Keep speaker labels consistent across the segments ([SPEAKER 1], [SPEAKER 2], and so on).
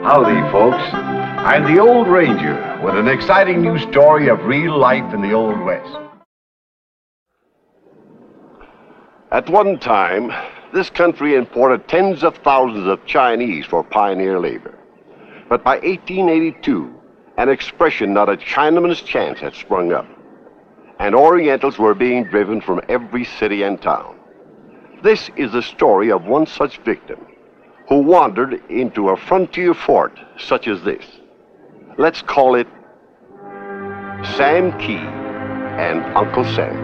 [SPEAKER 1] Howdy, folks. I'm the Old Ranger with an exciting new story of real life in the Old West.
[SPEAKER 2] At one time, this country imported tens of thousands of Chinese for pioneer labor. But by 1882, an expression not a Chinaman's chance had sprung up, and Orientals were being driven from every city and town. This is the story of one such victim who wandered into a frontier fort such as this. Let's call it Sam Key and Uncle Sam.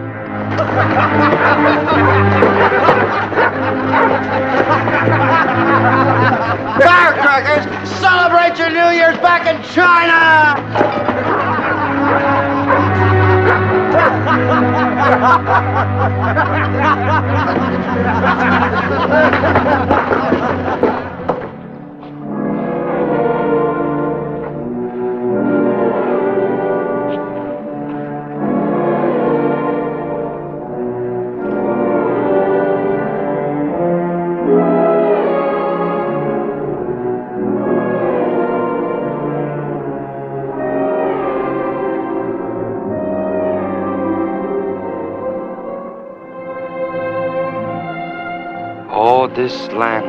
[SPEAKER 3] Firecrackers! Celebrate your New Year's back in China!
[SPEAKER 4] All this land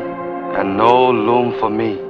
[SPEAKER 4] and no loom for me.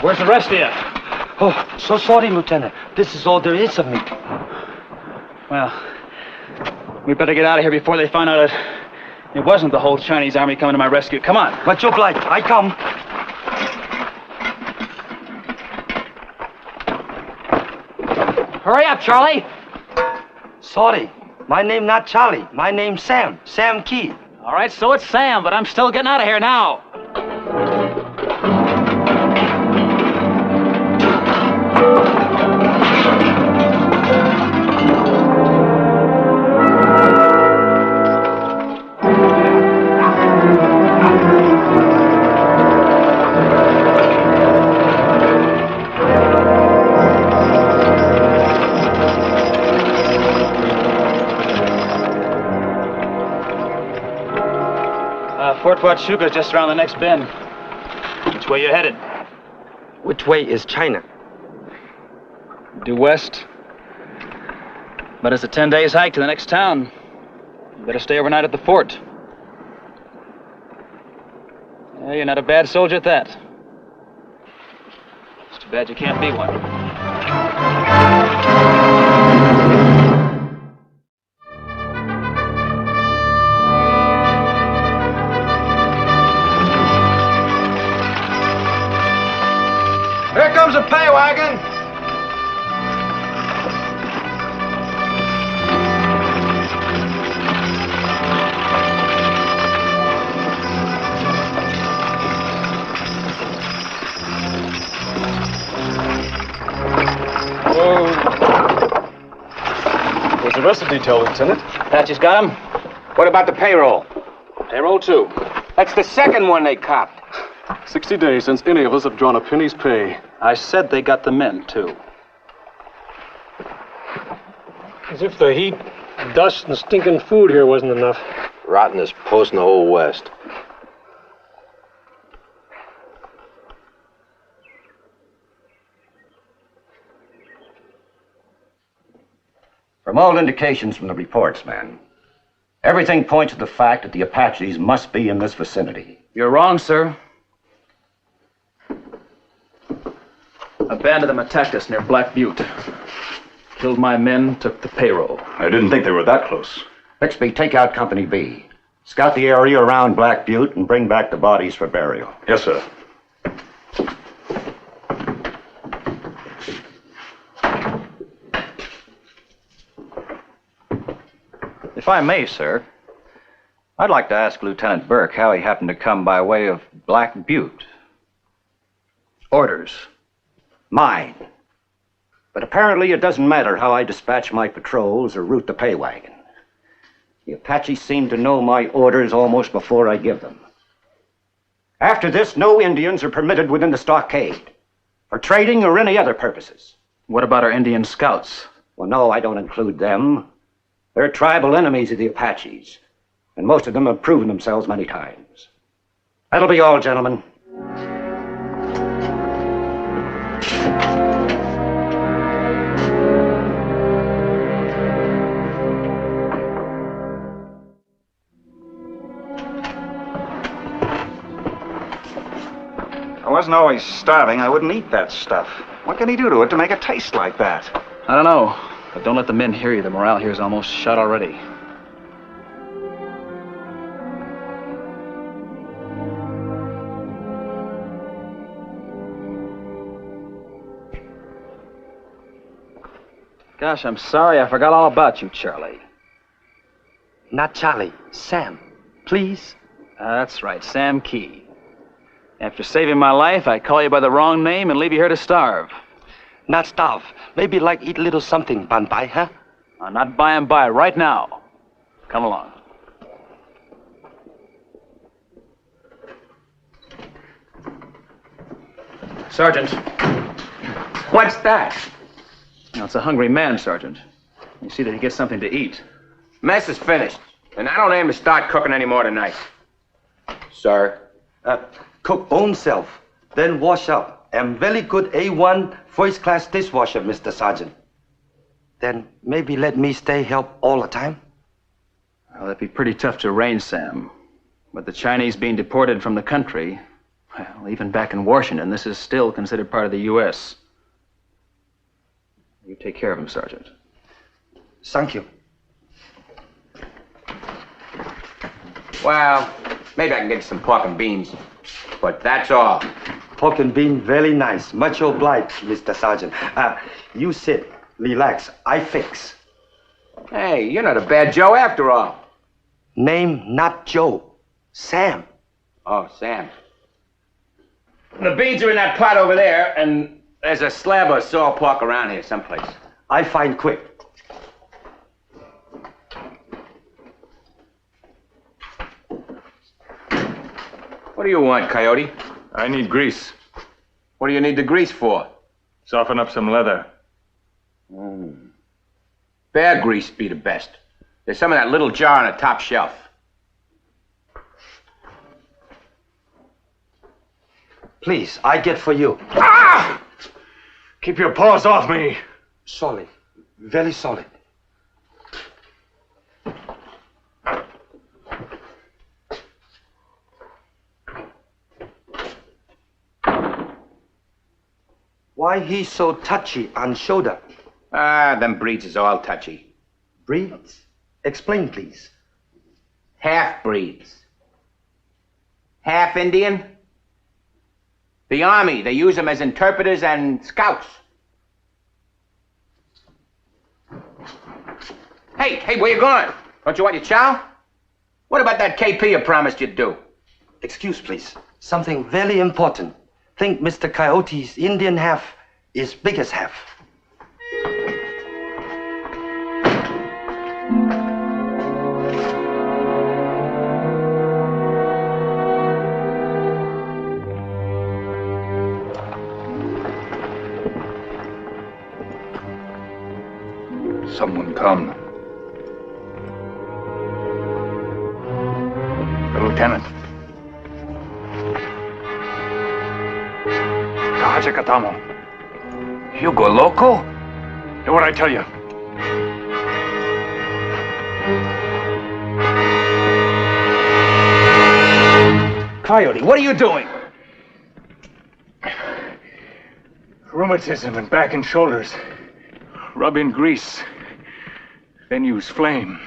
[SPEAKER 5] Where's the rest of you?
[SPEAKER 4] Oh, so sorry, Lieutenant. This is all there is of me.
[SPEAKER 5] Well, we better get out of here before they find out it wasn't the whole Chinese army coming to my rescue. Come on.
[SPEAKER 4] What you like? I come.
[SPEAKER 5] Hurry up, Charlie.
[SPEAKER 4] Sorry. My name not Charlie. My name's Sam. Sam Key.
[SPEAKER 5] All right, so it's Sam, but I'm still getting out of here now. Fort Huachuca's just around the next bend. Which way you headed?
[SPEAKER 4] Which way is China?
[SPEAKER 5] Due west. But it's a 10 days hike to the next town. You better stay overnight at the fort. Yeah, you're not a bad soldier at that. It's too bad you can't be one.
[SPEAKER 3] Here comes a pay wagon.
[SPEAKER 6] Where's the rest of the detail, Lieutenant?
[SPEAKER 5] Patches got him?
[SPEAKER 7] What about the payroll?
[SPEAKER 5] Payroll, too.
[SPEAKER 7] That's the second one they copped.
[SPEAKER 6] 60 days since any of us have drawn a penny's pay.
[SPEAKER 5] I said they got the men, too.
[SPEAKER 8] As if the heat, dust, and stinking food here wasn't enough.
[SPEAKER 7] Rottenest post in the whole West.
[SPEAKER 9] From all indications from the reports, man, everything points to the fact that the Apaches must be in this vicinity.
[SPEAKER 5] You're wrong, sir. A band of them attacked us near Black Butte. Killed my men, took the payroll.
[SPEAKER 6] I didn't think they were that close.
[SPEAKER 9] Bixby, take out Company B. Scout the area around Black Butte and bring back the bodies for burial.
[SPEAKER 6] Yes, sir.
[SPEAKER 10] If I may, sir, I'd like to ask Lieutenant Burke how he happened to come by way of Black Butte.
[SPEAKER 5] Orders.
[SPEAKER 9] Mine. But apparently it doesn't matter how I dispatch my patrols or route the pay wagon. The Apaches seem to know my orders almost before I give them. After this, no Indians are permitted within the stockade, for trading or any other purposes.
[SPEAKER 5] What about our Indian scouts?
[SPEAKER 9] Well, no, I don't include them. They're tribal enemies of the Apaches, and most of them have proven themselves many times. That'll be all, gentlemen.
[SPEAKER 10] I wasn't always starving. I wouldn't eat that stuff. What can he do to it to make it taste like that?
[SPEAKER 5] I don't know, but don't let the men hear you. The morale here is almost shot already. Gosh, I'm sorry. I forgot all about you, Charlie.
[SPEAKER 4] Not Charlie, Sam. Please?
[SPEAKER 5] That's right, Sam Key. After saving my life, I call you by the wrong name and leave you here to starve.
[SPEAKER 4] Not starve. Maybe like eat a little something, Ban Bai, huh?
[SPEAKER 5] Not by and by, right now. Come along. Sergeant.
[SPEAKER 7] What's that?
[SPEAKER 5] Now, it's a hungry man, Sergeant. You see that he gets something to eat.
[SPEAKER 7] Mess is finished, and I don't aim to start cooking anymore tonight. Sir?
[SPEAKER 4] Cook own self, then wash up. Am very good A1 first class dishwasher, Mr. Sergeant. Then maybe let me stay help all the time?
[SPEAKER 5] Well, that'd be pretty tough to arrange, Sam. With the Chinese being deported from the country, well, even back in Washington, this is still considered part of the U.S. You take care of him, Sergeant.
[SPEAKER 4] Thank you.
[SPEAKER 7] Well, maybe I can get you some pork and beans, but that's all.
[SPEAKER 4] Pork and bean, very nice. Much obliged, Mr. Sergeant. You sit, relax. I fix.
[SPEAKER 7] Hey, you're not a bad Joe after all.
[SPEAKER 4] Name not Joe. Sam.
[SPEAKER 7] Oh, Sam. The beans are in that pot over there, and there's a slab of salt pork around here someplace.
[SPEAKER 4] I find quick.
[SPEAKER 7] What do you want, Coyote?
[SPEAKER 6] I need grease.
[SPEAKER 7] What do you need the grease for?
[SPEAKER 6] Soften up some leather.
[SPEAKER 7] Bear grease be the best. There's some of that little jar on the top shelf.
[SPEAKER 4] Please, I get for you.
[SPEAKER 6] Ah! Keep your paws off me.
[SPEAKER 4] Solid. Very solid. Why he so touchy on shoulder?
[SPEAKER 7] Them breeds is all touchy.
[SPEAKER 4] Breeds? Explain, please.
[SPEAKER 7] Half-breeds. Half Indian. The army, they use them as interpreters and scouts. Hey, where you going? Don't you want your chow? What about that KP you promised you'd do?
[SPEAKER 4] Excuse, please. Something very important. Think Mr. Coyote's Indian half is biggest half.
[SPEAKER 11] Someone come. The lieutenant. Kahaja Katamo. You go loco? Do what I tell you.
[SPEAKER 7] Coyote, what are you doing?
[SPEAKER 11] Rheumatism and back and shoulders. Rub in grease. Then use flame.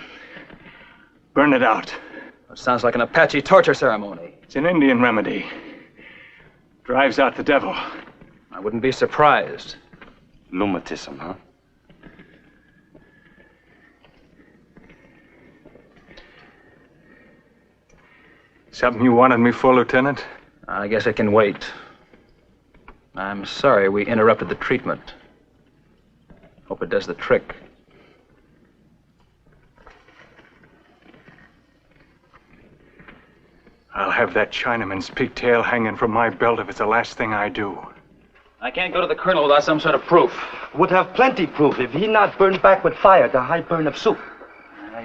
[SPEAKER 11] Burn it out.
[SPEAKER 5] That sounds like an Apache torture ceremony.
[SPEAKER 11] It's an Indian remedy. Drives out the devil.
[SPEAKER 5] I wouldn't be surprised.
[SPEAKER 4] Rheumatism, huh?
[SPEAKER 11] Something you wanted me for, Lieutenant?
[SPEAKER 5] I guess it can wait. I'm sorry we interrupted the treatment. Hope it does the trick.
[SPEAKER 11] I'll have that Chinaman's pigtail hanging from my belt if it's the last thing I do.
[SPEAKER 5] I can't go to the colonel without some sort of proof.
[SPEAKER 4] Would have plenty proof if he not burned back with fire the high burn of soup.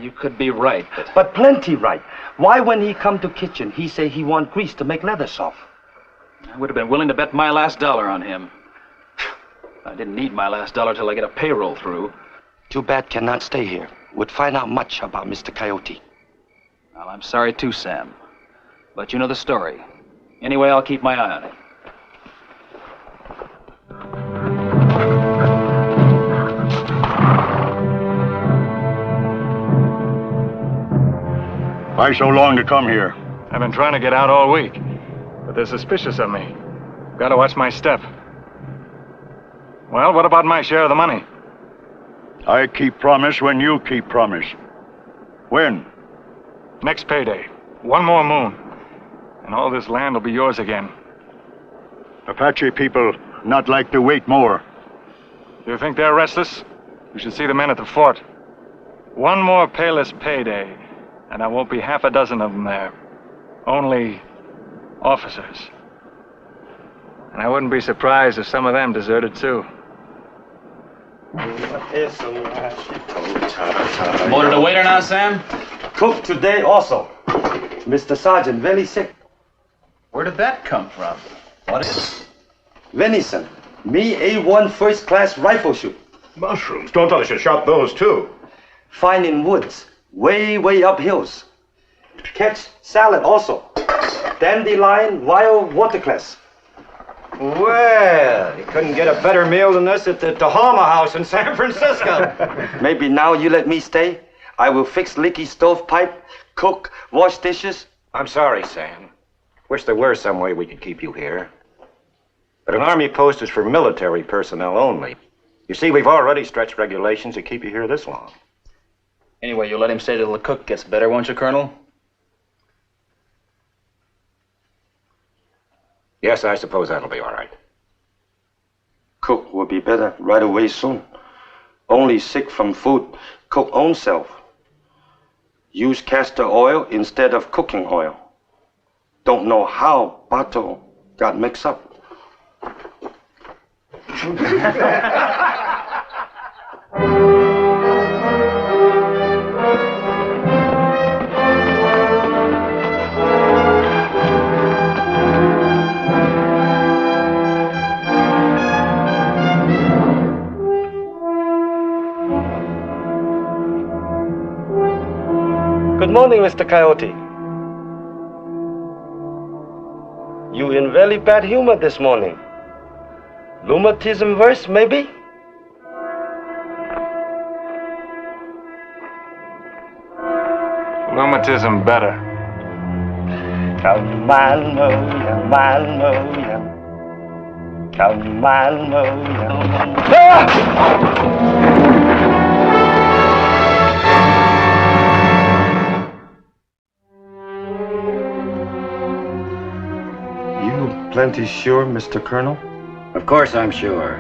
[SPEAKER 5] You could be right,
[SPEAKER 4] But plenty right. Why when he come to kitchen, he say he want grease to make leather soft?
[SPEAKER 5] I would have been willing to bet my last dollar on him. I didn't need my last dollar till I get a payroll through.
[SPEAKER 4] Too bad cannot stay here. Would find out much about Mr. Coyote.
[SPEAKER 5] Well, I'm sorry too, Sam. But you know the story. Anyway, I'll keep my eye on it.
[SPEAKER 12] Why so long to come here?
[SPEAKER 11] I've been trying to get out all week, but they're suspicious of me. Gotta watch my step. Well, what about my share of the money?
[SPEAKER 12] I keep promise when you keep promise. When?
[SPEAKER 11] Next payday. One more moon. And all this land will be yours again.
[SPEAKER 12] Apache people not like to wait more.
[SPEAKER 11] You think they're restless? You should see the men at the fort. One more payless payday, and there won't be half a dozen of them there. Only officers. And I wouldn't be surprised if some of them deserted too.
[SPEAKER 5] Ordered a waiter now, Sam?
[SPEAKER 4] Cook today also. Mr. Sergeant, very sick.
[SPEAKER 5] Where did that come from? What is?
[SPEAKER 4] Venison. Me A1 first class rifle shoot.
[SPEAKER 2] Mushrooms. Don't tell us you shot those too.
[SPEAKER 4] Fine in woods. Way up hills. Catch salad also. Dandelion, wild watercress.
[SPEAKER 9] Well, you couldn't get a better meal than this at the Tahoma House in San Francisco.
[SPEAKER 4] Maybe now you let me stay. I will fix leaky stovepipe, cook, wash dishes.
[SPEAKER 9] I'm sorry, Sam. Wish there were some way we could keep you here. But an army post is for military personnel only. You see, we've already stretched regulations to keep you here this long.
[SPEAKER 5] Anyway, you'll let him stay till the cook gets better, won't you, Colonel?
[SPEAKER 9] Yes, I suppose that'll be all right.
[SPEAKER 4] Cook will be better right away soon. Only sick from food. Cook own self. Use castor oil instead of cooking oil. Don't know how Bato got mixed up.
[SPEAKER 13] Good morning, Mr. Coyote. You in very bad humor this morning. Rheumatism worse, maybe?
[SPEAKER 11] Rheumatism better.
[SPEAKER 4] You plenty sure, Mr. Colonel?
[SPEAKER 9] Of course I'm sure.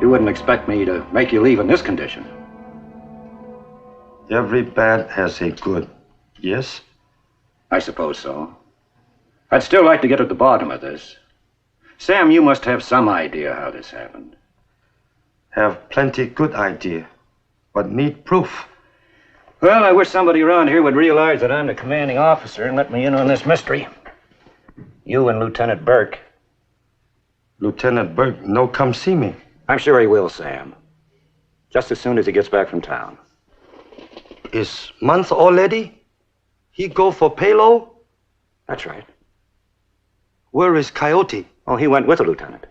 [SPEAKER 9] You wouldn't expect me to make you leave in this condition.
[SPEAKER 4] Every bad has a good, yes?
[SPEAKER 9] I suppose so. I'd still like to get at the bottom of this. Sam, you must have some idea how this happened.
[SPEAKER 4] Have plenty good idea, but need proof.
[SPEAKER 9] Well, I wish somebody around here would realize that I'm the commanding officer and let me in on this mystery. You and Lieutenant Burke.
[SPEAKER 4] Lieutenant Burke no come see me.
[SPEAKER 9] I'm sure he will, Sam. Just as soon as he gets back from town.
[SPEAKER 4] Is month already? He go for payload?
[SPEAKER 9] That's right.
[SPEAKER 4] Where is Coyote?
[SPEAKER 9] Oh, he went with the lieutenant.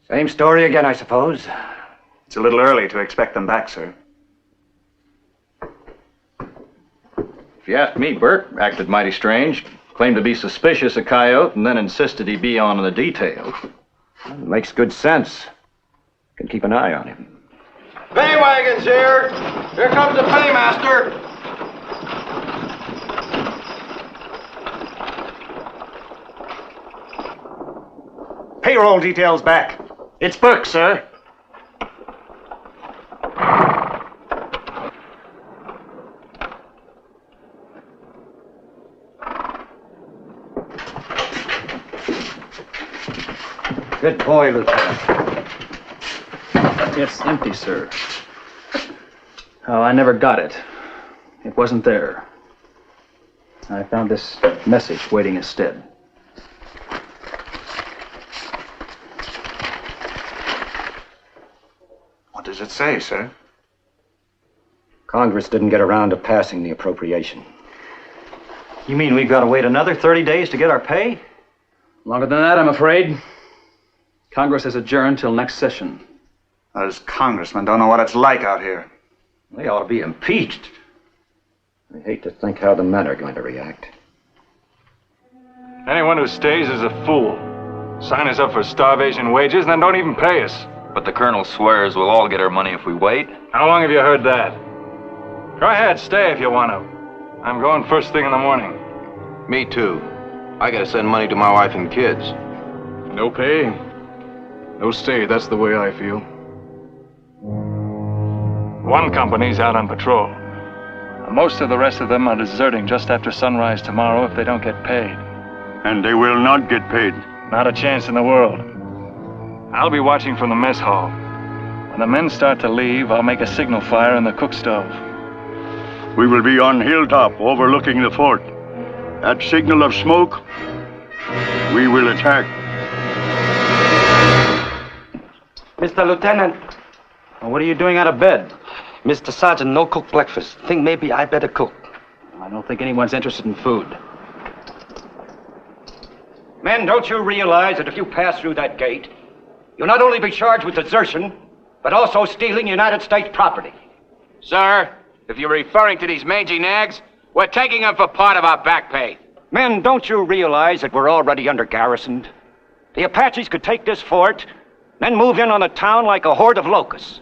[SPEAKER 9] Same story again, I suppose.
[SPEAKER 5] It's a little early to expect them back, sir. If you ask me, Burke acted mighty strange. Claimed to be suspicious of Coyote and then insisted he be on the details.
[SPEAKER 9] Well, makes good sense. Can keep an eye on him.
[SPEAKER 3] Pay wagon's here. Here comes the paymaster.
[SPEAKER 5] Payroll details back. It's Burke, sir.
[SPEAKER 9] Good boy, Lieutenant.
[SPEAKER 5] It's empty, sir. Oh, I never got it. It wasn't there. I found this message waiting instead.
[SPEAKER 10] What does it say, sir?
[SPEAKER 9] Congress didn't get around to passing the appropriation.
[SPEAKER 10] You mean we've got to wait another 30 days to get our pay?
[SPEAKER 5] Longer than that, I'm afraid. Congress has adjourned till next session.
[SPEAKER 10] Those congressmen don't know what it's like out here. They ought to be impeached.
[SPEAKER 9] I hate to think how the men are going to react.
[SPEAKER 11] Anyone who stays is a fool. Sign us up for starvation wages and then don't even pay us.
[SPEAKER 14] But the colonel swears we'll all get our money if we wait.
[SPEAKER 11] How long have you heard that? Go ahead, stay if you want to. I'm going first thing in the morning.
[SPEAKER 15] Me too. I gotta send money to my wife and kids.
[SPEAKER 6] No pay, no stay. That's the way I feel.
[SPEAKER 11] One company's out on patrol. Most of the rest of them are deserting just after sunrise tomorrow if they don't get paid.
[SPEAKER 12] And they will not get paid.
[SPEAKER 11] Not a chance in the world. I'll be watching from the mess hall. When the men start to leave, I'll make a signal fire in the cook stove.
[SPEAKER 12] We will be on hilltop overlooking the fort. At signal of smoke, we will attack.
[SPEAKER 13] Mr. Lieutenant.
[SPEAKER 5] Well, what are you doing out of bed?
[SPEAKER 13] Mr. Sergeant, no cook breakfast. Think maybe I better cook.
[SPEAKER 5] I don't think anyone's interested in food.
[SPEAKER 9] Men, don't you realize that if you pass through that gate, you'll not only be charged with desertion, but also stealing United States property?
[SPEAKER 7] Sir, if you're referring to these mangy nags, we're taking them for part of our back pay.
[SPEAKER 9] Men, don't you realize that we're already under garrisoned? The Apaches could take this fort, then move in on the town like a horde of locusts.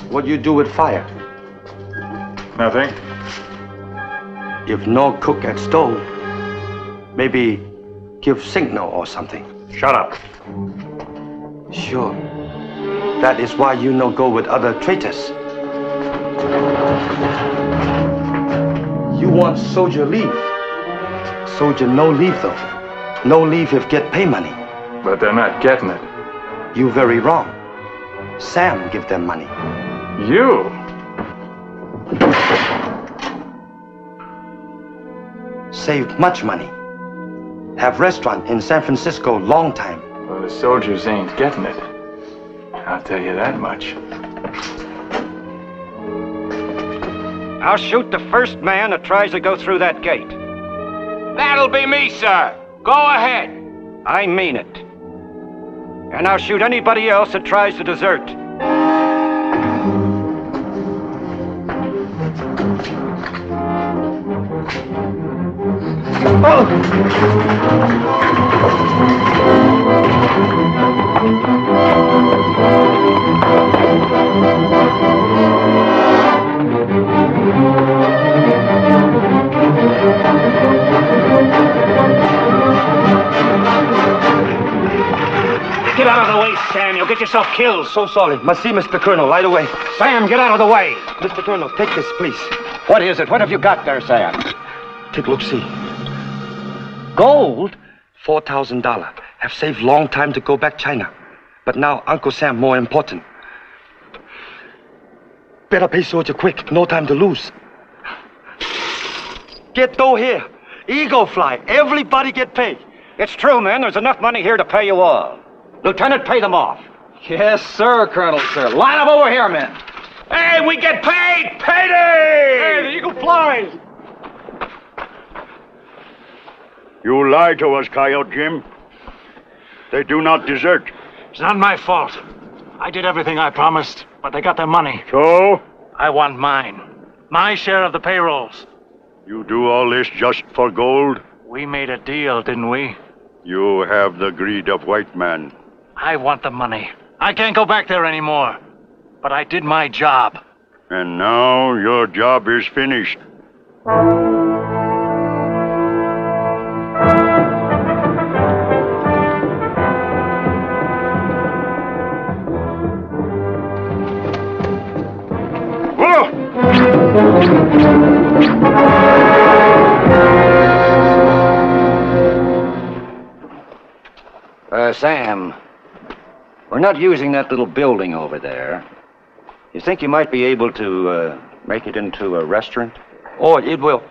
[SPEAKER 13] What do you do with fire?
[SPEAKER 11] Nothing.
[SPEAKER 13] If no cook at stove, maybe give signal or something.
[SPEAKER 11] Shut up.
[SPEAKER 13] Sure. That is why you no go with other traitors. You want soldier leave. Soldier no leave though. No leave if get pay money.
[SPEAKER 11] But they're not getting it.
[SPEAKER 13] You very wrong. Sam give them money.
[SPEAKER 11] You?
[SPEAKER 13] Save much money. Have restaurant in San Francisco long time.
[SPEAKER 11] Well, the soldiers ain't getting it. I'll tell you that much.
[SPEAKER 9] I'll shoot the first man that tries to go through that gate.
[SPEAKER 7] That'll be me, sir. Go ahead.
[SPEAKER 9] I mean it. And I'll shoot anybody else that tries to desert.
[SPEAKER 16] Get out of the way, Sam. You'll get yourself killed.
[SPEAKER 13] So sorry. Must see Mr. Colonel right away.
[SPEAKER 16] Sam, get out of the way.
[SPEAKER 13] Mr. Colonel, take this, please.
[SPEAKER 9] What is it? What have you got there, Sam?
[SPEAKER 13] Take a look, see. Gold? $4,000. Have saved long time to go back China. But now Uncle Sam more important. Better pay soldier quick. No time to lose. Get dough here. Eagle fly. Everybody get paid.
[SPEAKER 9] It's true, man. There's enough money here to pay you all. Lieutenant, pay them off.
[SPEAKER 5] Yes, sir, Colonel, sir. Line up over here, men.
[SPEAKER 7] Hey, we get paid! Payday!
[SPEAKER 16] Hey, the eagle flies.
[SPEAKER 12] You lie to us, Coyote Jim. They do not desert.
[SPEAKER 16] It's not my fault. I did everything I promised, but they got their money.
[SPEAKER 12] So?
[SPEAKER 16] I want mine. My share of the payrolls.
[SPEAKER 12] You do all this just for gold?
[SPEAKER 16] We made a deal, didn't we?
[SPEAKER 12] You have the greed of white man.
[SPEAKER 16] I want the money. I can't go back there anymore. But I did my job.
[SPEAKER 12] And now your job is finished.
[SPEAKER 9] Sam, we're not using that little building over there. You think you might be able to make it into a restaurant?
[SPEAKER 13] Oh, it will.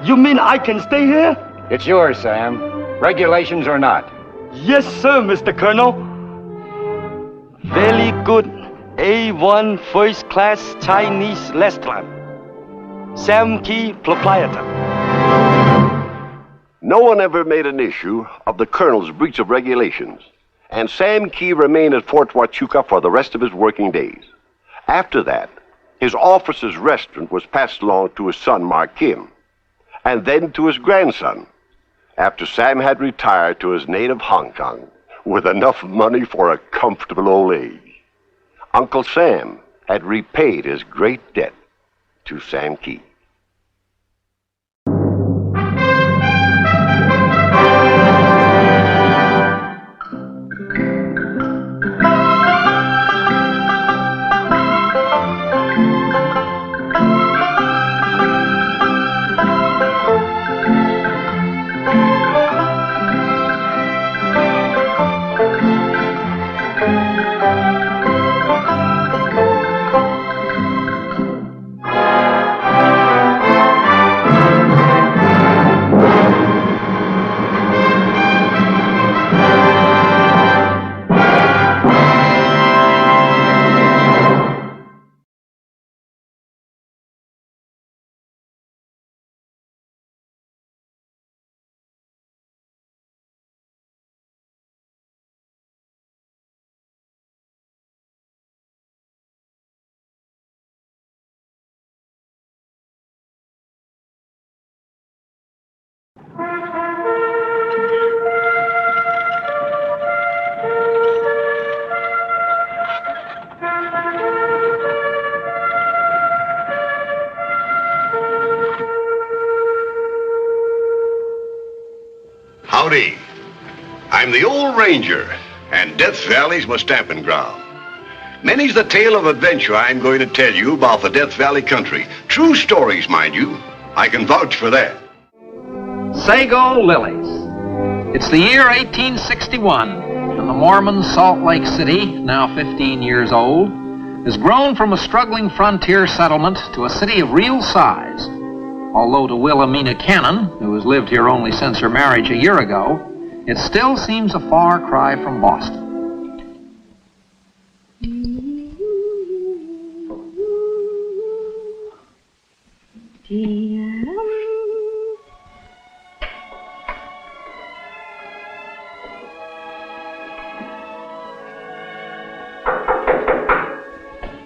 [SPEAKER 13] You mean I can stay here?
[SPEAKER 9] It's yours, Sam. Regulations or not.
[SPEAKER 13] Yes, sir, Mr. Colonel. Very good A1 first-class Chinese restaurant. Sam Key, proprietor.
[SPEAKER 2] No one ever made an issue of the colonel's breach of regulations, and Sam Key remained at Fort Huachuca for the rest of his working days. After that, his officer's restaurant was passed along to his son, Mark Kim, and then to his grandson, after Sam had retired to his native Hong Kong with enough money for a comfortable old age. Uncle Sam had repaid his great debt to Sam Key.
[SPEAKER 1] Howdy. I'm the old ranger, and Death Valley's my stamping ground. Many's the tale of adventure I'm going to tell you about the Death Valley country. True stories, mind you. I can vouch for that.
[SPEAKER 17] Sago Lilies. It's the year 1861, and the Mormon Salt Lake City, now 15 years old, has grown from a struggling frontier settlement to a city of real size. Although to Wilhelmina Cannon, who has lived here only since her marriage a year ago, it still seems a far cry from Boston.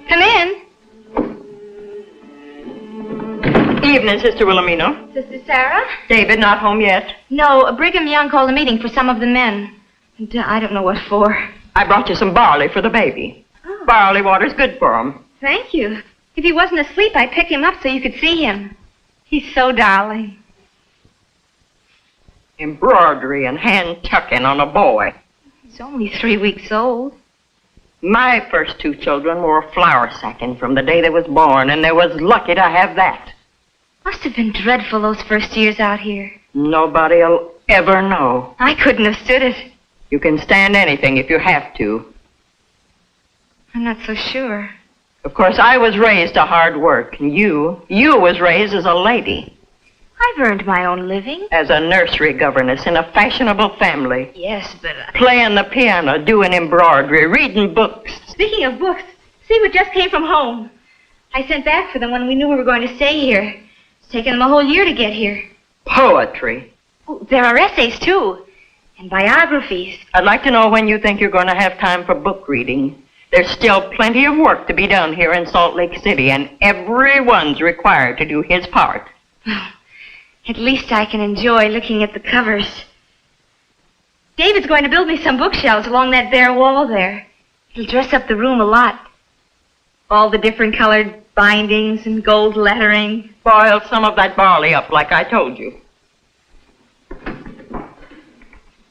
[SPEAKER 18] Come in.
[SPEAKER 19] Evening, Sister Wilhelmina.
[SPEAKER 18] Sister Sarah?
[SPEAKER 19] David not home yet?
[SPEAKER 18] No, Brigham Young called a meeting for some of the men. And, I don't know what for.
[SPEAKER 19] I brought you some barley for the baby.
[SPEAKER 18] Oh.
[SPEAKER 19] Barley water's good for him.
[SPEAKER 18] Thank you. If he wasn't asleep, I'd pick him up so you could see him. He's so darling.
[SPEAKER 19] Embroidery and hand tucking on a boy.
[SPEAKER 18] He's only 3 weeks old.
[SPEAKER 19] My first 2 children wore flour sacking from the day they was born, and they was lucky to have that.
[SPEAKER 18] Must have been dreadful those first years out here.
[SPEAKER 19] Nobody'll ever know.
[SPEAKER 18] I couldn't have stood it.
[SPEAKER 19] You can stand anything if you have to.
[SPEAKER 18] I'm not so sure.
[SPEAKER 19] Of course, I was raised to hard work, and you was raised as a lady.
[SPEAKER 18] I've earned my own living.
[SPEAKER 19] As a nursery governess in a fashionable family.
[SPEAKER 18] Yes, but...
[SPEAKER 19] Playing the piano, doing embroidery, reading books.
[SPEAKER 18] Speaking of books, see what just came from home. I sent back for them when we knew we were going to stay here. It's taken them a whole year to get here.
[SPEAKER 19] Poetry.
[SPEAKER 18] Oh, there are essays, too. And biographies.
[SPEAKER 19] I'd like to know when you think you're going to have time for book reading. There's still plenty of work to be done here in Salt Lake City, and everyone's required to do his part.
[SPEAKER 18] At least I can enjoy looking at the covers. David's going to build me some bookshelves along that bare wall there. It'll dress up the room a lot. All the different colored bindings and gold lettering.
[SPEAKER 19] Boil some of that barley up like I told you.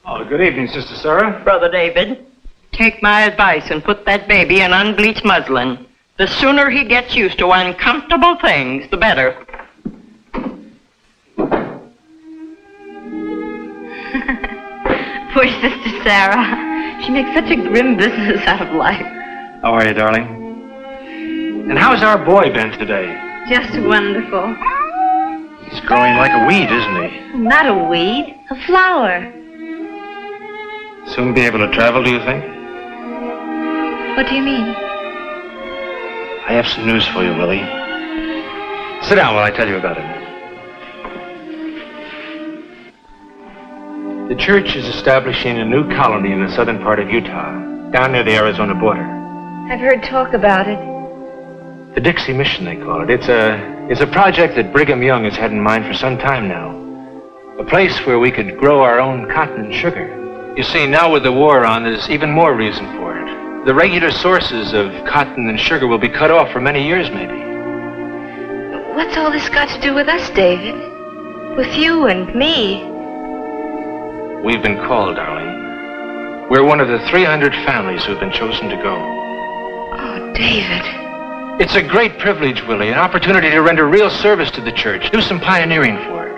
[SPEAKER 5] Oh, good evening, Sister Sarah.
[SPEAKER 19] Brother David, take my advice and put that baby in unbleached muslin. The sooner he gets used to uncomfortable things, the better.
[SPEAKER 18] Poor Sister Sarah. She makes such a grim business out of life.
[SPEAKER 5] How are you, darling? And how's our boy been today?
[SPEAKER 18] Just wonderful.
[SPEAKER 5] He's growing like a weed, isn't he?
[SPEAKER 18] Not a weed, a flower.
[SPEAKER 5] Soon be able to travel, do you think?
[SPEAKER 18] What do you mean?
[SPEAKER 5] I have some news for you, Willie. Sit down while I tell you about it. The church is establishing a new colony in the southern part of Utah, down near the Arizona border.
[SPEAKER 18] I've heard talk about it.
[SPEAKER 5] The Dixie Mission, they call it. It's a project that Brigham Young has had in mind for some time now. A place where we could grow our own cotton and sugar. You see, now with the war on, there's even more reason for it. The regular sources of cotton and sugar will be cut off for many years, maybe.
[SPEAKER 18] What's all this got to do with us, David? With you and me?
[SPEAKER 5] We've been called, darling. We're one of the 300 families who've been chosen to go.
[SPEAKER 18] Oh, David.
[SPEAKER 5] It's a great privilege, Willie, an opportunity to render real service to the church, do some pioneering for it.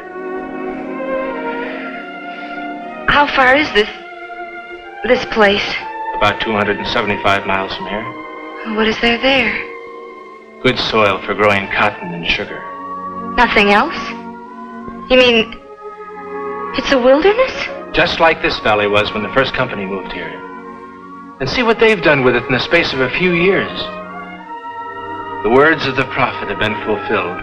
[SPEAKER 18] How far is this place?
[SPEAKER 5] About 275 miles from here.
[SPEAKER 18] What is there there?
[SPEAKER 5] Good soil for growing cotton and sugar.
[SPEAKER 18] Nothing else? You mean it's a wilderness?
[SPEAKER 5] Just like this valley was when the first company moved here. And see what they've done with it in the space of a few years. The words of the prophet have been fulfilled.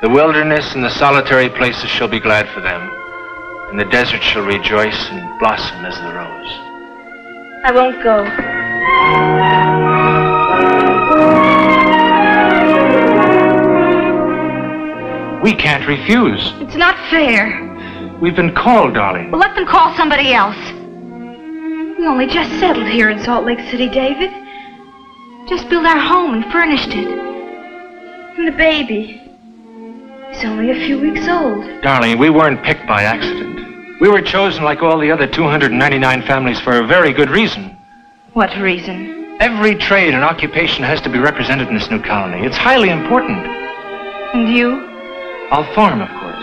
[SPEAKER 5] The wilderness and the solitary places shall be glad for them, and the desert shall rejoice and blossom as the rose.
[SPEAKER 18] I won't go.
[SPEAKER 5] We can't refuse.
[SPEAKER 18] It's not fair.
[SPEAKER 5] We've been called, darling.
[SPEAKER 18] Well, let them call somebody else. We only just settled here in Salt Lake City, David. Just built our home and furnished it. And the baby. He's only a few weeks old.
[SPEAKER 5] Darling, we weren't picked by accident. We were chosen like all the other 299 families for a very good reason.
[SPEAKER 18] What reason?
[SPEAKER 5] Every trade and occupation has to be represented in this new colony. It's highly important.
[SPEAKER 18] And you?
[SPEAKER 5] I'll farm, of course.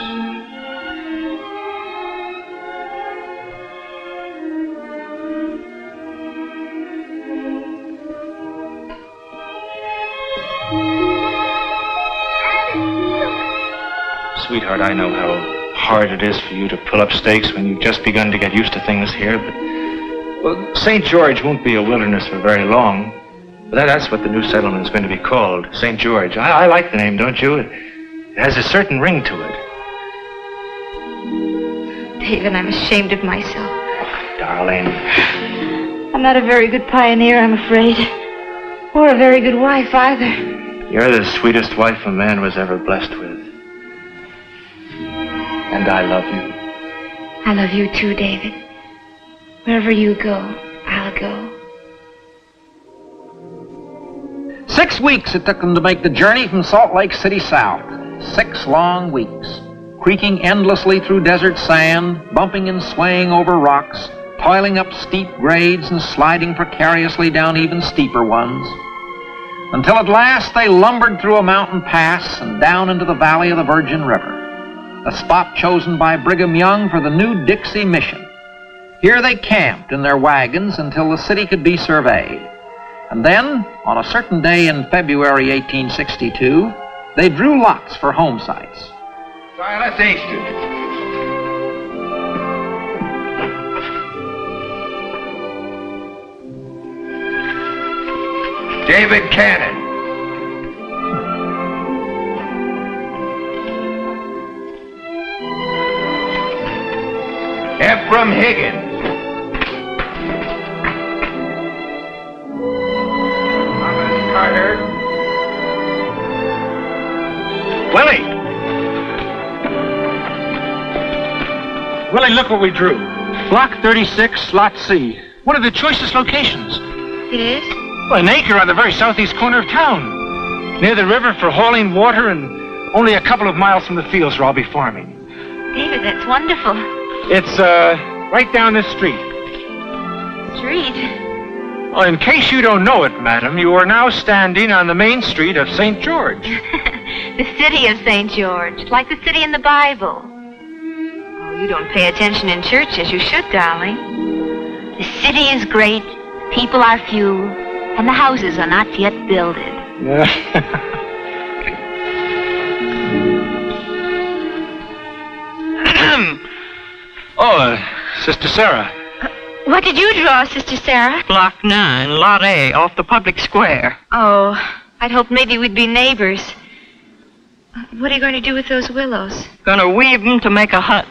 [SPEAKER 5] Sweetheart, I know how hard it is for you to pull up stakes when you've just begun to get used to things here, but well, St. George won't be a wilderness for very long. But that's what the new settlement's going to be called, St. George. I like the name, don't you? It has a certain ring to it.
[SPEAKER 18] David, I'm ashamed of myself.
[SPEAKER 5] Darling.
[SPEAKER 18] I'm not a very good pioneer, I'm afraid. Or a very good wife, either.
[SPEAKER 5] You're the sweetest wife a man was ever blessed with. And I love you.
[SPEAKER 18] I love you too, David. Wherever you go, I'll go.
[SPEAKER 17] 6 weeks it took them to make the journey from Salt Lake City south. 6 long weeks. Creaking endlessly through desert sand, bumping and swaying over rocks, toiling up steep grades and sliding precariously down even steeper ones. Until at last they lumbered through a mountain pass and down into the valley of the Virgin River, a spot chosen by Brigham Young for the new Dixie mission. Here they camped in their wagons until the city could be surveyed. And then, on a certain day in February 1862, they drew lots for home sites.
[SPEAKER 7] Silas Easton. David Cannon. Ephraim Higgins. Thomas Carter.
[SPEAKER 16] Willie! Willie, look what we drew. Block 36, Slot C. One of the choicest locations.
[SPEAKER 18] It is?
[SPEAKER 16] Well, an acre on the very southeast corner of town. Near the river for hauling water and only a couple of miles from the fields where I'll be farming.
[SPEAKER 18] David, that's wonderful.
[SPEAKER 16] It's, right down this street.
[SPEAKER 18] Street?
[SPEAKER 16] Well, in case you don't know it, madam, you are now standing on the main street of St. George.
[SPEAKER 18] The city of St. George, like the city in the Bible. Oh, you don't pay attention in church as you should, darling. The city is great, people are few, and the houses are not yet builded.
[SPEAKER 16] Sister Sarah.
[SPEAKER 18] What did you draw, Sister Sarah?
[SPEAKER 19] Block 9, Lot A, off the public square.
[SPEAKER 18] Oh, I'd hoped maybe we'd be neighbors. What are you going to do with those willows?
[SPEAKER 19] Gonna weave 'em to make a hut.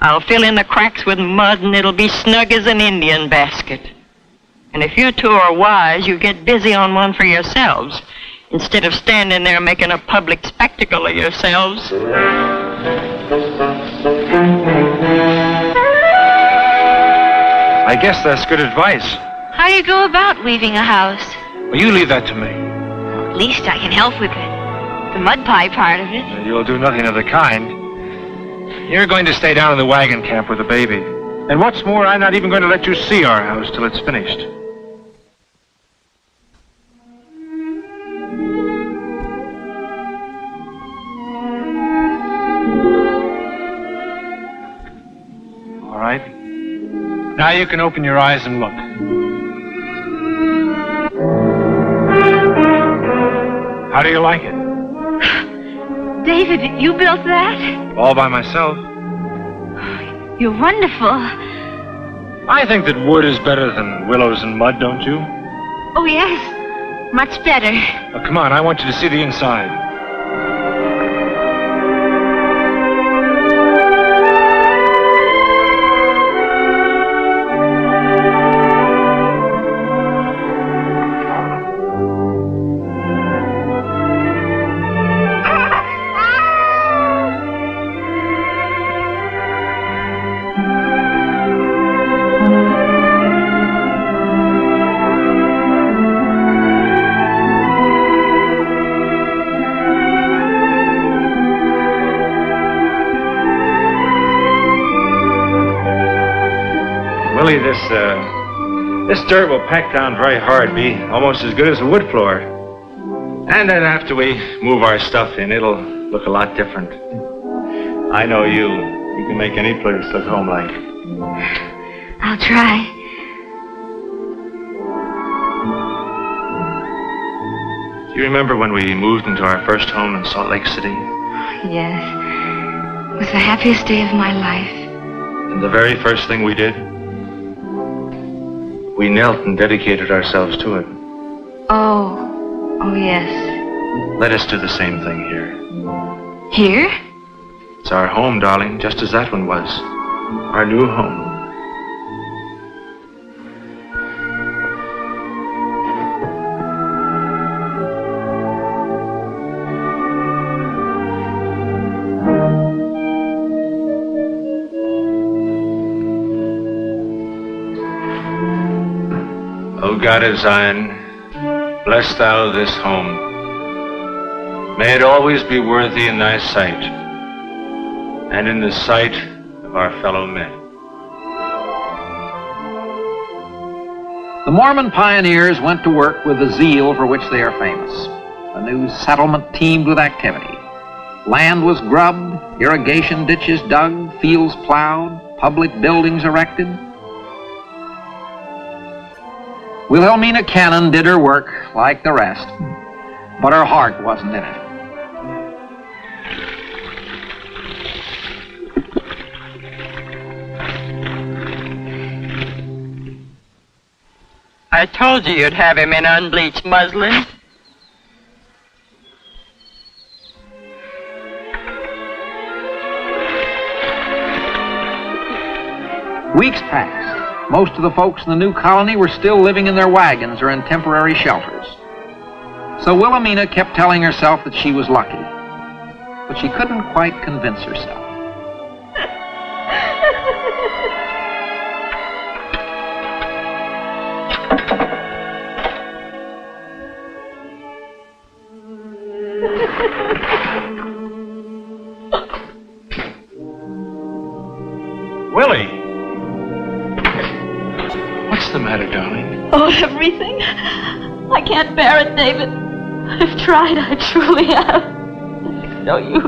[SPEAKER 19] I'll fill in the cracks with mud and it'll be snug as an Indian basket. And if you two are wise, you get busy on one for yourselves, instead of standing there making a public spectacle of yourselves.
[SPEAKER 16] I guess that's good advice.
[SPEAKER 18] How do you go about weaving a house?
[SPEAKER 16] Well, you leave that to me.
[SPEAKER 18] At least I can help with it. The mud pie part of it.
[SPEAKER 16] You'll do nothing of the kind. You're going to stay down in the wagon camp with the baby. And what's more, I'm not even going to let you see our house till it's finished. All right. Now you can open your eyes and look. How do you like it?
[SPEAKER 18] David, you built that?
[SPEAKER 16] All by myself.
[SPEAKER 18] You're wonderful.
[SPEAKER 16] I think that wood is better than willows and mud, don't you?
[SPEAKER 18] Oh, yes. Much better.
[SPEAKER 16] Well, come on, I want you to see the inside. Willie, this dirt will pack down very hard, be almost as good as a wood floor. And then after we move our stuff in, it'll look a lot different. I know you. You can make any place look home-like.
[SPEAKER 18] I'll try.
[SPEAKER 16] Do you remember when we moved into our first home in Salt Lake City?
[SPEAKER 18] Yes. It was the happiest day of my life.
[SPEAKER 16] And the very first thing we did? We knelt and dedicated ourselves to it.
[SPEAKER 18] Oh, yes.
[SPEAKER 16] Let us do the same thing here.
[SPEAKER 18] Here?
[SPEAKER 16] It's our home, darling, just as that one was. Our new home. O God of Zion, bless thou this home. May it always be worthy in thy sight, and in the sight of our fellow men.
[SPEAKER 17] The Mormon pioneers went to work with the zeal for which they are famous. The new settlement teemed with activity. Land was grubbed, irrigation ditches dug, fields plowed, public buildings erected. Wilhelmina Cannon did her work like the rest, but her heart wasn't in it.
[SPEAKER 19] I told you you'd have him in unbleached muslin.
[SPEAKER 17] Weeks passed. Most of the folks in the new colony were still living in their wagons or in temporary shelters. So Wilhelmina kept telling herself that she was lucky, but she couldn't quite convince herself.
[SPEAKER 16] Willie! What's the matter, darling?
[SPEAKER 20] Oh, everything. I can't bear it, David. I've tried, I truly have. It's no use.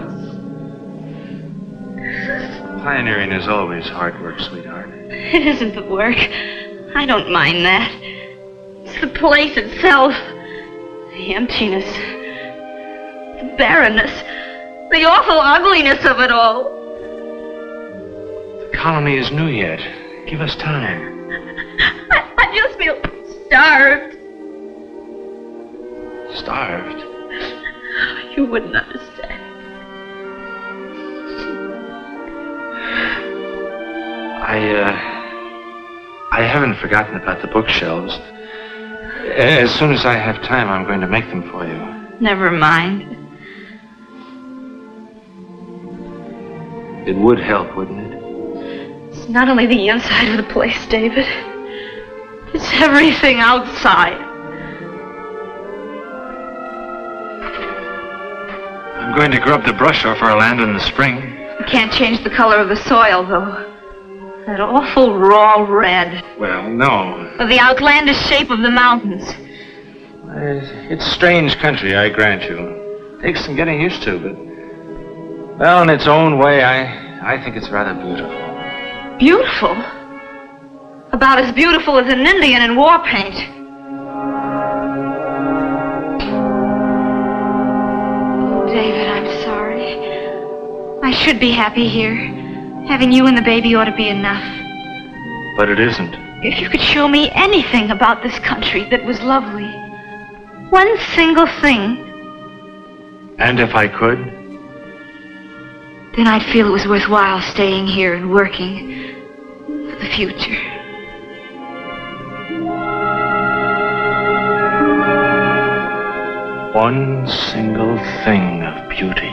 [SPEAKER 16] Pioneering is always hard work, sweetheart.
[SPEAKER 18] It isn't the work. I don't mind that. It's the place itself. The emptiness. The barrenness. The awful ugliness of it all.
[SPEAKER 16] The colony is new yet. Give us time.
[SPEAKER 18] I just feel starved.
[SPEAKER 16] Starved?
[SPEAKER 20] You wouldn't understand.
[SPEAKER 16] I haven't forgotten about the bookshelves. As soon as I have time, I'm going to make them for you.
[SPEAKER 18] Never mind.
[SPEAKER 16] It would help, wouldn't it?
[SPEAKER 18] It's not only the inside of the place, David. It's everything outside.
[SPEAKER 16] I'm going to grub the brush off our land in the spring.
[SPEAKER 18] You can't change the color of the soil, though. That awful raw red.
[SPEAKER 16] Well, no.
[SPEAKER 18] Or the outlandish shape of the mountains.
[SPEAKER 16] It's strange country, I grant you. Takes some getting used to, but... Well, in its own way, I think it's rather beautiful.
[SPEAKER 18] Beautiful? About as beautiful as an Indian in war paint. Oh, David, I'm sorry. I should be happy here. Having you and the baby ought to be enough.
[SPEAKER 16] But it isn't.
[SPEAKER 18] If you could show me anything about this country that was lovely. One single thing.
[SPEAKER 16] And if I could?
[SPEAKER 18] Then I'd feel it was worthwhile staying here and working for the future.
[SPEAKER 16] One single thing of beauty.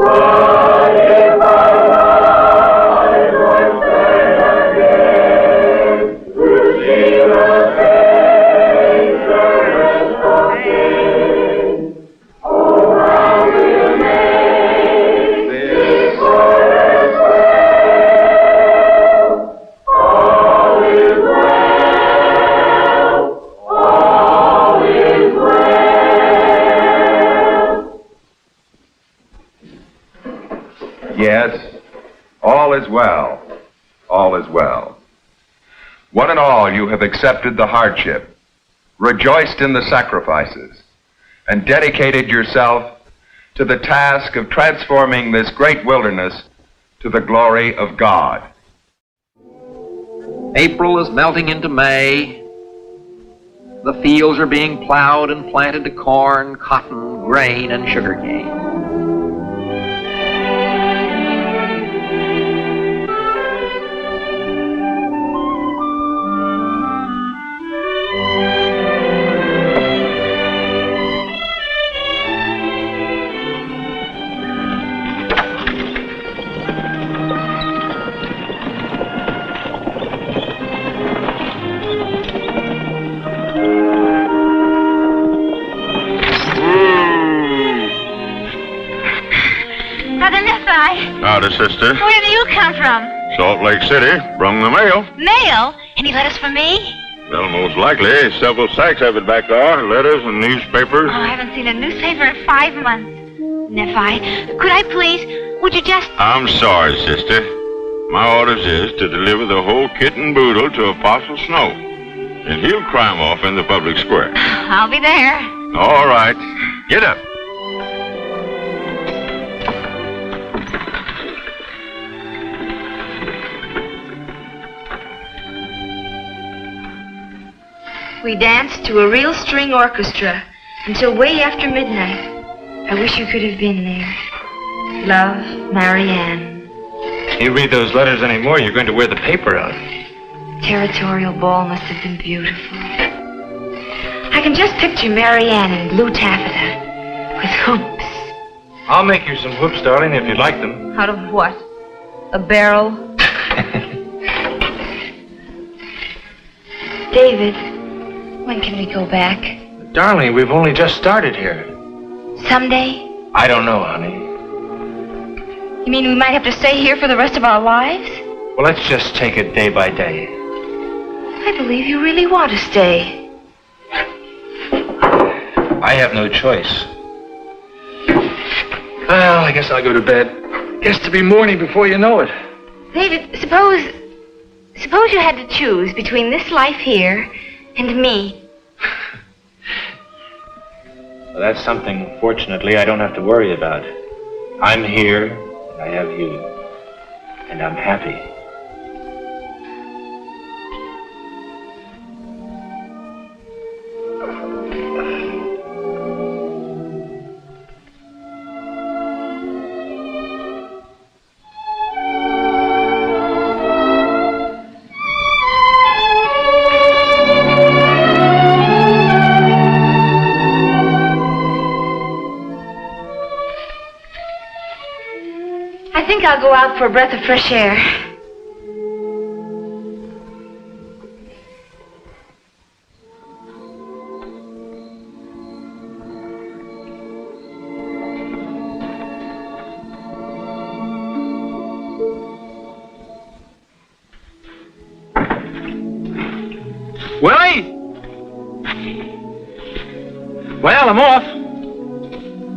[SPEAKER 3] But if I
[SPEAKER 21] Yes, all is well. All is well. One and all, you have accepted the hardship, rejoiced in the sacrifices, and dedicated yourself to the task of transforming this great wilderness to the glory of God.
[SPEAKER 17] April is melting into May. The fields are being plowed and planted to corn, cotton, grain, and sugarcane.
[SPEAKER 22] Howdy, sister.
[SPEAKER 18] Where do you come from?
[SPEAKER 22] Salt Lake City. Brung the mail.
[SPEAKER 18] Mail? Any letters for me?
[SPEAKER 22] Well, most likely. Several sacks of it back there. Letters and newspapers.
[SPEAKER 18] Oh, I haven't seen a newspaper in 5 months. Nephi, could I please? Would you just...
[SPEAKER 22] I'm sorry, sister. My orders is to deliver the whole kit and boodle to Apostle Snow. And he'll climb off in the public square.
[SPEAKER 18] I'll be there.
[SPEAKER 22] All right. Get up.
[SPEAKER 18] We danced to a real string orchestra until way after midnight. I wish you could have been there. Love, Marianne.
[SPEAKER 16] You read those letters anymore, you're going to wear the paper out.
[SPEAKER 18] Territorial ball must have been beautiful. I can just picture Marianne in blue taffeta with hoops.
[SPEAKER 16] I'll make you some hoops, darling, if you'd like them.
[SPEAKER 18] Out of what? A barrel? David, when can we go back?
[SPEAKER 16] Darling, we've only just started here.
[SPEAKER 18] Someday?
[SPEAKER 16] I don't know, honey.
[SPEAKER 18] You mean we might have to stay here for the rest of our lives?
[SPEAKER 16] Well, let's just take it day by day.
[SPEAKER 18] I believe you really want to stay.
[SPEAKER 16] I have no choice. Well, I guess I'll go to bed. Guess to be morning before you know it.
[SPEAKER 18] David, suppose you had to choose between this life here and me.
[SPEAKER 16] Well, that's something, fortunately, I don't have to worry about. I'm here, and I have you, and I'm happy.
[SPEAKER 18] I think I'll go out for a breath of fresh air.
[SPEAKER 16] Willie! Well, I'm off.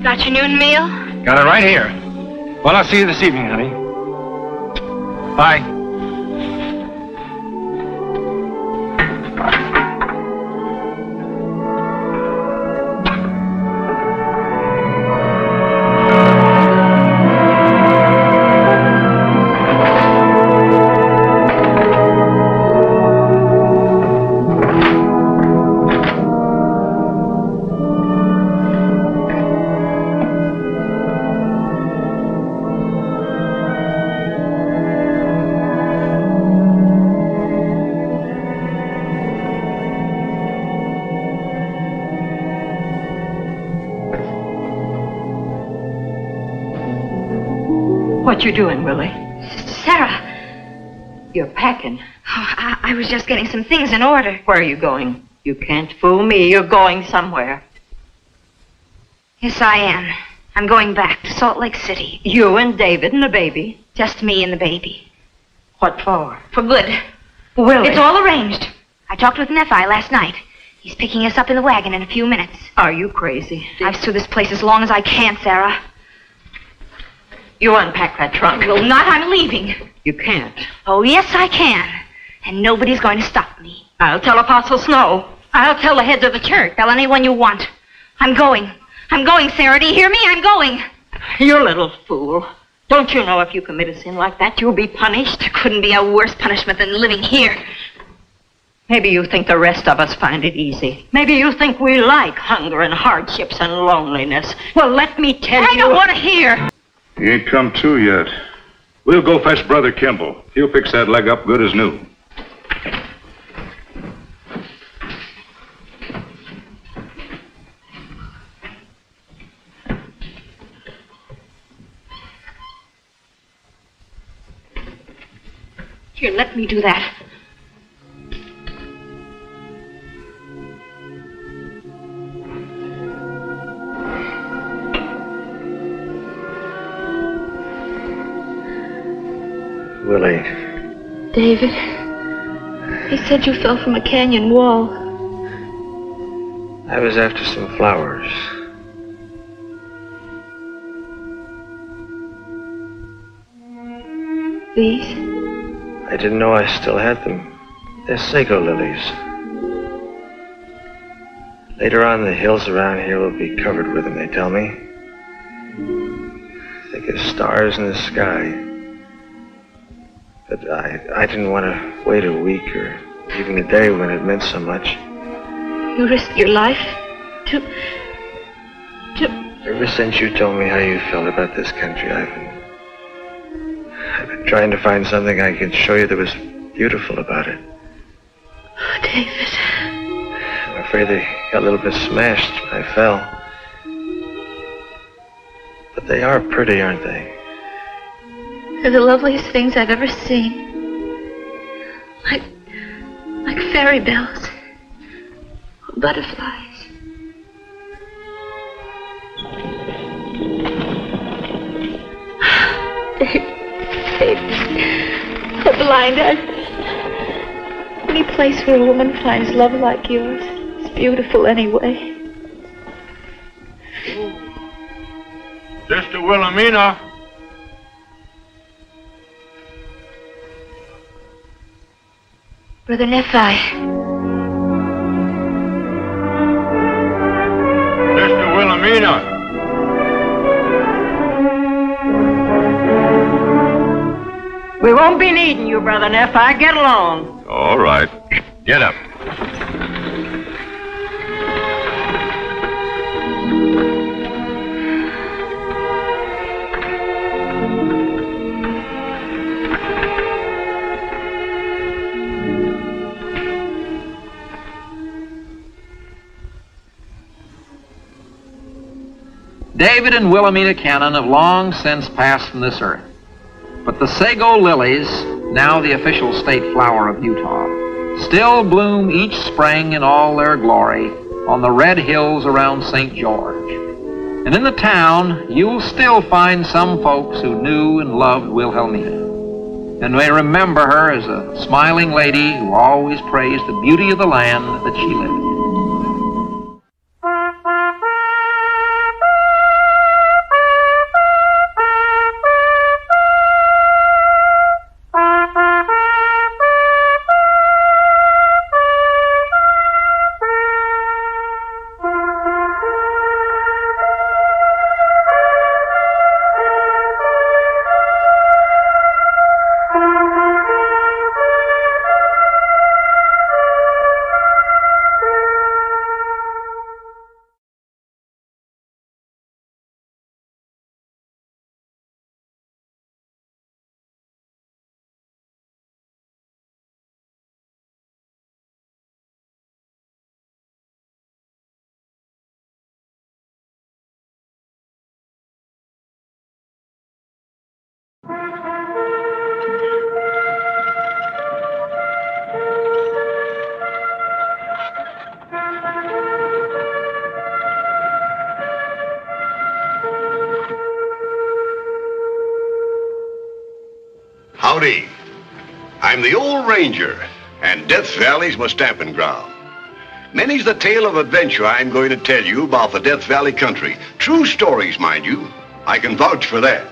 [SPEAKER 18] Got your noon meal?
[SPEAKER 16] Got it right here. Well, I'll see you this evening, honey. Bye.
[SPEAKER 19] What you doing, Willie?
[SPEAKER 18] Sister Sarah.
[SPEAKER 19] You're packing.
[SPEAKER 18] Oh, I was just getting some things in order.
[SPEAKER 19] Where are you going? You can't fool me. You're going somewhere.
[SPEAKER 18] Yes, I am. I'm going back to Salt Lake City.
[SPEAKER 19] You and David and the baby?
[SPEAKER 18] Just me and the baby.
[SPEAKER 19] What for?
[SPEAKER 18] For good.
[SPEAKER 19] Willie.
[SPEAKER 18] It's all arranged. I talked with Nephi last night. He's picking us up in the wagon in a few minutes.
[SPEAKER 19] Are you crazy?
[SPEAKER 18] I've stood this place as long as I can, Sarah.
[SPEAKER 19] You unpack that trunk.
[SPEAKER 18] Well, not. I'm leaving.
[SPEAKER 19] You can't.
[SPEAKER 18] Oh, yes, I can. And nobody's going to stop me.
[SPEAKER 19] I'll tell Apostle Snow.
[SPEAKER 18] I'll tell the heads of the church. Tell anyone you want. I'm going. I'm going, Sarah. Do you hear me? I'm going.
[SPEAKER 19] You little fool. Don't you know if you commit a sin like that, you'll be punished?
[SPEAKER 18] There couldn't be a worse punishment than living here.
[SPEAKER 19] Maybe you think the rest of us find it easy. Maybe you think we like hunger and hardships and loneliness. Well, let me tell you...
[SPEAKER 18] I don't want to hear.
[SPEAKER 21] He ain't come to yet. We'll go fetch Brother Kimball. He'll fix that leg up good as new.
[SPEAKER 18] Here, let me do that.
[SPEAKER 5] Willie.
[SPEAKER 18] David, he said you fell from a canyon wall.
[SPEAKER 5] I was after some flowers.
[SPEAKER 18] These?
[SPEAKER 5] I didn't know I still had them. They're sago lilies. Later on, the hills around here will be covered with them, they tell me. Thick as stars in the sky. But I didn't want to wait a week or even a day when it meant so much.
[SPEAKER 18] You risked your life to...
[SPEAKER 5] Ever since you told me how you felt about this country, I've been trying to find something I could show you that was beautiful about it.
[SPEAKER 18] Oh, David.
[SPEAKER 5] I'm afraid they got a little bit smashed when I fell. But they are pretty, aren't they?
[SPEAKER 18] They're the loveliest things I've ever seen. Like fairy bells. Butterflies. The blind eye. Any place where a woman finds love like yours is beautiful anyway.
[SPEAKER 22] Sister Wilhelmina.
[SPEAKER 18] Brother Nephi.
[SPEAKER 22] Sister Wilhelmina.
[SPEAKER 19] We won't be needing you, Brother Nephi. Get along.
[SPEAKER 21] All right. Get up.
[SPEAKER 17] David and Wilhelmina Cannon have long since passed from this earth. But the sago lilies, now the official state flower of Utah, still bloom each spring in all their glory on the red hills around St. George. And in the town, you'll still find some folks who knew and loved Wilhelmina, and may remember her as a smiling lady who always praised the beauty of the land that she lived in.
[SPEAKER 1] Howdy. I'm the old ranger, and Death Valley's my stamping ground. Many's the tale of adventure I'm going to tell you about the Death Valley country. True stories, mind you. I can vouch for that.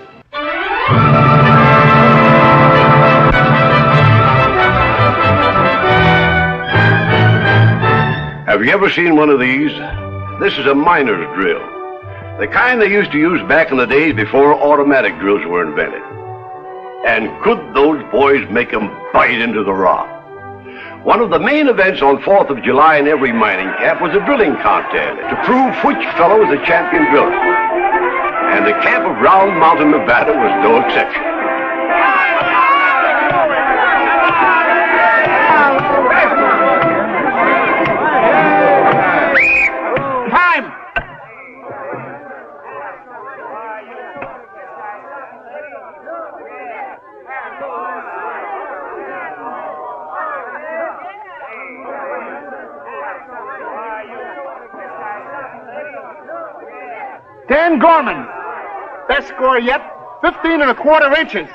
[SPEAKER 1] Have you ever seen one of these? This is a miner's drill. The kind they used to use back in the days before automatic drills were invented. And could those boys make them bite into the rock? One of the main events on 4th of July in every mining camp was a drilling contest to prove which fellow was the champion driller. And the camp of Round Mountain, Nevada was no exception.
[SPEAKER 3] Time! Dan Gorman. Best score yet, 15 1/4 inches.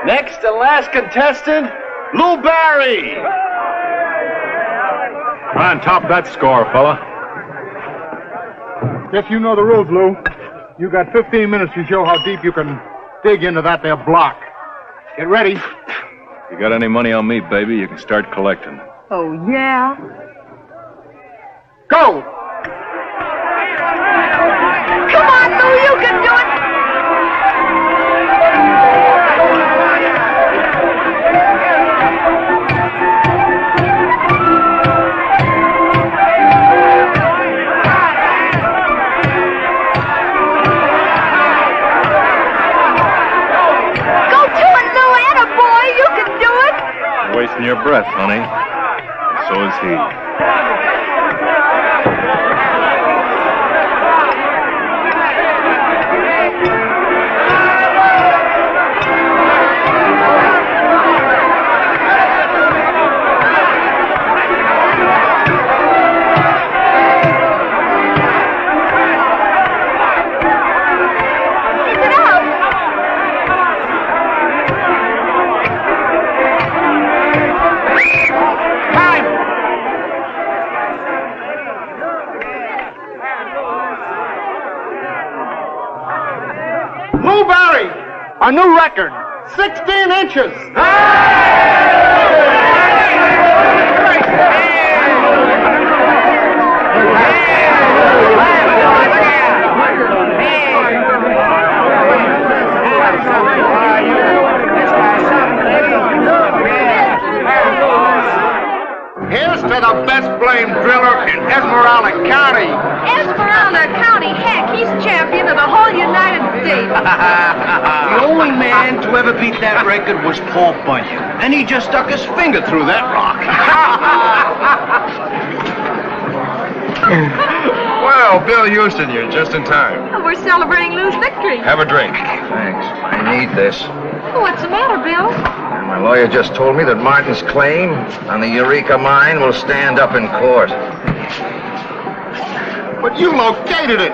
[SPEAKER 4] Next and last contestant, Lou Barry.
[SPEAKER 11] On top of that score, fella.
[SPEAKER 3] Guess you know the rules, Lou. You got 15 minutes to show how deep you can dig into that there block. Get ready.
[SPEAKER 6] You got any money on me, baby, you can start collecting.
[SPEAKER 20] Oh, yeah?
[SPEAKER 3] Go!
[SPEAKER 20] Come on, Lou, you can do it!
[SPEAKER 6] Wasting your breath, honey. So is he.
[SPEAKER 3] A new record, 16 inches. Here's to the best blamed driller in Esmeralda County.
[SPEAKER 20] Esmeralda County, heck, he's champion of the whole United States.
[SPEAKER 8] The only man to ever beat that record was Paul Bunyan, and he just stuck his finger through that rock.
[SPEAKER 23] Well, Bill Houston, you're just in time.
[SPEAKER 20] Oh, we're celebrating Lou's victory.
[SPEAKER 23] Have a drink.
[SPEAKER 14] Thanks. I need this.
[SPEAKER 20] What's the matter, Bill?
[SPEAKER 14] And my lawyer just told me that Martin's claim on the Eureka mine will stand up in court.
[SPEAKER 3] But you located it.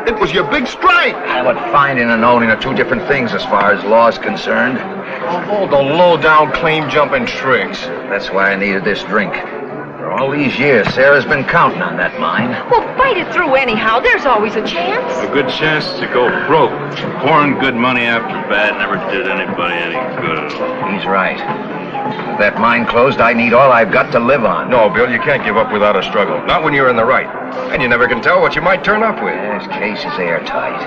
[SPEAKER 3] It was your big strike.
[SPEAKER 14] But finding and owning are two different things as far as law's concerned.
[SPEAKER 23] Of all the low-down claim-jumping tricks.
[SPEAKER 14] That's why I needed this drink. For all these years, Sarah's been counting on that mine.
[SPEAKER 20] Well, fight it through anyhow. There's always a chance.
[SPEAKER 23] A good chance to go broke. Pouring good money after bad never did anybody any good.
[SPEAKER 14] He's right. With that mine closed, I need all I've got to live on.
[SPEAKER 23] No, Bill, you can't give up without a struggle. Not when you're in the right. And you never can tell what you might turn up with.
[SPEAKER 14] This case is airtight.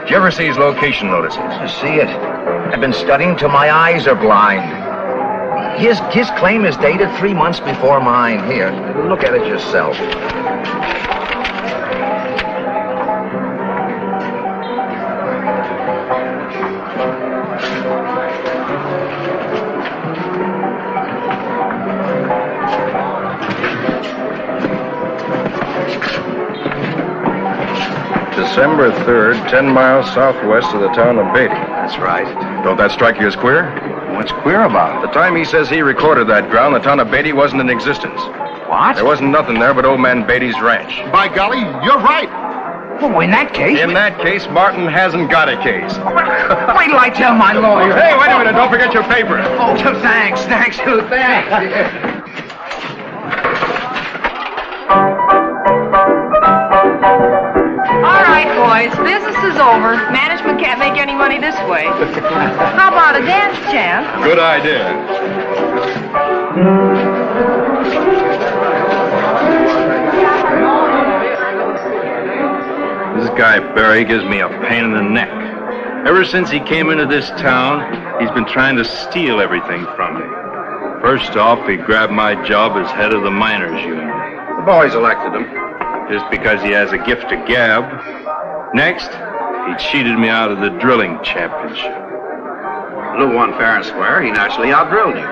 [SPEAKER 23] Did you ever see his location notices?
[SPEAKER 14] You see it? I've been studying till my eyes are blind. His claim is dated 3 months before mine. Here, look at it yourself.
[SPEAKER 23] December 3rd, 10 miles southwest of the town of Beatty.
[SPEAKER 14] That's right.
[SPEAKER 23] Don't that strike you as queer?
[SPEAKER 14] What's queer about it?
[SPEAKER 23] The time he says he recorded that ground, the town of Beatty wasn't in existence.
[SPEAKER 14] What?
[SPEAKER 23] There wasn't nothing there but old man Beatty's ranch.
[SPEAKER 3] By golly, you're right.
[SPEAKER 14] Well, in that case...
[SPEAKER 23] In that case, Martin hasn't got a case.
[SPEAKER 14] Wait till I tell my lawyer.
[SPEAKER 23] Hey, wait a minute. Don't forget your paper.
[SPEAKER 14] Oh, thanks, Lou, thanks.
[SPEAKER 20] All right, boys.
[SPEAKER 10] boys, business is over. Management can't make any money this way. How about a dance, champ?
[SPEAKER 6] Good idea.
[SPEAKER 23] This guy, Barry, gives me a pain in the neck. Ever since he came into this town, he's been trying to steal everything from me. First off, he grabbed my job as head of the miners' union.
[SPEAKER 14] The boys elected him.
[SPEAKER 23] Just because he has a gift to gab. Next, he cheated me out of the drilling championship.
[SPEAKER 14] Lou won fair and square. He naturally outdrilled you.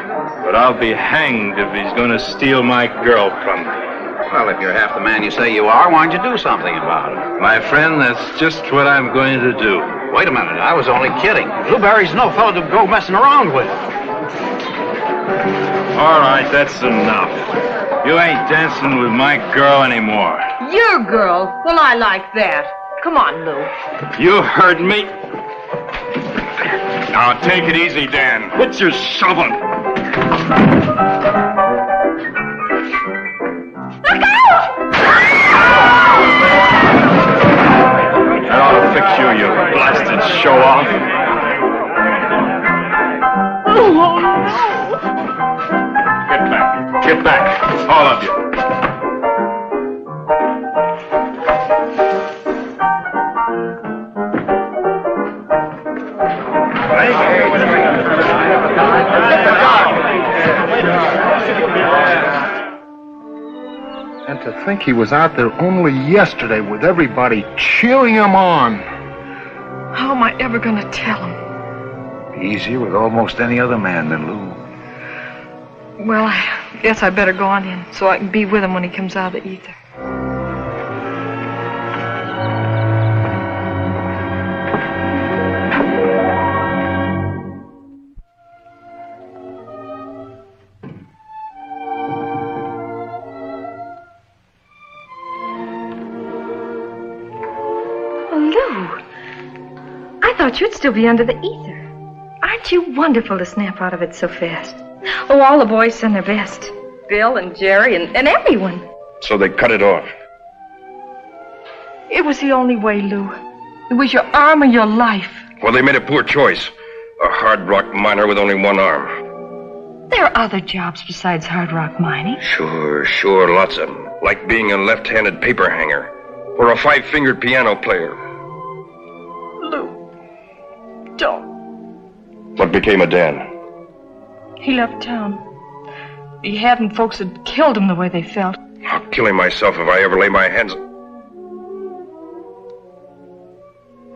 [SPEAKER 23] But I'll be hanged if he's going to steal my girl from me.
[SPEAKER 14] Well, if you're half the man you say you are, why don't you do something about it?
[SPEAKER 23] My friend, that's just what I'm going to do.
[SPEAKER 14] Wait a minute, I was only kidding. Lou Barry's no fellow to go messing around with.
[SPEAKER 23] All right, that's enough. You ain't dancing with my girl anymore.
[SPEAKER 10] Your girl? Well, I like that. Come on, Lou.
[SPEAKER 23] You heard me. Now, take it easy, Dan. Quit your shoving.
[SPEAKER 10] Look out!
[SPEAKER 23] That ought to fix you, you blasted show-off.
[SPEAKER 10] Oh, no.
[SPEAKER 23] Get back. Get back. All of you.
[SPEAKER 3] And to think he was out there only yesterday with everybody cheering him on.
[SPEAKER 10] How am I ever going to tell him?
[SPEAKER 12] Easier with almost any other man than Lou.
[SPEAKER 10] Well, I guess I better go on in so I can be with him when he comes out of the ether.
[SPEAKER 15] I thought you'd still be under the ether. Aren't you wonderful to snap out of it so fast? Oh, all the boys send their best. Bill and Jerry and everyone.
[SPEAKER 2] So they cut it off.
[SPEAKER 10] It was the only way, Lou. It was your arm or your life.
[SPEAKER 2] Well, they made a poor choice. A hard rock miner with only one arm.
[SPEAKER 15] There are other jobs besides hard rock mining.
[SPEAKER 2] Sure, lots of them. Like being a left-handed paper hanger. Or a five-fingered piano player.
[SPEAKER 10] Don't.
[SPEAKER 2] What became of Dan?
[SPEAKER 10] He left town. He hadn't, folks had killed him the way they felt.
[SPEAKER 2] I'll kill him myself if I ever lay my hands...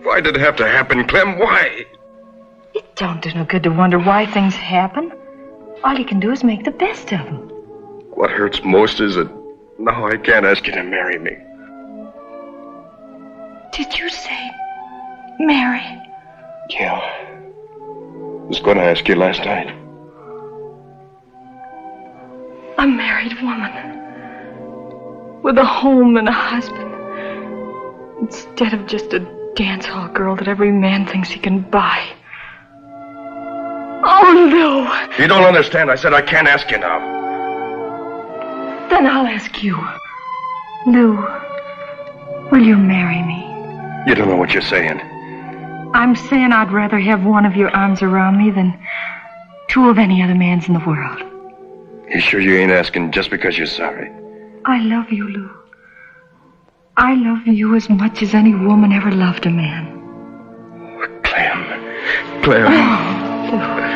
[SPEAKER 2] Why did it have to happen, Clem? Why?
[SPEAKER 15] It don't do no good to wonder why things happen. All you can do is make the best of them.
[SPEAKER 2] What hurts most is that now I can't ask you to marry me.
[SPEAKER 15] Did you say marry?
[SPEAKER 2] Yeah. I was going to ask you last night.
[SPEAKER 10] A married woman. With a home and a husband. Instead of just a dance hall girl that every man thinks he can buy. Oh, Lou.
[SPEAKER 2] You don't understand. I said I can't ask you now.
[SPEAKER 15] Then I'll ask you. Lou, will you marry me?
[SPEAKER 2] You don't know what you're saying.
[SPEAKER 15] I'm saying I'd rather have one of your arms around me than two of any other man's in the world.
[SPEAKER 2] You sure you ain't asking just because you're sorry?
[SPEAKER 15] I love you, Lou. I love you as much as any woman ever loved a man.
[SPEAKER 2] Clem.
[SPEAKER 15] Oh, Lou.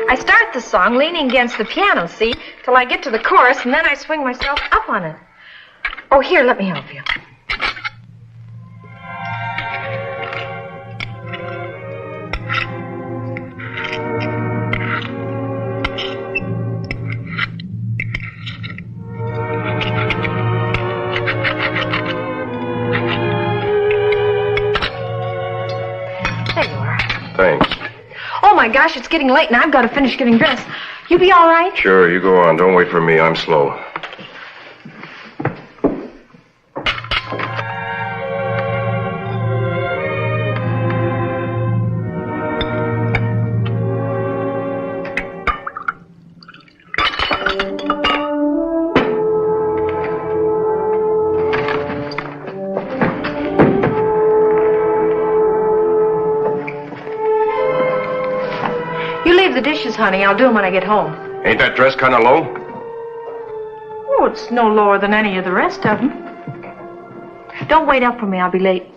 [SPEAKER 15] I start the song leaning against the piano, see, till I get to the chorus, and then I swing myself up on it. Oh, here, let me help you. There you are.
[SPEAKER 2] Thanks.
[SPEAKER 15] Oh, my gosh, it's getting late, and I've got to finish getting dressed. You be all right?
[SPEAKER 2] Sure, you go on. Don't wait for me. I'm slow.
[SPEAKER 10] honey. I'll do them when I get home.
[SPEAKER 7] Ain't that dress kind of low?
[SPEAKER 10] Oh, it's no lower than any of the rest of them. Don't wait up for me. I'll be late.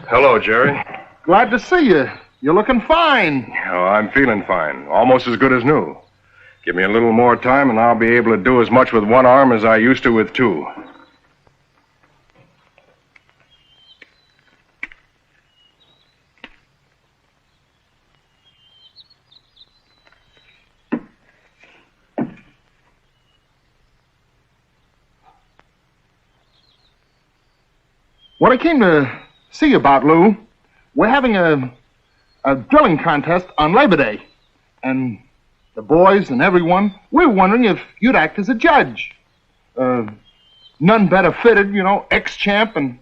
[SPEAKER 7] Hello, Jerry.
[SPEAKER 3] Glad to see you. You're looking fine.
[SPEAKER 7] Oh, I'm feeling fine. Almost as good as new. Give me a little more time and I'll be able to do as much with one arm as I used to with two.
[SPEAKER 3] What I came to see you about, Lou, we're having a drilling contest on Labor Day. And the boys and everyone, we're wondering if you'd act as a judge. None better fitted, you know, ex-champ. And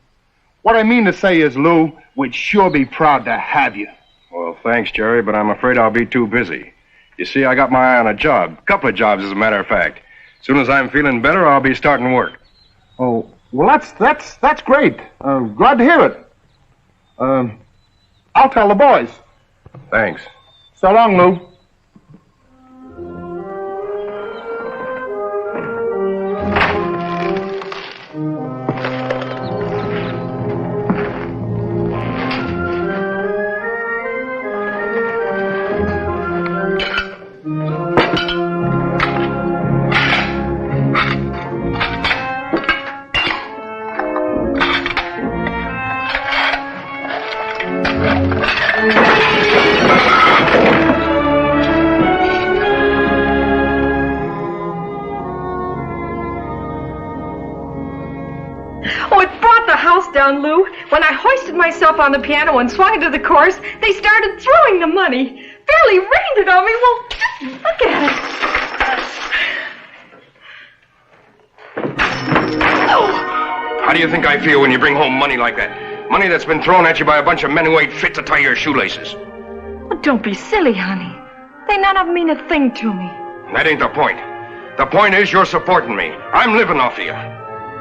[SPEAKER 3] what I mean to say is, Lou, we'd sure be proud to have you.
[SPEAKER 7] Well, thanks, Jerry, but I'm afraid I'll be too busy. You see, I got my eye on a job. A couple of jobs, as a matter of fact. As soon as I'm feeling better, I'll be starting work.
[SPEAKER 3] Oh, well, that's great. Glad to hear it. I'll tell the boys.
[SPEAKER 7] Thanks.
[SPEAKER 3] So long, Lou.
[SPEAKER 10] Down, Lou. When I hoisted myself on the piano and swung into the chorus, they started throwing the money. Fairly rained it on me. Well, just look at it.
[SPEAKER 7] Oh. How do you think I feel when you bring home money like that? Money that's been thrown at you by a bunch of men who ain't fit to tie your shoelaces.
[SPEAKER 10] Well, don't be silly, honey. They none of them mean a thing to me.
[SPEAKER 7] That ain't the point. The point is you're supporting me. I'm living off of you.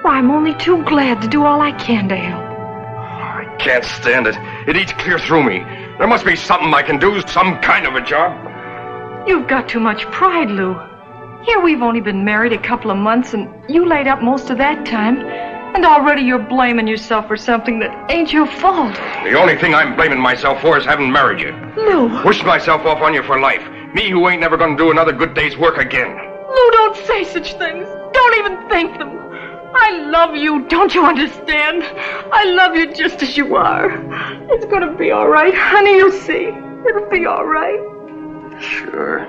[SPEAKER 10] Why, I'm only too glad to do all I can to help.
[SPEAKER 7] I can't stand it. It eats clear through me. There must be something I can do, some kind of a job.
[SPEAKER 10] You've got too much pride, Lou. Here we've only been married a couple of months, and you laid up most of that time. And already you're blaming yourself for something that ain't your fault.
[SPEAKER 7] The only thing I'm blaming myself for is having married you.
[SPEAKER 10] Lou.
[SPEAKER 7] Wished myself off on you for life. Me who ain't never gonna do another good day's work again.
[SPEAKER 10] Lou, don't say such things. Don't even think them. I love you, don't you understand? I love you just as you are. It's gonna be all right, honey, you'll see. It'll be all right.
[SPEAKER 7] Sure.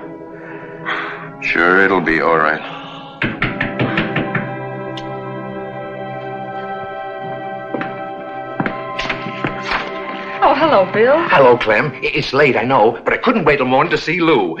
[SPEAKER 7] Sure, it'll be all right.
[SPEAKER 10] Oh, hello, Bill.
[SPEAKER 14] Hello, Clem. It's late, I know, but I couldn't wait till morning to see Lou.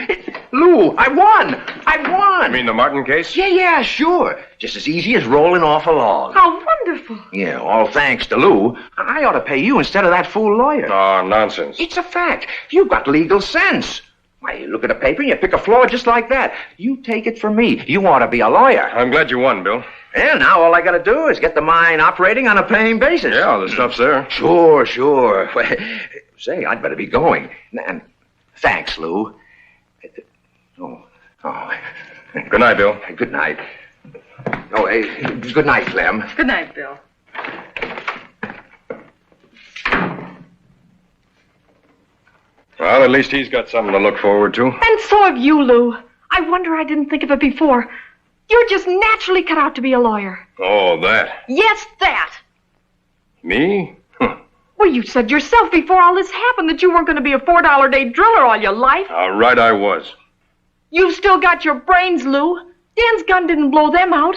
[SPEAKER 14] Lou, I won! I won!
[SPEAKER 7] You mean the Martin case?
[SPEAKER 14] Yeah, sure. Just as easy as rolling off a log.
[SPEAKER 10] How wonderful.
[SPEAKER 14] Yeah, all thanks to Lou. I ought to pay you instead of that fool lawyer.
[SPEAKER 7] Oh, nonsense.
[SPEAKER 14] It's a fact. You've got legal sense. Why, you look at a paper and you pick a flaw just like that. You take it from me. You ought to be a lawyer.
[SPEAKER 7] I'm glad you won, Bill.
[SPEAKER 14] And now all I gotta do is get the mine operating on a paying basis.
[SPEAKER 7] Yeah, the stuff's there.
[SPEAKER 14] Sure. Say, I'd better be going. And thanks, Lou. Oh.
[SPEAKER 7] Good night, Bill.
[SPEAKER 14] Good night. Oh, hey, good night, Clem.
[SPEAKER 10] Good night, Bill.
[SPEAKER 7] Well, at least he's got something to look forward to.
[SPEAKER 10] And so have you, Lou. I wonder I didn't think of it before. You're just naturally cut out to be a lawyer.
[SPEAKER 7] Oh, that.
[SPEAKER 10] Yes, that.
[SPEAKER 7] Me?
[SPEAKER 10] Well, you said yourself before all this happened that you weren't going to be a $4 a day driller all your life.
[SPEAKER 7] Right, I was.
[SPEAKER 10] You've still got your brains, Lou. Dan's gun didn't blow them out.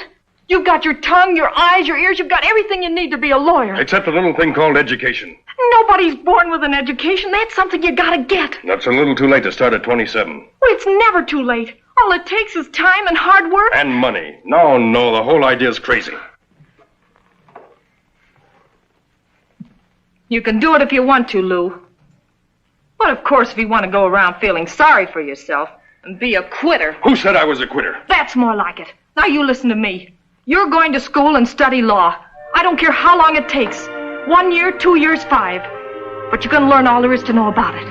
[SPEAKER 10] You've got your tongue, your eyes, your ears. You've got everything you need to be a lawyer.
[SPEAKER 7] Except a little thing called education.
[SPEAKER 10] Nobody's born with an education. That's something you gotta get.
[SPEAKER 7] That's a little too late to start at 27.
[SPEAKER 10] Well, it's never too late. All it takes is time and hard work.
[SPEAKER 7] And money. No, the whole idea's crazy.
[SPEAKER 10] You can do it if you want to, Lou. But of course, if you want to go around feeling sorry for yourself and be a quitter.
[SPEAKER 7] Who said I was a quitter?
[SPEAKER 10] That's more like it. Now you listen to me. You're going to school and study law. I don't care how long it takes. 1 year, 2 years, 5. But you're going to learn all there is to know about it.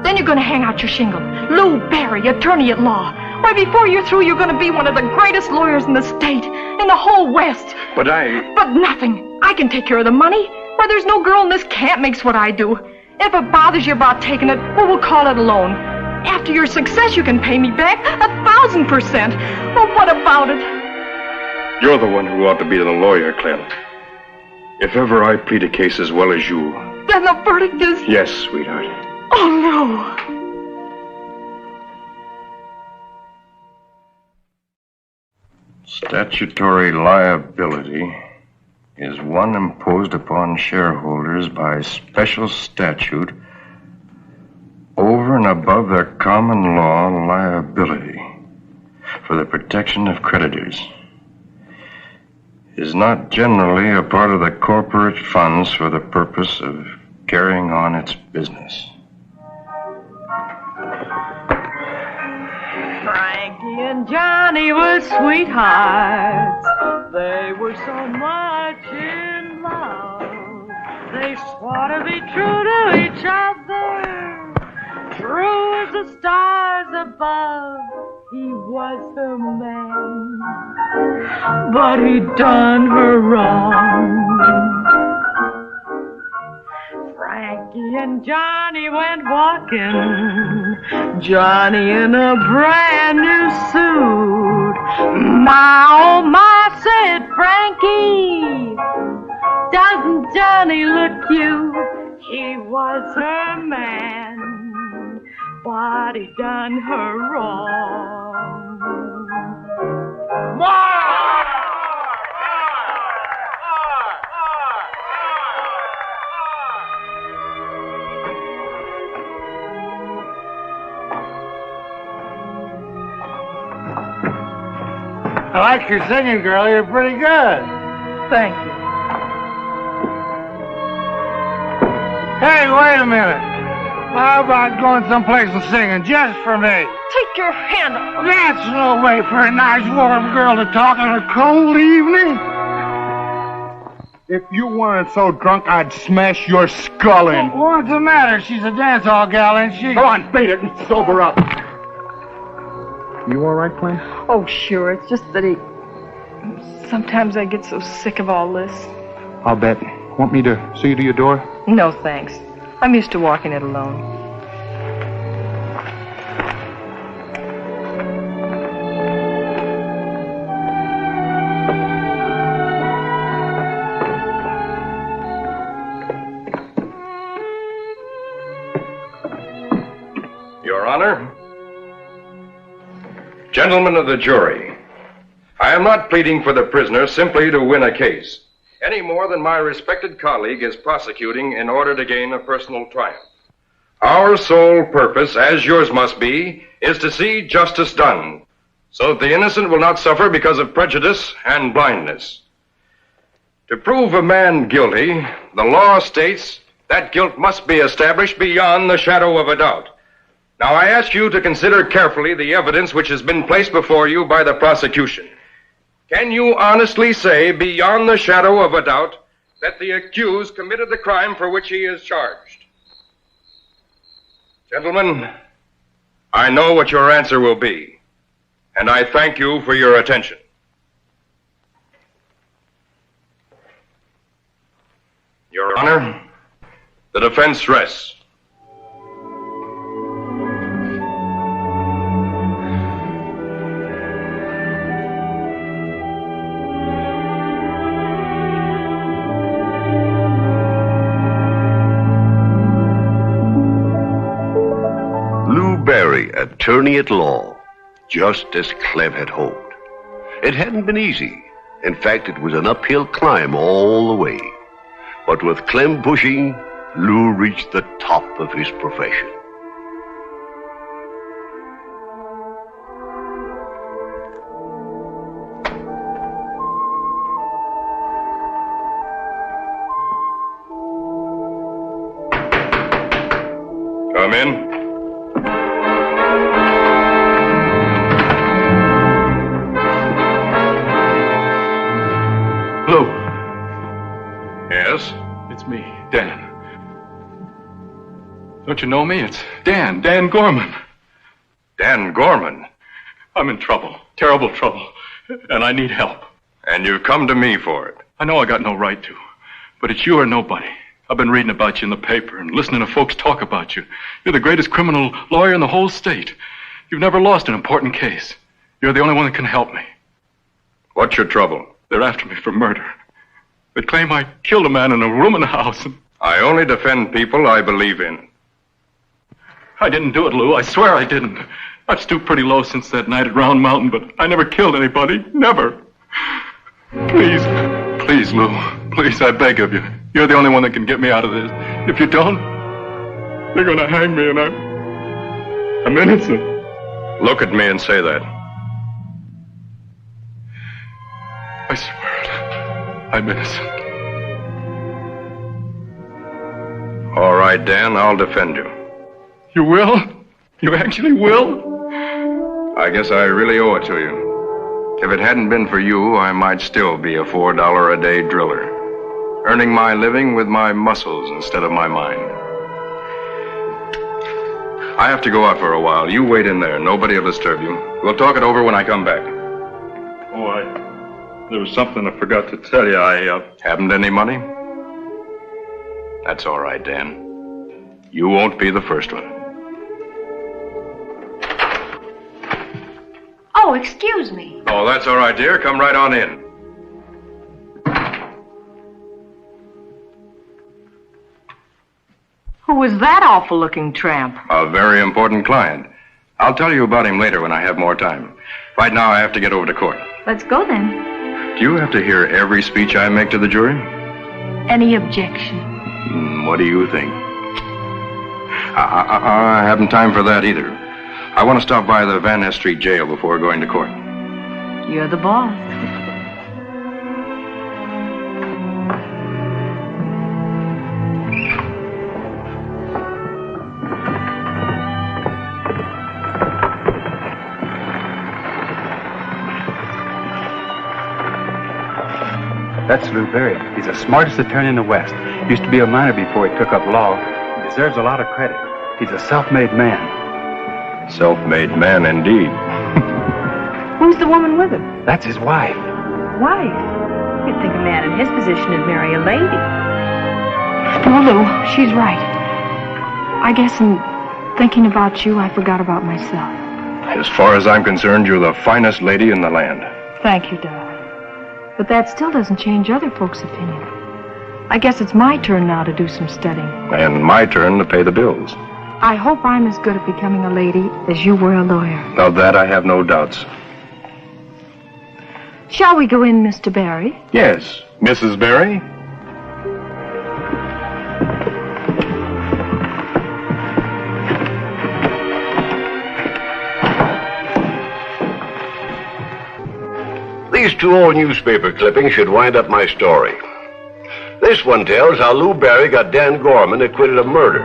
[SPEAKER 10] Then you're going to hang out your shingle. Lou Barry, attorney at law. Why, before you're through, you're going to be one of the greatest lawyers in the state, in the whole West.
[SPEAKER 7] But
[SPEAKER 10] nothing. I can take care of the money. Why, there's no girl in this camp makes what I do. If it bothers you about taking it, well, we'll call it a loan. After your success, you can pay me back 1,000%. Well, what about it?
[SPEAKER 7] You're the one who ought to be the lawyer, Clem. If ever I plead a case as well as you...
[SPEAKER 10] Then the verdict is...
[SPEAKER 7] Yes, sweetheart.
[SPEAKER 10] Oh, no.
[SPEAKER 7] Statutory liability is one imposed upon shareholders by special statute over and above their common law liability for the protection of creditors. Is not generally a part of the corporate funds for the purpose of carrying on its business.
[SPEAKER 9] Frankie and Johnny were sweethearts. They were so much in love. They swore to be true to each other, true as the stars above. He was her man, but he'd done her wrong. Frankie and Johnny went walking, Johnny in a brand new suit. My, oh my, said Frankie, doesn't Johnny look cute? He was her man, but he done her wrong.
[SPEAKER 13] I like your singing, girl. You're pretty good.
[SPEAKER 10] Thank you.
[SPEAKER 13] Hey, wait a minute. How about going someplace and singing just for me?
[SPEAKER 10] Take your hand off.
[SPEAKER 13] That's no way for a nice warm girl to talk on a cold evening.
[SPEAKER 3] If you weren't so drunk, I'd smash your skull in.
[SPEAKER 13] What's the matter? She's a dance hall gal, ain't she?
[SPEAKER 3] Come on, beat it and sober up. You all right, Clem?
[SPEAKER 10] Oh, sure. It's just that sometimes I get so sick of all this.
[SPEAKER 3] I'll bet. Want me to see you to your door?
[SPEAKER 10] No, thanks. I'm used to walking it alone.
[SPEAKER 7] Your Honor, gentlemen of the jury, I am not pleading for the prisoner simply to win a case, any more than my respected colleague is prosecuting in order to gain a personal triumph. Our sole purpose, as yours must be, is to see justice done, so that the innocent will not suffer because of prejudice and blindness. To prove a man guilty, the law states that guilt must be established beyond the shadow of a doubt. Now, I ask you to consider carefully the evidence which has been placed before you by the prosecution. Can you honestly say, beyond the shadow of a doubt, that the accused committed the crime for which he is charged? Gentlemen, I know what your answer will be, and I thank you for your attention. Your Honor, the defense rests.
[SPEAKER 1] attorney at law, just as Clem had hoped. It hadn't been easy. In fact, it was an uphill climb all the way. But with Clem pushing, Lou reached the top of his profession.
[SPEAKER 7] Come in.
[SPEAKER 6] Lou.
[SPEAKER 7] Yes?
[SPEAKER 6] It's me, Dan. Don't you know me? It's Dan Gorman.
[SPEAKER 7] Dan Gorman?
[SPEAKER 6] I'm in trouble, terrible trouble, and I need help.
[SPEAKER 7] And you've come to me for it.
[SPEAKER 6] I know I got no right to, but it's you or nobody. I've been reading about you in the paper and listening to folks talk about you. You're the greatest criminal lawyer in the whole state. You've never lost an important case. You're the only one that can help me.
[SPEAKER 7] What's your trouble?
[SPEAKER 6] They're after me for murder. They claim I killed a man in a room in the house.
[SPEAKER 7] I only defend people I believe in.
[SPEAKER 6] I didn't do it, Lou. I swear I didn't. I've stooped pretty low since that night at Round Mountain, but I never killed anybody. Never. Please, Lou. Please, I beg of you. You're the only one that can get me out of this. If you don't, they're going to hang me, and I'm innocent.
[SPEAKER 7] Look at me and say that.
[SPEAKER 6] I swear it. I'm innocent.
[SPEAKER 7] All right, Dan, I'll defend you.
[SPEAKER 6] You will? You actually will?
[SPEAKER 7] I guess I really owe it to you. If it hadn't been for you, I might still be a $4 a day driller, earning my living with my muscles instead of my mind. I have to go out for a while. You wait in there. Nobody will disturb you. We'll talk it over when I come back.
[SPEAKER 6] There was something I forgot to tell you. I
[SPEAKER 7] haven't any money? That's all right, Dan. You won't be the first one.
[SPEAKER 15] Oh, excuse me.
[SPEAKER 7] Oh, that's all right, dear. Come right on in.
[SPEAKER 19] Who was that awful-looking tramp?
[SPEAKER 7] A very important client. I'll tell you about him later when I have more time. Right now, I have to get over to court.
[SPEAKER 15] Let's go then.
[SPEAKER 7] Do you have to hear every speech I make to the jury?
[SPEAKER 15] Any objection?
[SPEAKER 7] What do you think? I haven't time for that either. I want to stop by the Van Ness Street jail before going to court.
[SPEAKER 19] You're the boss.
[SPEAKER 5] That's Lou Berry. He's the smartest attorney in the West. Used to be a miner before he took up law. He deserves a lot of credit. He's a self-made man.
[SPEAKER 7] Self-made man, indeed.
[SPEAKER 19] Who's the woman with him?
[SPEAKER 5] That's his wife.
[SPEAKER 19] Wife? You'd think a man in his position would marry a lady.
[SPEAKER 15] No, Lou, she's right. I guess in thinking about you, I forgot about myself.
[SPEAKER 7] As far as I'm concerned, you're the finest lady in the land.
[SPEAKER 15] Thank you, darling. But that still doesn't change other folks' opinion. I guess it's my turn now to do some studying.
[SPEAKER 7] And my turn to pay the bills.
[SPEAKER 15] I hope I'm as good at becoming a lady as you were a lawyer.
[SPEAKER 7] Of that, I have no doubts.
[SPEAKER 15] Shall we go in, Mr. Barry?
[SPEAKER 7] Yes, Mrs. Barry.
[SPEAKER 1] These two old newspaper clippings should wind up my story. This one tells how Lou Barry got Dan Gorman acquitted of murder.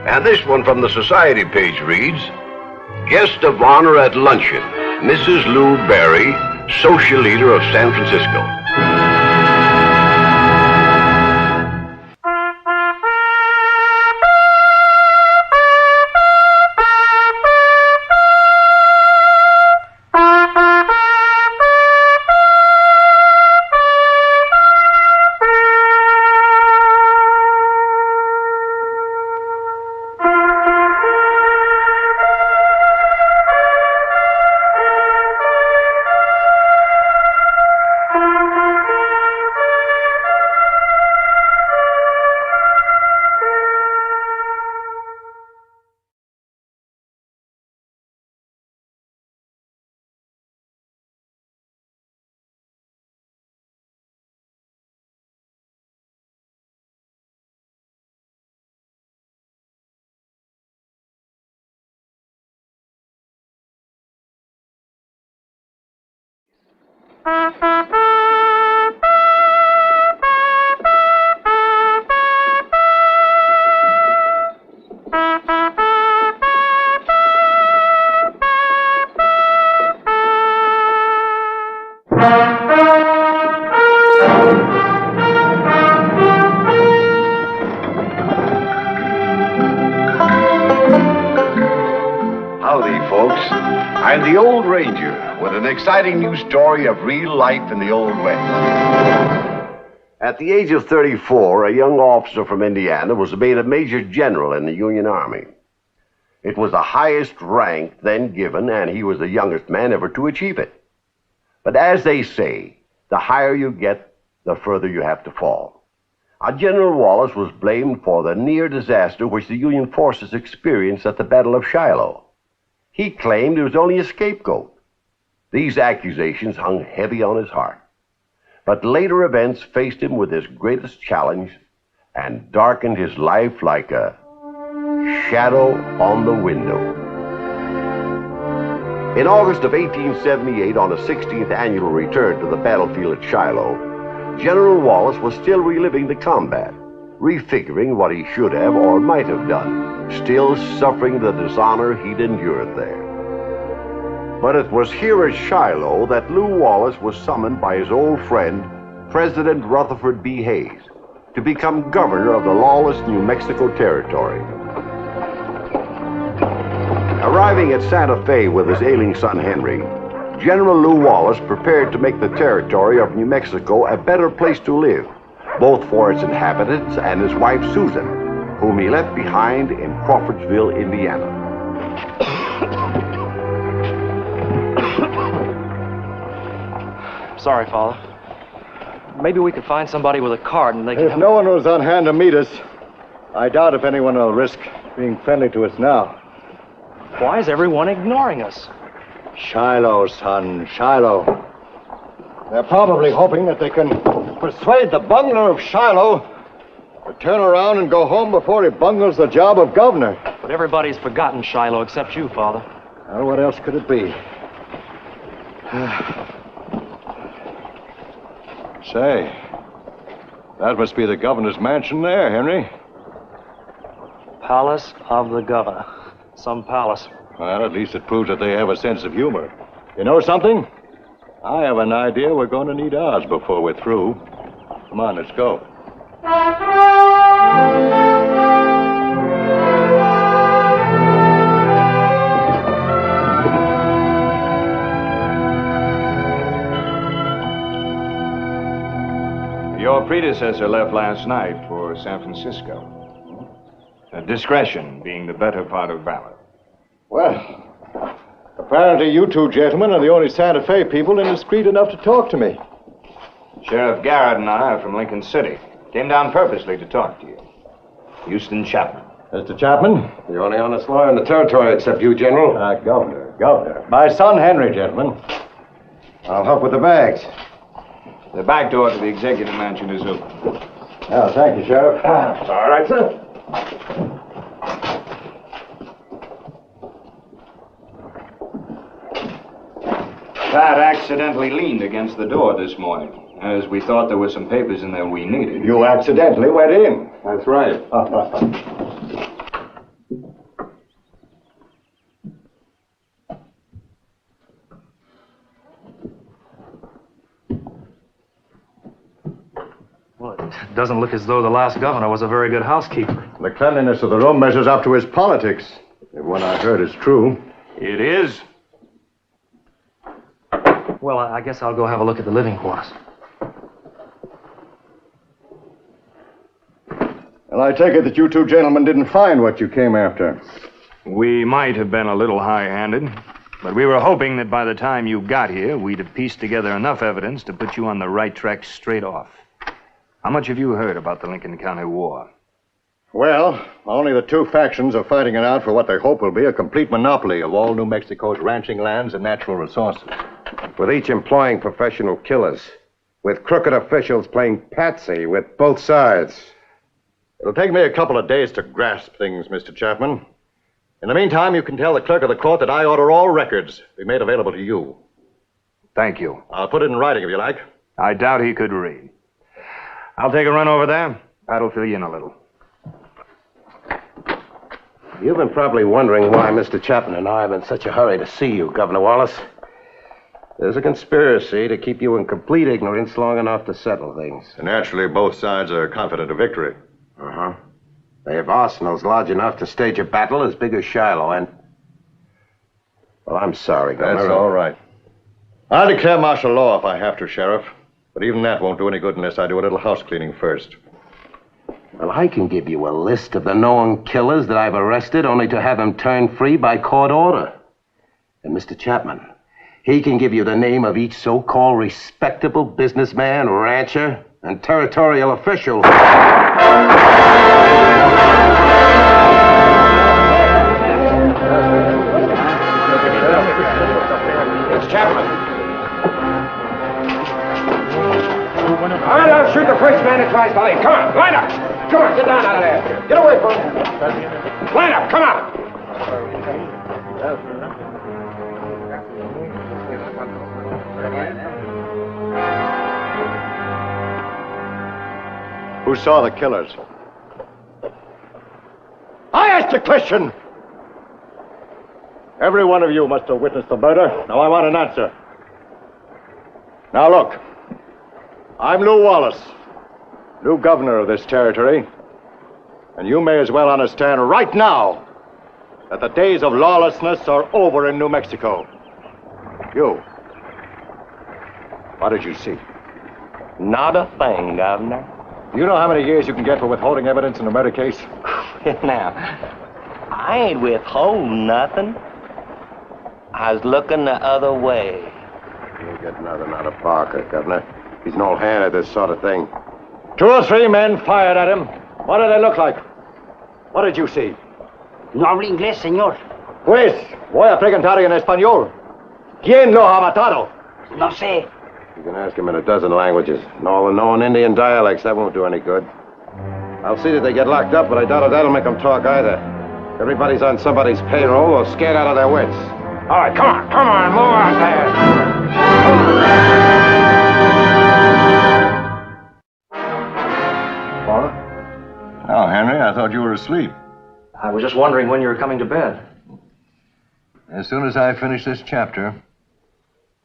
[SPEAKER 1] And this one from the society page reads, Guest of honor at luncheon, Mrs. Lou Barry, social leader of San Francisco.
[SPEAKER 2] Howdy, folks. I'm the Old Ranger with an exciting new story of real life in the Old West. At the age of 34, a young officer from Indiana was made a major general in the Union Army. It was the highest rank then given, and he was the youngest man ever to achieve it. But as they say, the higher you get, the further you have to fall. General Wallace was blamed for the near disaster which the Union forces experienced at the Battle of Shiloh. He claimed it was only a scapegoat. These accusations hung heavy on his heart. But later events faced him with his greatest challenge and darkened his life like a shadow on the window. In August of 1878, on his 16th annual return to the battlefield at Shiloh, General Wallace was still reliving the combat, refiguring what he should have or might have done, still suffering the dishonor he'd endured there. But it was here at Shiloh that Lew Wallace was summoned by his old friend, President Rutherford B. Hayes, to become governor of the lawless New Mexico Territory. Arriving at Santa Fe with his ailing son Henry, General Lew Wallace prepared to make the territory of New Mexico a better place to live, both for its inhabitants and his wife Susan, whom he left behind in Crawfordsville, Indiana.
[SPEAKER 16] Sorry, Father. Maybe we could find somebody with a card and they can...
[SPEAKER 18] If no one was on hand to meet us, I doubt if anyone will risk being friendly to us now.
[SPEAKER 16] Why is everyone ignoring us?
[SPEAKER 18] Shiloh, son, Shiloh. They're probably hoping that they can persuade the bungler of Shiloh to turn around and go home before he bungles the job of governor.
[SPEAKER 16] But everybody's forgotten Shiloh except you, Father.
[SPEAKER 18] Well, what else could it be? Say, that must be the governor's mansion there, Henry.
[SPEAKER 16] Palace of the Governor. Some palace.
[SPEAKER 18] Well, at least it proves that they have a sense of humor. You know something? I have an idea we're going to need ours before we're through. Come on, let's go.
[SPEAKER 22] Your predecessor left last night for San Francisco. Discretion being the better part of valor.
[SPEAKER 18] Well, apparently you two gentlemen are the only Santa Fe people indiscreet enough to talk to me.
[SPEAKER 22] Sheriff Garrett and I are from Lincoln City. Came down purposely to talk to you. Houston Chapman.
[SPEAKER 18] Mr. Chapman?
[SPEAKER 7] The only honest lawyer in the territory except you, General.
[SPEAKER 18] Governor. My son Henry, gentlemen. I'll help with the bags.
[SPEAKER 22] The back door to the executive mansion is open.
[SPEAKER 18] Oh, thank you, Sheriff.
[SPEAKER 7] All right, sir.
[SPEAKER 22] Pat accidentally leaned against the door this morning, as we thought there were some papers in there we needed.
[SPEAKER 18] You accidentally went in.
[SPEAKER 22] That's right.
[SPEAKER 16] Well, it doesn't look as though the last governor was a very good housekeeper.
[SPEAKER 18] The cleanliness of the room measures up to his politics. If what I heard is true.
[SPEAKER 22] It is.
[SPEAKER 16] Well, I guess I'll go have a look at the living quarters.
[SPEAKER 18] Well, I take it that you two gentlemen didn't find what you came after.
[SPEAKER 22] We might have been a little high-handed, but we were hoping that by the time you got here, we'd have pieced together enough evidence to put you on the right track straight off. How much have you heard about the Lincoln County War?
[SPEAKER 18] Well, only the two factions are fighting it out for what they hope will be a complete monopoly of all New Mexico's ranching lands and natural resources.
[SPEAKER 24] With each employing professional killers, with crooked officials playing patsy with both sides.
[SPEAKER 18] It'll take me a couple of days to grasp things, Mr. Chapman. In the meantime, you can tell the clerk of the court that I order all records be made available to you.
[SPEAKER 22] Thank you.
[SPEAKER 18] I'll put it in writing if you like.
[SPEAKER 22] I doubt he could read. I'll take a run over there. That'll fill you in a little.
[SPEAKER 24] You've been probably wondering why Mr. Chapman and I have been in such a hurry to see you, Governor Wallace. There's a conspiracy to keep you in complete ignorance long enough to settle things.
[SPEAKER 18] Naturally, both sides are confident of victory.
[SPEAKER 24] Uh-huh. They have arsenals large enough to stage a battle as big as Shiloh, and... Well, I'm sorry, Governor.
[SPEAKER 18] That's all right. I'll declare martial law if I have to, Sheriff. But even that won't do any good unless I do a little house cleaning first.
[SPEAKER 24] Well, I can give you a list of the known killers that I've arrested, only to have them turned free by court order. And Mr. Chapman, he can give you the name of each so-called respectable businessman, rancher, and territorial official. It's Chapman.
[SPEAKER 7] All right, I'll shoot the first man that tries to leave. Come on, line up. Come on, get down out of there. Get away from him. Line up, come on.
[SPEAKER 18] Who saw the killers? I asked a question! Every one of you must have witnessed the murder. Now I want an answer. Now look, I'm Lew Wallace, new governor of this territory, and you may as well understand right now that the days of lawlessness are over in New Mexico. You, what did you see?
[SPEAKER 4] Not a thing, Governor.
[SPEAKER 18] Do you know how many years you can get for withholding evidence in a murder case?
[SPEAKER 4] Now, I ain't withholding nothing. I was looking the other way.
[SPEAKER 24] You'll get nothing out of Parker, Governor. He's an old hand at this sort of thing.
[SPEAKER 18] 2 or 3 men fired at him. What did they look like? What did you see?
[SPEAKER 11] No hablo inglés, señor.
[SPEAKER 18] Pues, voy a preguntar en español. ¿Quién lo ha matado?
[SPEAKER 11] No sé.
[SPEAKER 24] You can ask him in a dozen languages. And all the known Indian dialects, that won't do any good. I'll see that they get locked up, but I doubt if that'll make them talk either. Everybody's on somebody's payroll or scared out of their wits.
[SPEAKER 7] All right, come on, move out there.
[SPEAKER 22] Paula?
[SPEAKER 18] Oh, Henry, I thought you were asleep.
[SPEAKER 16] I was just wondering when you were coming to bed.
[SPEAKER 18] As soon as I finish this chapter.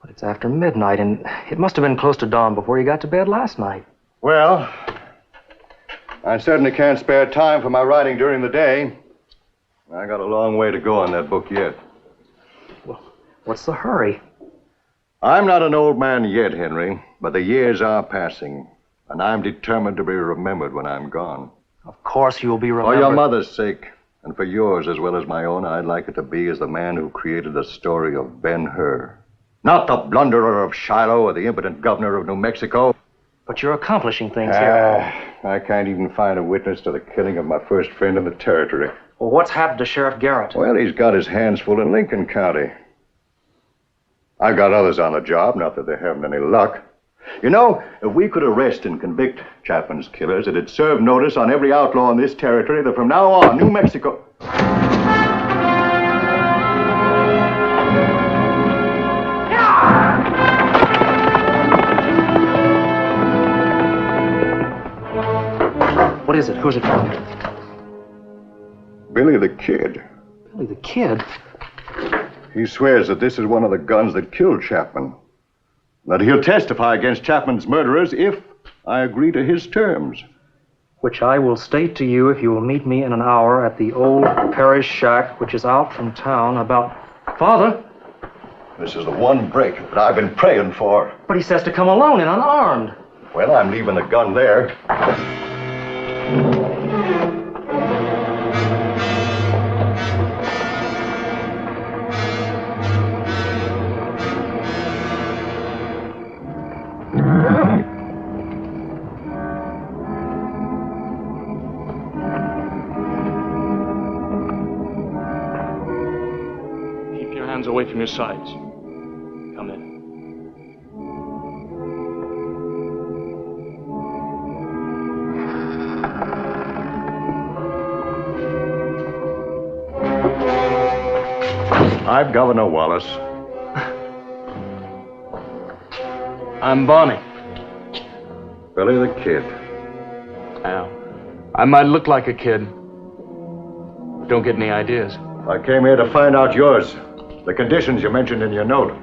[SPEAKER 16] But it's after midnight, and it must have been close to dawn before you got to bed last night.
[SPEAKER 18] Well, I certainly can't spare time for my writing during the day. I got a long way to go on that book yet.
[SPEAKER 16] Well, what's the hurry?
[SPEAKER 18] I'm not an old man yet, Henry, but the years are passing, and I'm determined to be remembered when I'm gone.
[SPEAKER 16] Of course you'll be remembered.
[SPEAKER 18] For your mother's sake, and for yours as well as my own, I'd like it to be as the man who created the story of Ben-Hur. Not the blunderer of Shiloh or the impotent governor of New Mexico.
[SPEAKER 16] But you're accomplishing things here.
[SPEAKER 18] I can't even find a witness to the killing of my first friend in the territory.
[SPEAKER 16] Well, what's happened to Sheriff Garrett?
[SPEAKER 18] Well, he's got his hands full in Lincoln County. I've got others on the job, not that they haven't any luck. You know, if we could arrest and convict Chapman's killers, it'd serve notice on every outlaw in this territory that from now on, New Mexico...
[SPEAKER 16] What is it? Who's it from?
[SPEAKER 18] Billy the Kid.
[SPEAKER 16] Billy the Kid?
[SPEAKER 18] He swears that this is one of the guns that killed Chapman. That he'll testify against Chapman's murderers if I agree to his terms.
[SPEAKER 16] Which I will state to you if you will meet me in an hour at the old parish shack, which is out from town about... Father?
[SPEAKER 18] This is the one break that I've been praying for.
[SPEAKER 16] But he says to come alone and unarmed.
[SPEAKER 18] Well, I'm leaving the gun there.
[SPEAKER 6] Keep your hands away from your sides. Come in.
[SPEAKER 18] I'm Governor Wallace.
[SPEAKER 16] I'm Bonnie.
[SPEAKER 18] Billy the Kid.
[SPEAKER 16] Now, I might look like a kid. Don't get any ideas.
[SPEAKER 18] I came here to find out yours. The conditions you mentioned in your note.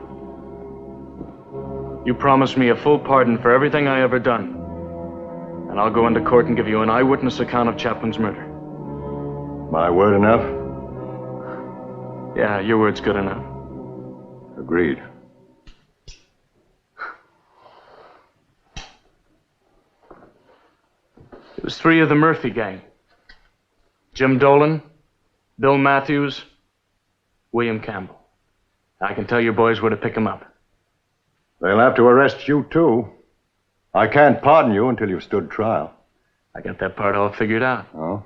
[SPEAKER 16] You promised me a full pardon for everything I ever done. And I'll go into court and give you an eyewitness account of Chapman's murder.
[SPEAKER 18] My word enough?
[SPEAKER 16] Yeah, your word's good enough.
[SPEAKER 18] Agreed.
[SPEAKER 16] It was 3 of the Murphy gang. Jim Dolan, Bill Matthews, William Campbell. I can tell your boys where to pick them up.
[SPEAKER 18] They'll have to arrest you, too. I can't pardon you until you've stood trial.
[SPEAKER 16] I got that part all figured out.
[SPEAKER 18] Oh?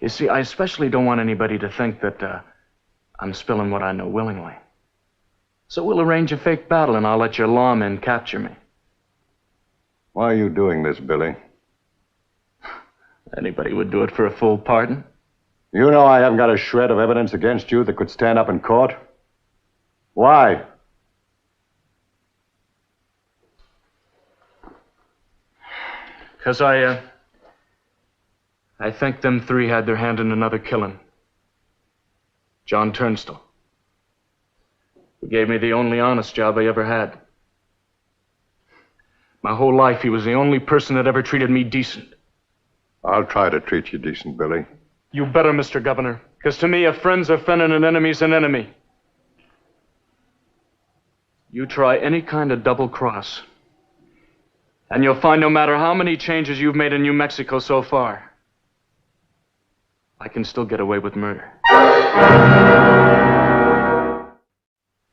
[SPEAKER 16] You see, I especially don't want anybody to think that I'm spilling what I know willingly. So we'll arrange a fake battle and I'll let your lawmen capture me.
[SPEAKER 18] Why are you doing this, Billy?
[SPEAKER 16] Anybody would do it for a full pardon.
[SPEAKER 18] You know I haven't got a shred of evidence against you that could stand up in court. Why?
[SPEAKER 16] Because I think them 3 had their hand in another killing. John Turnstile. He gave me the only honest job I ever had. My whole life, he was the only person that ever treated me decent.
[SPEAKER 18] I'll try to treat you decent, Billy.
[SPEAKER 16] You better, Mr. Governor. Because to me, a friend's a friend and an enemy's an enemy. You try any kind of double cross, and you'll find no matter how many changes you've made in New Mexico so far, I can still get away with murder.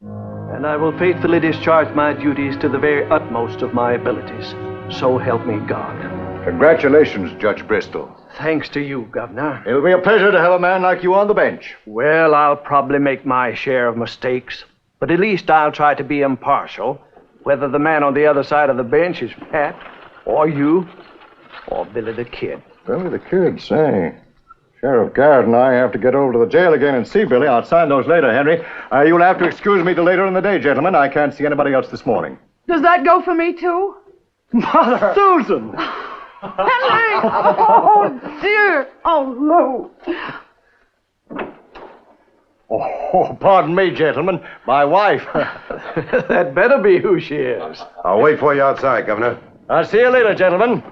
[SPEAKER 8] And I will faithfully discharge my duties to the very utmost of my abilities. So help me God.
[SPEAKER 18] Congratulations, Judge Bristol.
[SPEAKER 8] Thanks to you, Governor.
[SPEAKER 18] It'll be a pleasure to have a man like you on the bench.
[SPEAKER 8] Well, I'll probably make my share of mistakes, but at least I'll try to be impartial, whether the man on the other side of the bench is Pat, or you, or Billy the Kid.
[SPEAKER 18] Billy the Kid, say. Sheriff Garrett and I have to get over to the jail again and see Billy. I'll sign those later, Henry. You'll have to excuse me till later in the day, gentlemen. I can't see anybody else this morning.
[SPEAKER 10] Does that go for me, too?
[SPEAKER 8] Mother!
[SPEAKER 18] Susan!
[SPEAKER 10] Henry! Oh, dear! Oh, no.
[SPEAKER 18] Oh, pardon me, gentlemen. My wife.
[SPEAKER 8] That better be who she is.
[SPEAKER 24] I'll wait for you outside, Governor.
[SPEAKER 18] I'll see you later, gentlemen.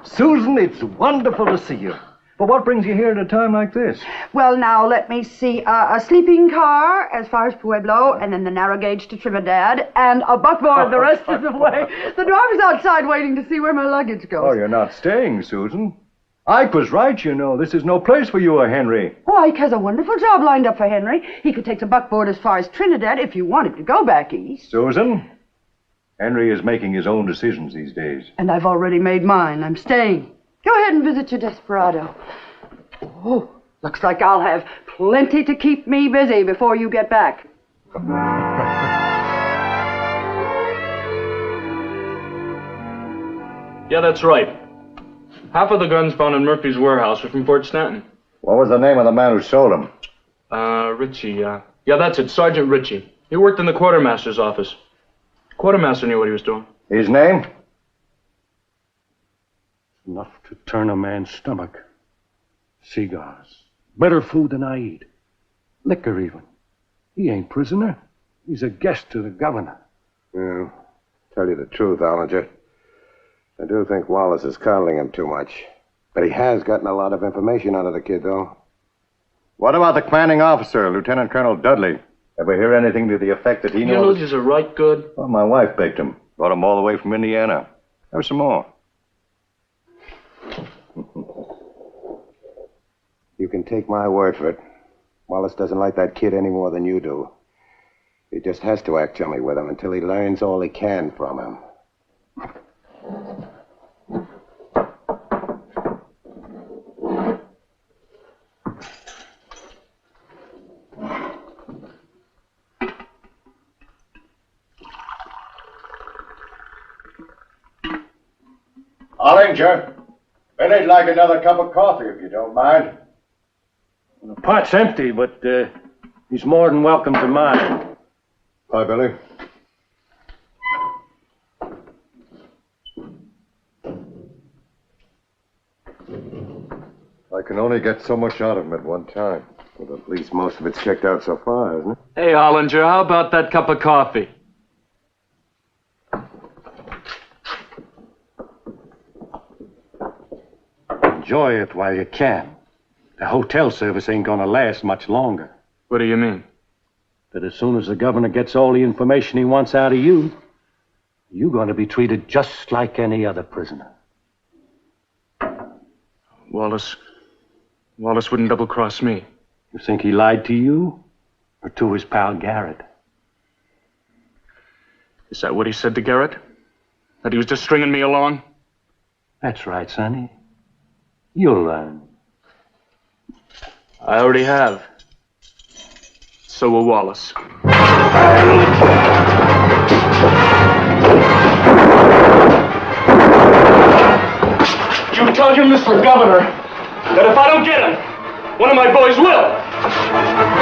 [SPEAKER 18] Susan, it's wonderful to see you. But what brings you here at a time like this?
[SPEAKER 10] Well, now, let me see. A sleeping car as far as Pueblo, and then the narrow gauge to Trinidad, and a buckboard the rest of the way. The driver's outside waiting to see where my luggage goes.
[SPEAKER 18] Oh, you're not staying, Susan. Ike was right, you know. This is no place for you or Henry.
[SPEAKER 10] Oh, Ike has a wonderful job lined up for Henry. He could take the buckboard as far as Trinidad if you wanted to go back east.
[SPEAKER 18] Susan, Henry is making his own decisions these days.
[SPEAKER 10] And I've already made mine. I'm staying. Go ahead and visit your desperado. Oh, looks like I'll have plenty to keep me busy before you get back.
[SPEAKER 16] Yeah, that's right. Half of the guns found in Murphy's warehouse were from Fort Stanton.
[SPEAKER 18] What was the name of the man who sold them?
[SPEAKER 16] Ritchie, yeah, that's it, Sergeant Ritchie. He worked in the quartermaster's office. Quartermaster knew what he was doing.
[SPEAKER 18] His name?
[SPEAKER 8] Enough to turn a man's stomach. Cigars. Better food than I eat. Liquor, even. He ain't prisoner. He's a guest to the governor.
[SPEAKER 24] Well, tell you the truth, Ollinger, I do think Wallace is coddling him too much. But he has gotten a lot of information out of the kid, though.
[SPEAKER 18] What about the commanding officer, Lieutenant Colonel Dudley? Ever hear anything to the effect that he knows?
[SPEAKER 16] You know, he's a right good.
[SPEAKER 18] Well, my wife baked him. Brought him all the way from Indiana. Have some more.
[SPEAKER 24] You can take my word for it. Wallace doesn't like that kid any more than you do. He just has to act chummy with him until he learns all he can from him.
[SPEAKER 18] Ollinger, Billy'd like another cup of coffee, if you don't mind.
[SPEAKER 8] The pot's empty, but he's more than welcome to mine.
[SPEAKER 18] Hi, Billy. only get so much out of him at one time. Well, at least most of it's checked out so far, isn't it?
[SPEAKER 16] Hey, Hollinger, how about that cup of coffee?
[SPEAKER 17] Enjoy it while you can. The hotel service ain't gonna last much longer.
[SPEAKER 16] What do you mean?
[SPEAKER 17] That as soon as the governor gets all the information he wants out of you, you're gonna be treated just like any other prisoner.
[SPEAKER 16] Wallace wouldn't double-cross me.
[SPEAKER 17] You think he lied to you or to his pal Garrett?
[SPEAKER 16] Is that what he said to Garrett? That he was just stringing me along?
[SPEAKER 17] That's right, Sonny. You'll learn.
[SPEAKER 16] I already have. So will Wallace. You tell him, Mr. Governor, that if I don't get him, one of my boys will.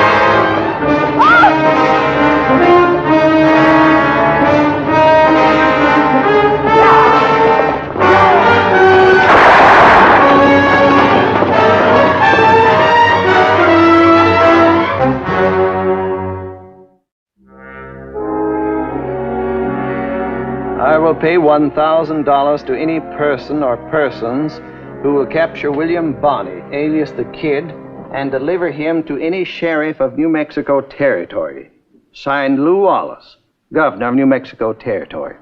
[SPEAKER 8] I will pay $1,000 to any person or persons who will capture William Bonney, alias the Kid, and deliver him to any sheriff of New Mexico Territory. Signed, Lew Wallace, Governor of New Mexico Territory.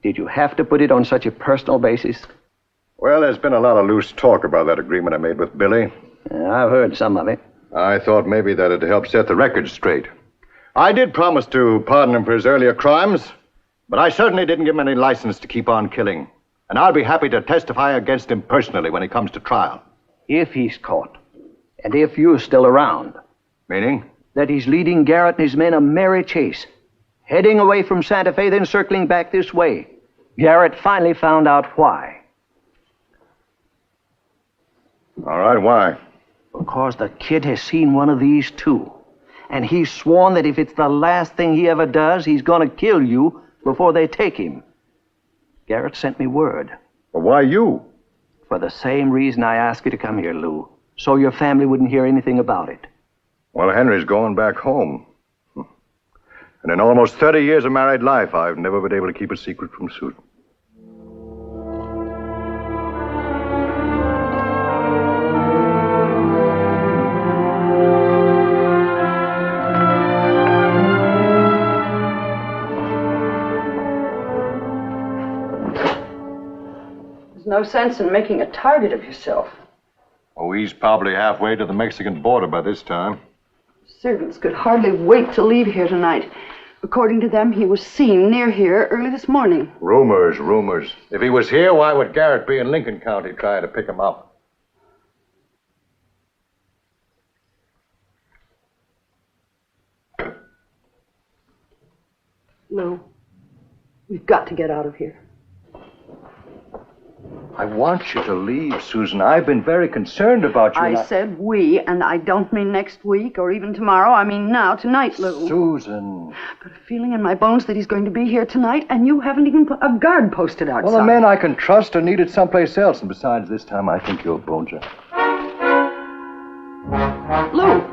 [SPEAKER 8] Did you have to put it on such a personal basis?
[SPEAKER 18] Well, there's been a lot of loose talk about that agreement I made with Billy.
[SPEAKER 8] I've heard some of it.
[SPEAKER 18] I thought maybe that'd help set the record straight. I did promise to pardon him for his earlier crimes, but I certainly didn't give him any license to keep on killing. And I'll be happy to testify against him personally when he comes to trial.
[SPEAKER 8] If he's caught, and if you're still around.
[SPEAKER 18] Meaning?
[SPEAKER 8] That he's leading Garrett and his men a merry chase, heading away from Santa Fe, then circling back this way. Garrett finally found out why.
[SPEAKER 18] All right, why?
[SPEAKER 8] Because the Kid has seen one of these too. And he's sworn that if it's the last thing he ever does, he's gonna kill you before they take him. Garrett sent me word.
[SPEAKER 18] Well, why you?
[SPEAKER 8] For the same reason I asked you to come here, Lou. So your family wouldn't hear anything about it.
[SPEAKER 18] Well, Henry's going back home. And in almost 30 years of married life, I've never been able to keep a secret from Susan.
[SPEAKER 10] No sense in making a target of yourself.
[SPEAKER 18] Oh, he's probably halfway to the Mexican border by this time.
[SPEAKER 10] Servants could hardly wait to leave here tonight. According to them, he was seen near here early this morning.
[SPEAKER 18] Rumors. If he was here, why would Garrett be in Lincoln County trying to pick him up?
[SPEAKER 10] Lou, we've got to get out of here.
[SPEAKER 18] I want you to leave, Susan. I've been very concerned about you.
[SPEAKER 10] I said we, and I don't mean next week or even tomorrow. I mean now, tonight, Lou.
[SPEAKER 18] Susan.
[SPEAKER 10] I've got a feeling in my bones that he's going to be here tonight, and you haven't even put a guard posted outside.
[SPEAKER 18] Well, the men I can trust are needed someplace else, and besides, this time I think you're Bones.
[SPEAKER 10] Lou.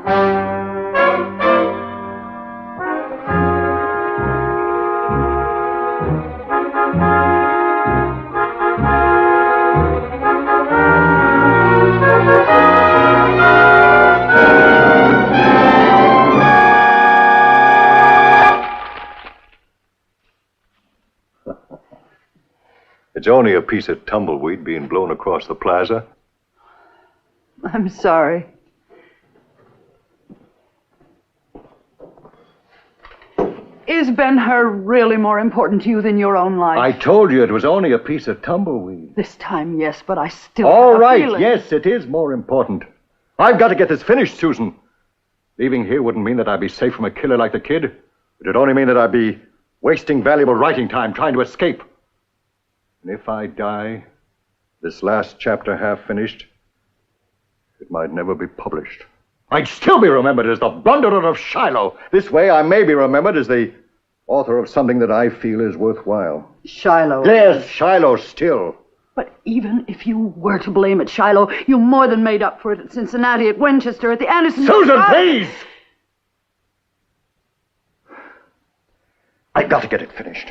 [SPEAKER 18] It's only a piece of tumbleweed being blown across the plaza.
[SPEAKER 10] I'm sorry. Is Ben-Hur really more important to you than your own life?
[SPEAKER 18] I told you it was only a piece of tumbleweed.
[SPEAKER 10] This time, yes, but I still
[SPEAKER 18] All
[SPEAKER 10] have a
[SPEAKER 18] right,
[SPEAKER 10] feeling.
[SPEAKER 18] yes, it is more important. I've got to get this finished, Susan. Leaving here wouldn't mean that I'd be safe from a killer like the Kid. It'd only mean that I'd be wasting valuable writing time trying to escape. And if I die, this last chapter half finished, it might never be published. I'd still be remembered as the blunderer of Shiloh. This way, I may be remembered as the author of something that I feel is worthwhile.
[SPEAKER 10] Shiloh.
[SPEAKER 18] Yes, Shiloh still.
[SPEAKER 12] But even if you were to blame it, Shiloh, you more than made up for it at Cincinnati, at Winchester, at the Anderson...
[SPEAKER 18] Susan, please! I've got to get it finished.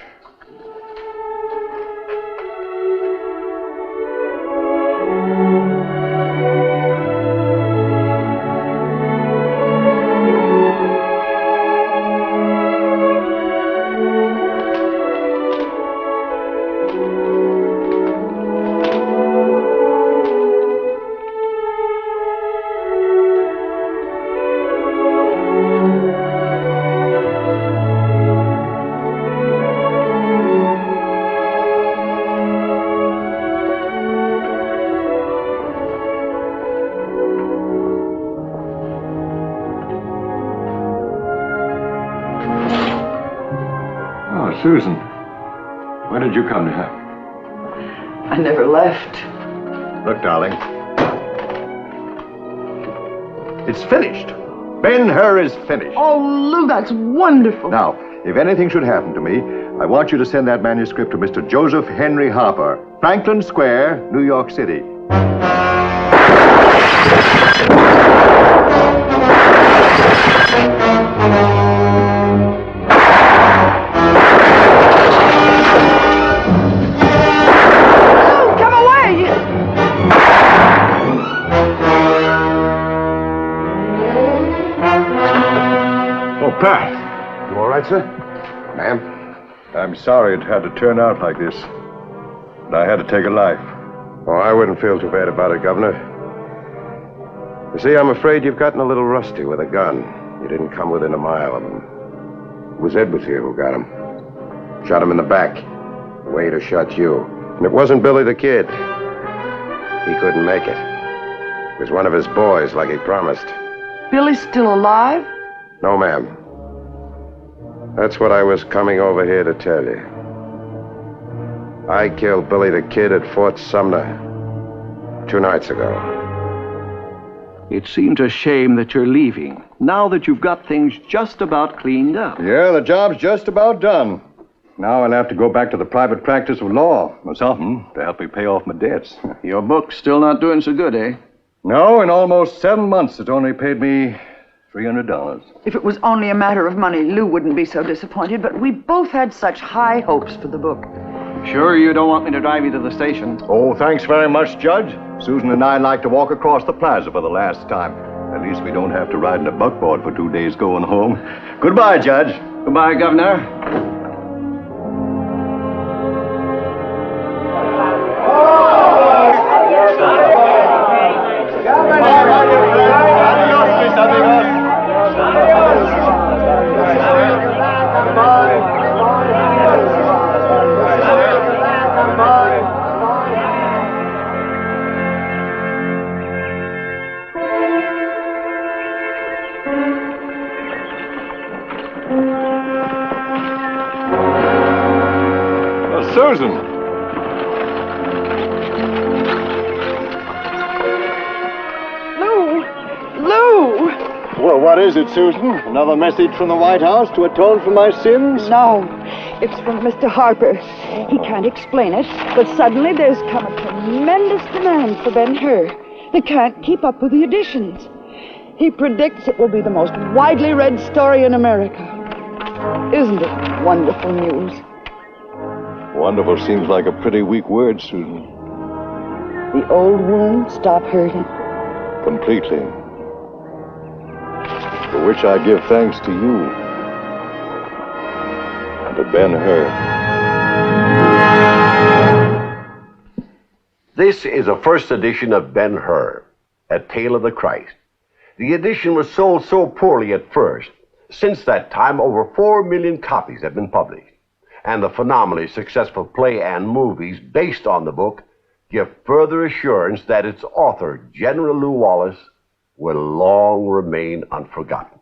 [SPEAKER 20] Susan, when did you come here?
[SPEAKER 12] I never left.
[SPEAKER 18] Look, darling. It's finished. Ben-Hur is finished.
[SPEAKER 12] Oh, Lou, that's wonderful.
[SPEAKER 18] Now, if anything should happen to me, I want you to send that manuscript to Mr. Joseph Henry Harper, Franklin Square, New York City.
[SPEAKER 20] Pat.
[SPEAKER 18] You all right, sir? Ma'am?
[SPEAKER 20] I'm sorry it had to turn out like this. But I had to take a life.
[SPEAKER 18] Oh, I wouldn't feel too bad about it, Governor. You see, I'm afraid you've gotten a little rusty with a gun. You didn't come within a mile of him. It was Ed was here who got him. Shot him in the back, the way he'd have shot you. And it wasn't Billy the Kid. He couldn't make it. It was one of his boys, like he promised.
[SPEAKER 12] Billy's still alive?
[SPEAKER 18] No, ma'am. That's what I was coming over here to tell you. I killed Billy the Kid at Fort Sumner 2 nights ago.
[SPEAKER 8] It seems a shame that you're leaving, now that you've got things just about cleaned up.
[SPEAKER 20] Yeah, the job's just about done. Now I'll have to go back to the private practice of law or something to help me pay off my debts.
[SPEAKER 8] Your book's still not doing so good, eh?
[SPEAKER 20] No, in almost 7 months it's only paid me $300.
[SPEAKER 12] If it was only a matter of money, Lou wouldn't be so disappointed, but we both had such high hopes for the book.
[SPEAKER 8] Sure you don't want me to drive you to the station?
[SPEAKER 20] Oh, thanks very much, Judge. Susan and I like to walk across the plaza for the last time. At least we don't have to ride in a buckboard for 2 days going home. Goodbye, Judge.
[SPEAKER 8] Goodbye, Governor.
[SPEAKER 20] Susan.
[SPEAKER 12] Lou!
[SPEAKER 18] Well, what is it, Susan? Another message from the White House to atone for my sins?
[SPEAKER 12] No, it's from Mr. Harper. He can't explain it, but suddenly there's come a tremendous demand for Ben-Hur. They can't keep up with the editions. He predicts it will be the most widely read story in America. Isn't it wonderful news?
[SPEAKER 18] Wonderful seems like a pretty weak word, Susan.
[SPEAKER 12] The old wound stopped hurting.
[SPEAKER 18] Completely. For which I give thanks to you and to Ben-Hur.
[SPEAKER 2] This is a first edition of Ben-Hur, A Tale of the Christ. The edition was sold so poorly at first. Since that time, over 4 million copies have been published. And the phenomenally successful play and movies based on the book give further assurance that its author, General Lew Wallace, will long remain unforgotten.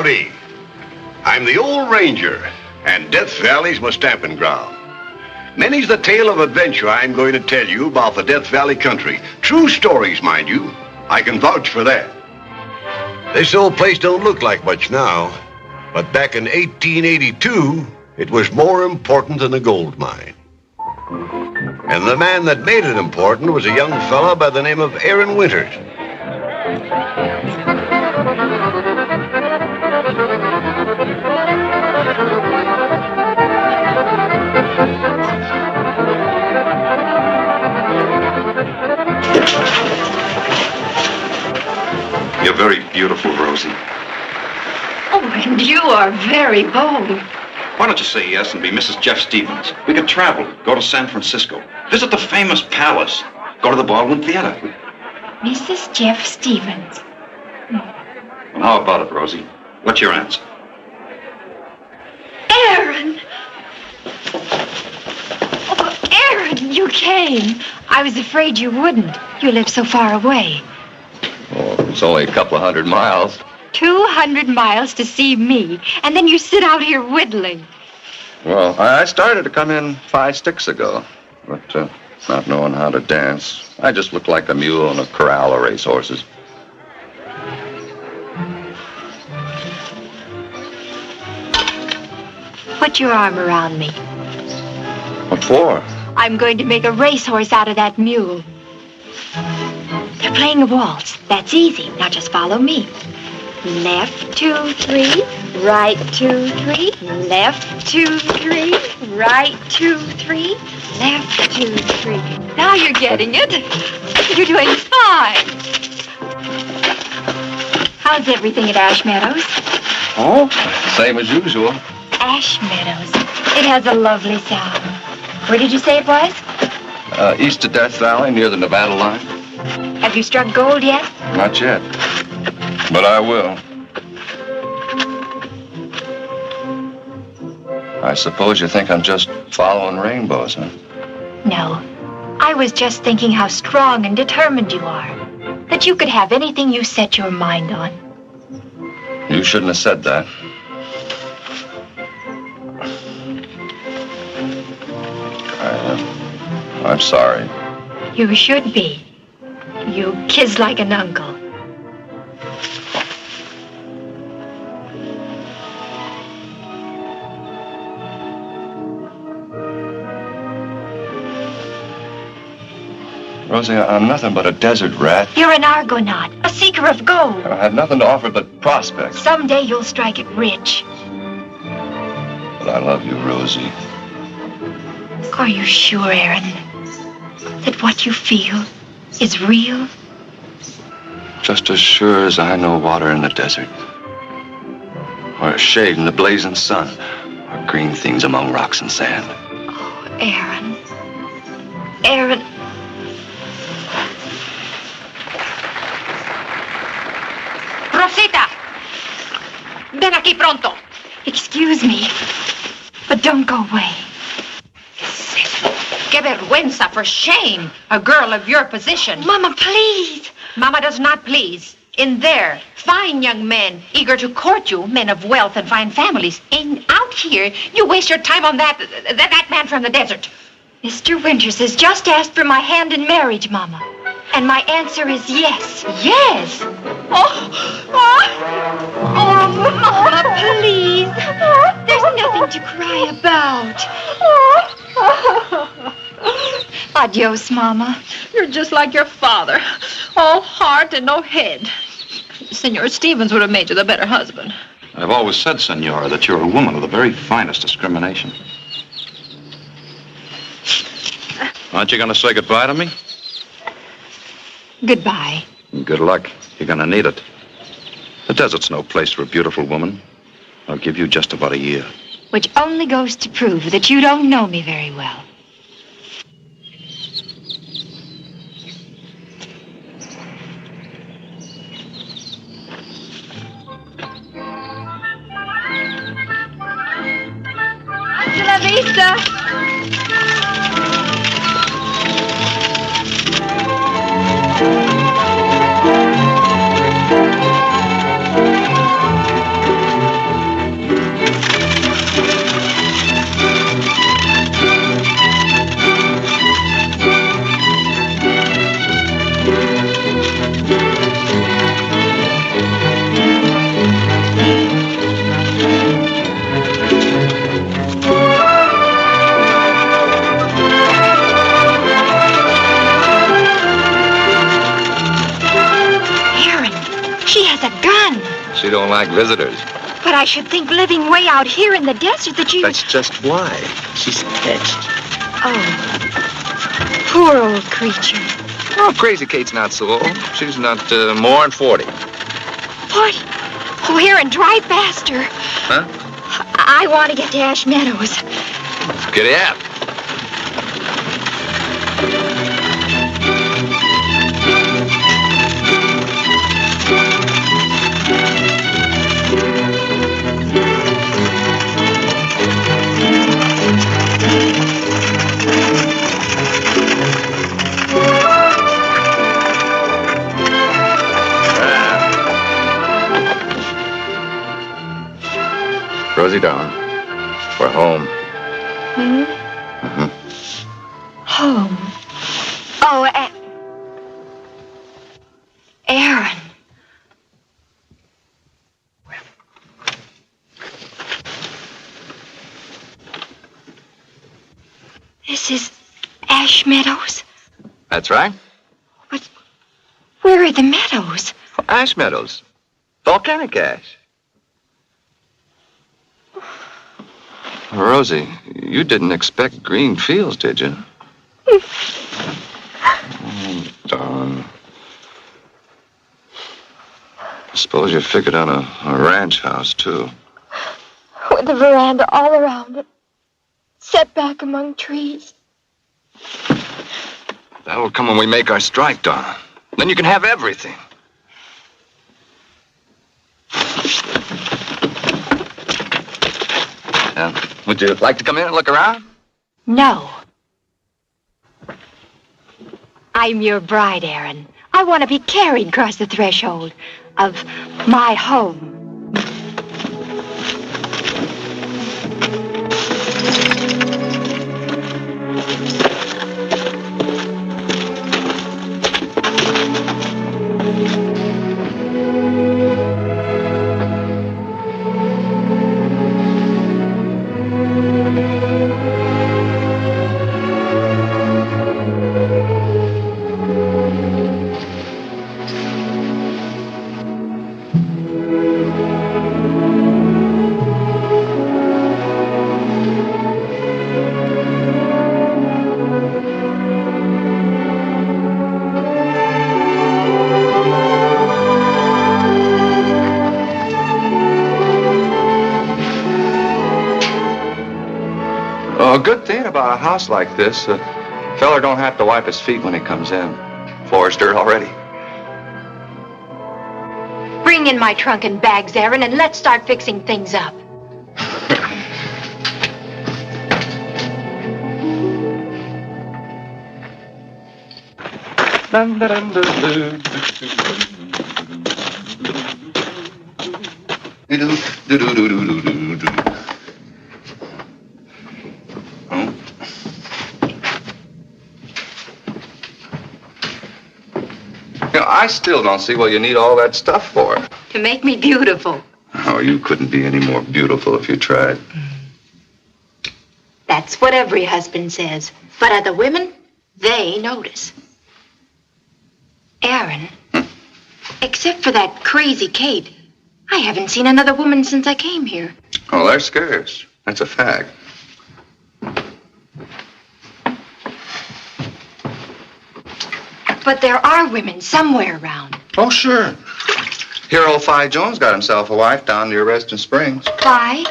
[SPEAKER 2] Howdy. I'm the old ranger, and Death Valley's my stamping ground. Many's the tale of adventure I'm going to tell you about the Death Valley country. True stories, mind you. I can vouch for that. This old place don't look like much now, but back in 1882, it was more important than a gold mine. And the man that made it important was a young fella by the name of Aaron Winters.
[SPEAKER 9] You're very beautiful, Rosie.
[SPEAKER 10] Oh, and you are very bold.
[SPEAKER 9] Why don't you say yes and be Mrs. Jeff Stevens? We could travel, go to San Francisco, visit the famous palace, go to the Baldwin Theater.
[SPEAKER 15] Mrs. Jeff Stevens.
[SPEAKER 9] Well, how about it, Rosie? What's your answer?
[SPEAKER 15] Aaron! Oh, Aaron, you came. I was afraid you wouldn't. You live so far away.
[SPEAKER 7] Oh, it's only a couple of 100 miles.
[SPEAKER 15] 200 miles to see me, and then you sit out here whittling.
[SPEAKER 7] Well, I started to come in 5 sticks ago, but not knowing how to dance, I just looked like a mule in a corral of racehorses.
[SPEAKER 15] Put your arm around me.
[SPEAKER 7] What for?
[SPEAKER 15] I'm going to make a racehorse out of that mule. They're playing a waltz. That's easy. Now just follow me. Left, 2, 3. Right, 2, 3. Left, 2, 3. Right, 2, 3. Left, 2, 3. Now you're getting it. You're doing fine. How's everything at Ash Meadows?
[SPEAKER 7] Oh, same as usual.
[SPEAKER 15] Ash Meadows. It has a lovely sound. Where did you say it was?
[SPEAKER 7] East of Death Valley, near the Nevada line.
[SPEAKER 15] Have you struck gold yet?
[SPEAKER 7] Not yet, but I will. I suppose you think I'm just following rainbows, huh?
[SPEAKER 15] No. I was just thinking how strong and determined you are. That you could have anything you set your mind on.
[SPEAKER 7] You shouldn't have said that. I'm sorry.
[SPEAKER 15] You should be. You kiss like an uncle.
[SPEAKER 7] Rosie, I'm nothing but a desert rat.
[SPEAKER 15] You're an Argonaut, a seeker of gold.
[SPEAKER 7] I have nothing to offer but prospects.
[SPEAKER 15] Someday you'll strike it rich.
[SPEAKER 7] But I love you, Rosie.
[SPEAKER 15] Are you sure, Aaron, that what you feel is real?
[SPEAKER 7] Just as sure as I know water in the desert, or a shade in the blazing sun, or green things among rocks and sand.
[SPEAKER 15] Oh, Aaron. Aaron.
[SPEAKER 10] Rosita! Ven aquí pronto.
[SPEAKER 15] Excuse me, but don't go away.
[SPEAKER 10] Qué vergüenza, for shame. A girl of your position.
[SPEAKER 15] Mama, please.
[SPEAKER 10] Mama does not please. In there, fine young men, eager to court you, men of wealth and fine families. And out here, you waste your time on that man from the desert.
[SPEAKER 15] Mr. Winters has just asked for my hand in marriage, Mama. And my answer is yes.
[SPEAKER 10] Yes.
[SPEAKER 15] Mama, please. There's nothing to cry about. Adios, Mama.
[SPEAKER 10] You're just like your father. All heart and no head. Senor Stevens would have made you the better husband.
[SPEAKER 9] I've always said, Senora, that you're a woman of the very finest discrimination. Aren't you going to say goodbye to me?
[SPEAKER 15] Goodbye.
[SPEAKER 9] Good luck. You're going to need it. The desert's no place for a beautiful woman. I'll give you just about a year.
[SPEAKER 15] Which only goes to prove that you don't know me very well. Hasta la vista.
[SPEAKER 13] visitors.
[SPEAKER 15] But I should think living way out here in the desert that you...
[SPEAKER 13] That's just why. She's etched.
[SPEAKER 15] Oh, poor old creature.
[SPEAKER 13] Oh, Crazy Kate's not so old. She's not more than 40.
[SPEAKER 15] What? Oh, Aaron, drive faster.
[SPEAKER 13] Huh?
[SPEAKER 15] I want to get to Ash Meadows.
[SPEAKER 13] Giddy up. Rosie, darling, we're home.
[SPEAKER 15] Hmm?
[SPEAKER 13] Mm-hmm.
[SPEAKER 15] Home. Oh, Aaron. This is Ash Meadows?
[SPEAKER 13] That's right.
[SPEAKER 15] But where are the meadows?
[SPEAKER 13] Ash Meadows. Volcanic ash. Rosie, you didn't expect green fields, did you? Oh, darn. I suppose you figured on a ranch house, too.
[SPEAKER 15] With a veranda all around it. Set back among trees.
[SPEAKER 13] That'll come when we make our strike, Donna. Then you can have everything. Would you like to come in and look around?
[SPEAKER 15] No. I'm your bride, Aaron. I want to be carried across the threshold of my home.
[SPEAKER 13] A good thing about a house like this, a feller don't have to wipe his feet when he comes in. Floor's dirt already.
[SPEAKER 15] Bring in my trunk and bags, Aaron, and let's start fixing things up.
[SPEAKER 13] I still don't see what you need all that stuff for.
[SPEAKER 15] To make me beautiful.
[SPEAKER 13] Oh, you couldn't be any more beautiful if you tried.
[SPEAKER 15] That's what every husband says. But other women, they notice. Aaron, except for that crazy Kate, I haven't seen another woman since I came here.
[SPEAKER 13] Oh, they're scarce. That's a fact.
[SPEAKER 15] But there are women somewhere around.
[SPEAKER 13] Oh, sure. Here, old Phi Jones got himself a wife down near Reston Springs.
[SPEAKER 15] Why?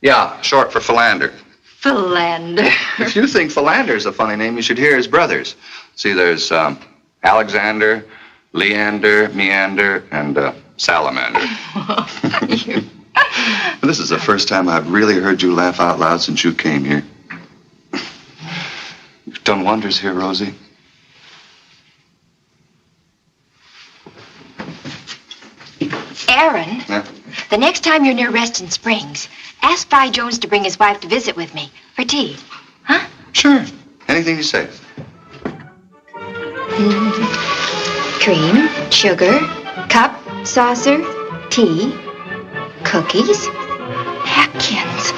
[SPEAKER 13] Yeah, short for Philander.
[SPEAKER 15] Philander.
[SPEAKER 13] If you think Philander's a funny name, you should hear his brothers. See, there's Alexander, Leander, Meander, and Salamander. This is the first time I've really heard you laugh out loud since you came here. You've done wonders here, Rosie.
[SPEAKER 15] Aaron,
[SPEAKER 13] Yeah?
[SPEAKER 15] the next time you're near Reston Springs, ask Phi Jones to bring his wife to visit with me for tea. Huh?
[SPEAKER 13] Sure. Anything you say.
[SPEAKER 15] Cream, sugar, cup, saucer, tea, cookies, napkins.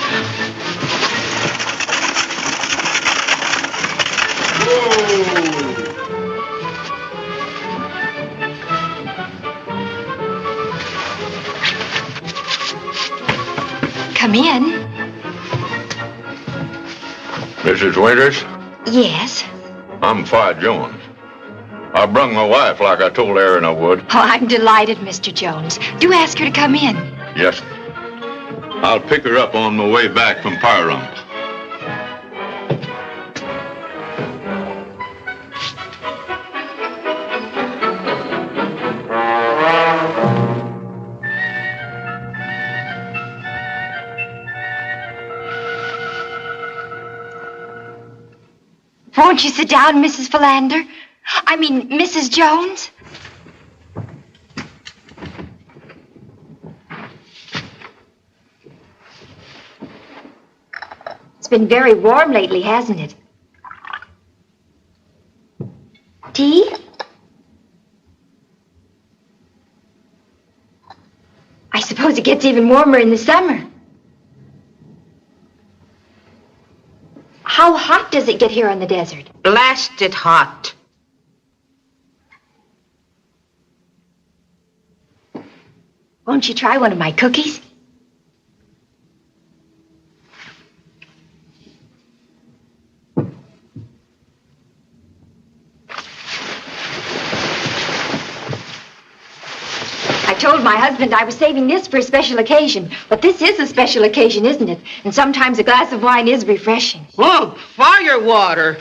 [SPEAKER 15] come in.
[SPEAKER 3] Mrs. Winters,
[SPEAKER 15] Yes.
[SPEAKER 3] I'm Fi Jones. I brung my wife like I told Aaron I would.
[SPEAKER 15] Oh, I'm delighted, Mr. Jones. Do ask her to come in.
[SPEAKER 3] Yes. I'll pick her up on my way back from Pyrum.
[SPEAKER 15] Won't you sit down, Mrs. Philander? I mean, Mrs. Jones? It's been very warm lately, hasn't it? Tea? I suppose it gets even warmer in the summer. How hot does it get here on the desert?
[SPEAKER 14] Blasted hot.
[SPEAKER 15] Won't you try one of my cookies? I told my husband I was saving this for a special occasion, but this is a special occasion, isn't it? And sometimes a glass of wine is refreshing.
[SPEAKER 14] Oh, fire water.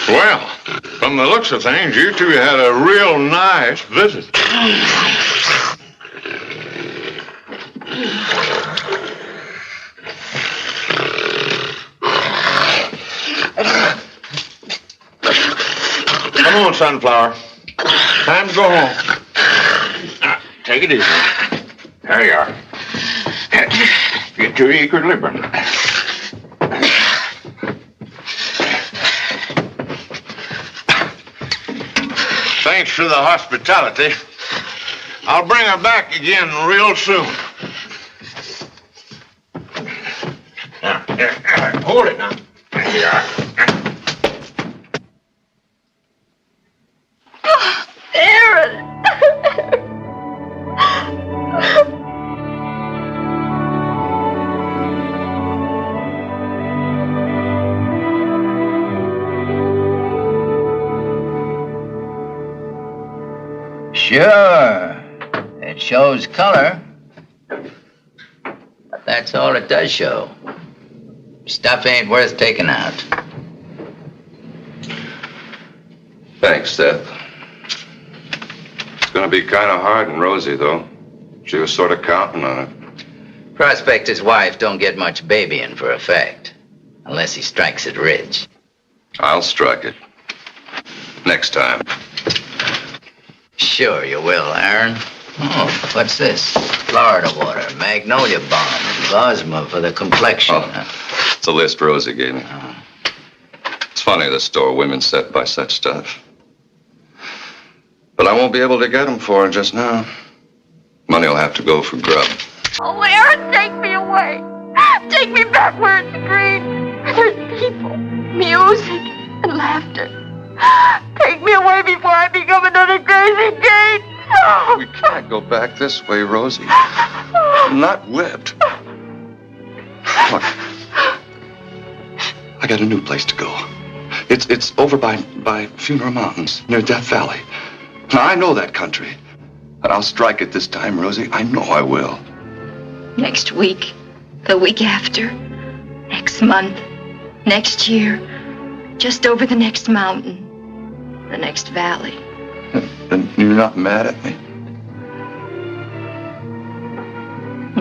[SPEAKER 3] Well, from the looks of things, you two had a real nice visit. Come on, Sunflower. Time to go home. Now, take it easy. There you are. Get to equilibrium. Thanks for the hospitality. I'll bring her back again real soon. Now, here, hold it now. There you are.
[SPEAKER 10] Aaron!
[SPEAKER 21] Sure. It shows color. But that's all it does show. Stuff ain't worth taking out.
[SPEAKER 13] Thanks, Seth. It's gonna be kind of hard and Rosie, though. She was sort of counting on it.
[SPEAKER 21] Prospector's wife don't get much babying for effect. Unless he strikes it rich.
[SPEAKER 13] I'll strike it. Next time.
[SPEAKER 21] Sure you will, Aaron. Oh, what's this? Florida water, magnolia balm, and Gosma for the complexion.
[SPEAKER 13] Oh, it's a list Rosie gave me. It's funny the store women set by such stuff. But I won't be able to get them for her just now. Money will have to go for grub.
[SPEAKER 10] Oh, Aaron, take me away. Take me back where it's green. There's people, music, and laughter. Take me away before I become another crazy Kate.
[SPEAKER 13] We can't go back this way, Rosie. I'm not whipped. Look, I got a new place to go. It's over by Funeral Mountains, near Death Valley. Now, I know that country. And I'll strike it this time, Rosie. I know I will.
[SPEAKER 15] Next week, the week after, next month, next year, just over the next mountain, the next valley.
[SPEAKER 13] And you're not mad at me?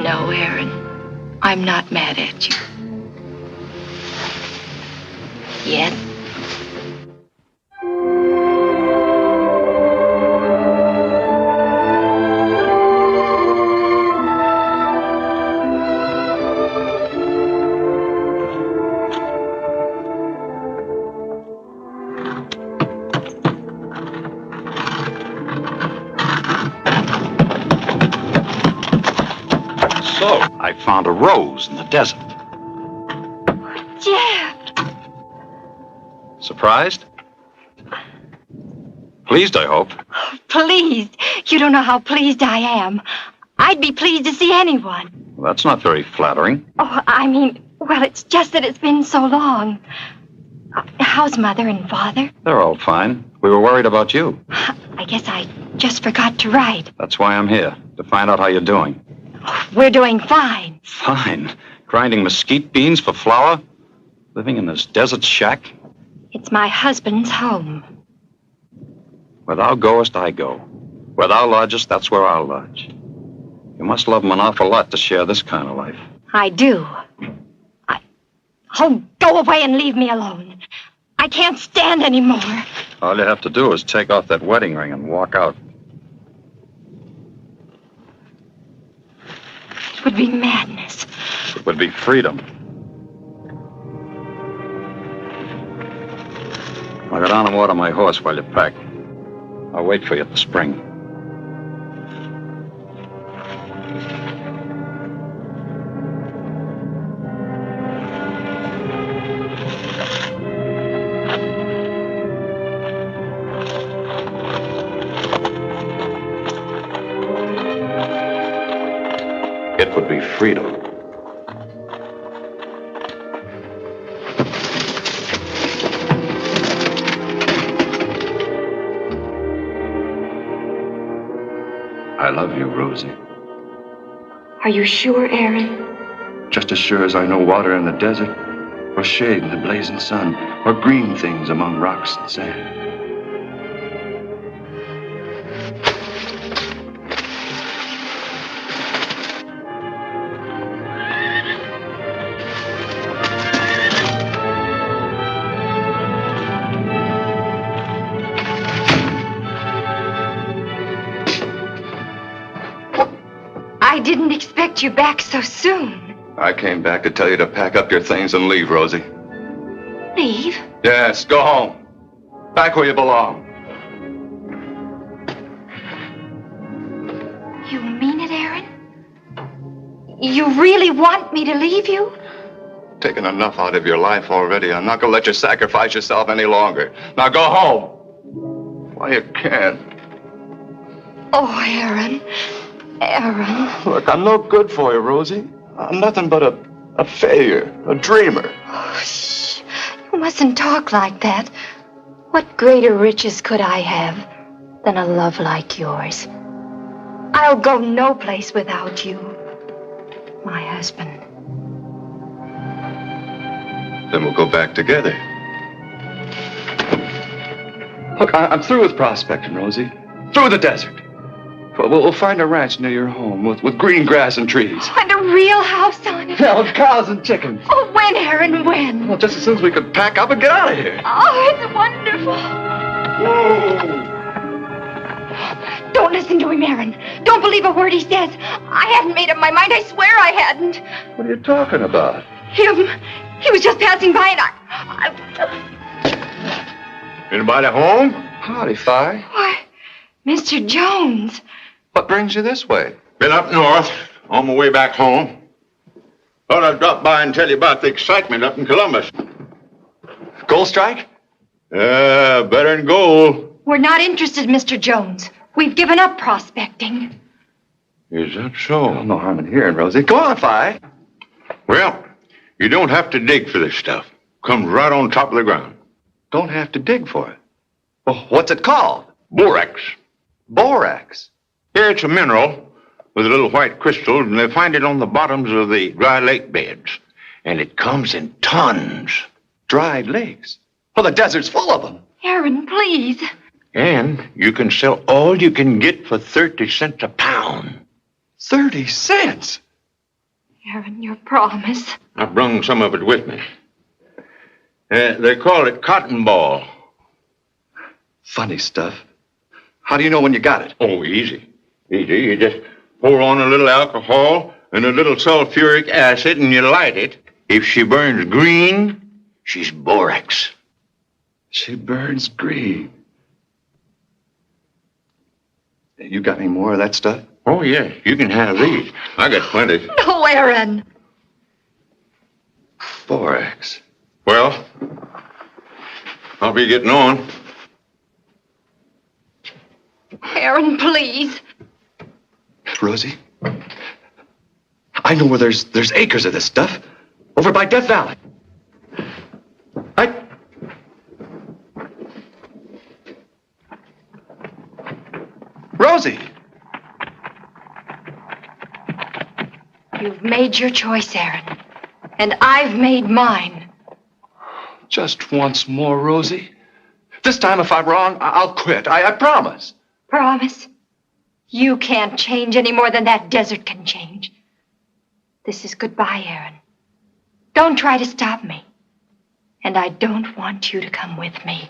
[SPEAKER 15] No, Aaron, I'm not mad at you. Yet.
[SPEAKER 9] so? I found a rose in the desert.
[SPEAKER 15] Jeff!
[SPEAKER 9] Surprised? Pleased, I hope.
[SPEAKER 15] Pleased. You don't know how pleased I am. I'd be pleased to see anyone.
[SPEAKER 9] Well, that's not very flattering.
[SPEAKER 15] Oh, I mean, well, it's just that it's been so long. How's Mother and Father?
[SPEAKER 9] They're all fine. We were worried about you.
[SPEAKER 15] I guess I just forgot to write.
[SPEAKER 9] That's why I'm here, to find out how you're doing.
[SPEAKER 15] We're doing fine.
[SPEAKER 9] Fine. Grinding mesquite beans for flour? Living in this desert shack?
[SPEAKER 15] It's my husband's home.
[SPEAKER 9] Where thou goest, I go. Where thou lodgest, that's where I'll lodge. You must love him an awful lot to share this kind of life.
[SPEAKER 15] I do. Oh, go away and leave me alone. I can't stand any more.
[SPEAKER 9] All you have to do is take off that wedding ring and walk out.
[SPEAKER 15] It would be madness.
[SPEAKER 9] It would be freedom. I'll go down and water my horse while you pack. I'll wait for you at the spring. It would be freedom. I love you, Rosie.
[SPEAKER 15] Are you sure, Aaron?
[SPEAKER 9] Just as sure as I know water in the desert, or shade in the blazing sun, or green things among rocks and sand.
[SPEAKER 15] I didn't expect you back so soon.
[SPEAKER 13] I came back to tell you to pack up your things and leave, Rosie.
[SPEAKER 15] Leave?
[SPEAKER 13] Yes, go home. Back where you belong.
[SPEAKER 15] You mean it, Aaron? You really want me to leave you?
[SPEAKER 13] Taken enough out of your life already. I'm not going to let you sacrifice yourself any longer. Now go home. Why, you can't.
[SPEAKER 15] Oh, Aaron. Aaron.
[SPEAKER 13] Look, I'm no good for you, Rosie. I'm nothing but a failure, a dreamer.
[SPEAKER 15] Oh, shh. You mustn't talk like that. What greater riches could I have than a love like yours? I'll go no place without you, my husband.
[SPEAKER 13] Then we'll go back together.
[SPEAKER 9] Look, I'm through with prospecting, Rosie. Through with the desert. We'll find a ranch near your home with green grass and trees.
[SPEAKER 15] And a real house on it.
[SPEAKER 9] Yeah, with cows and chickens.
[SPEAKER 15] Oh, when, Aaron, when?
[SPEAKER 9] Well, just as soon as we could pack up and get out of here.
[SPEAKER 15] Oh, it's wonderful.
[SPEAKER 9] Whoa.
[SPEAKER 15] Don't listen to him, Aaron. Don't believe a word he says. I hadn't made up my mind. I swear I hadn't.
[SPEAKER 13] What are you talking about?
[SPEAKER 15] Him. He was just passing by and
[SPEAKER 3] Anybody home?
[SPEAKER 13] Howdy, Fi.
[SPEAKER 15] Why, Mr. Jones.
[SPEAKER 13] What brings you this way?
[SPEAKER 3] Been up north, on my way back home. Thought I'd drop by and tell you about the excitement up in Columbus.
[SPEAKER 9] Gold strike?
[SPEAKER 3] Better than gold.
[SPEAKER 15] We're not interested, Mr. Jones. We've given up prospecting.
[SPEAKER 3] Is that so?
[SPEAKER 9] No harm in hearing, Rosie. Go on, Fi.
[SPEAKER 3] Well, you don't have to dig for this stuff. Comes right on top of the ground.
[SPEAKER 9] Don't have to dig for it. Well, what's it called?
[SPEAKER 3] Borax.
[SPEAKER 9] Borax?
[SPEAKER 3] Here it's a mineral with little white crystals, and they find it on the bottoms of the dry lake beds. And it comes in tons.
[SPEAKER 9] Dried lakes? Well, the desert's full of them.
[SPEAKER 15] Aaron, please.
[SPEAKER 3] And you can sell all you can get for 30 cents a pound.
[SPEAKER 9] 30 cents?
[SPEAKER 15] Aaron, your promise.
[SPEAKER 3] I brung some of it with me. They call it cotton ball.
[SPEAKER 9] Funny stuff. How do you know when you got it?
[SPEAKER 3] Oh, easy. Easy. You just pour on a little alcohol and a little sulfuric acid and you light it. If she burns green, she's borax.
[SPEAKER 9] She burns green. You got any more of that stuff?
[SPEAKER 3] Oh, yeah, you can have these. I got plenty.
[SPEAKER 15] No, Aaron.
[SPEAKER 3] Borax. Well, I'll be getting on.
[SPEAKER 15] Aaron, please.
[SPEAKER 1] Rosie, I know where there's acres of this stuff. Over by Death Valley. Rosie!
[SPEAKER 15] You've made your choice, Aaron. And I've made mine.
[SPEAKER 1] Just once more, Rosie. This time, if I'm wrong, I'll quit. I promise.
[SPEAKER 15] Promise? You can't change any more than that desert can change. This is goodbye, Aaron. Don't try to stop me. And I don't want you to come with me.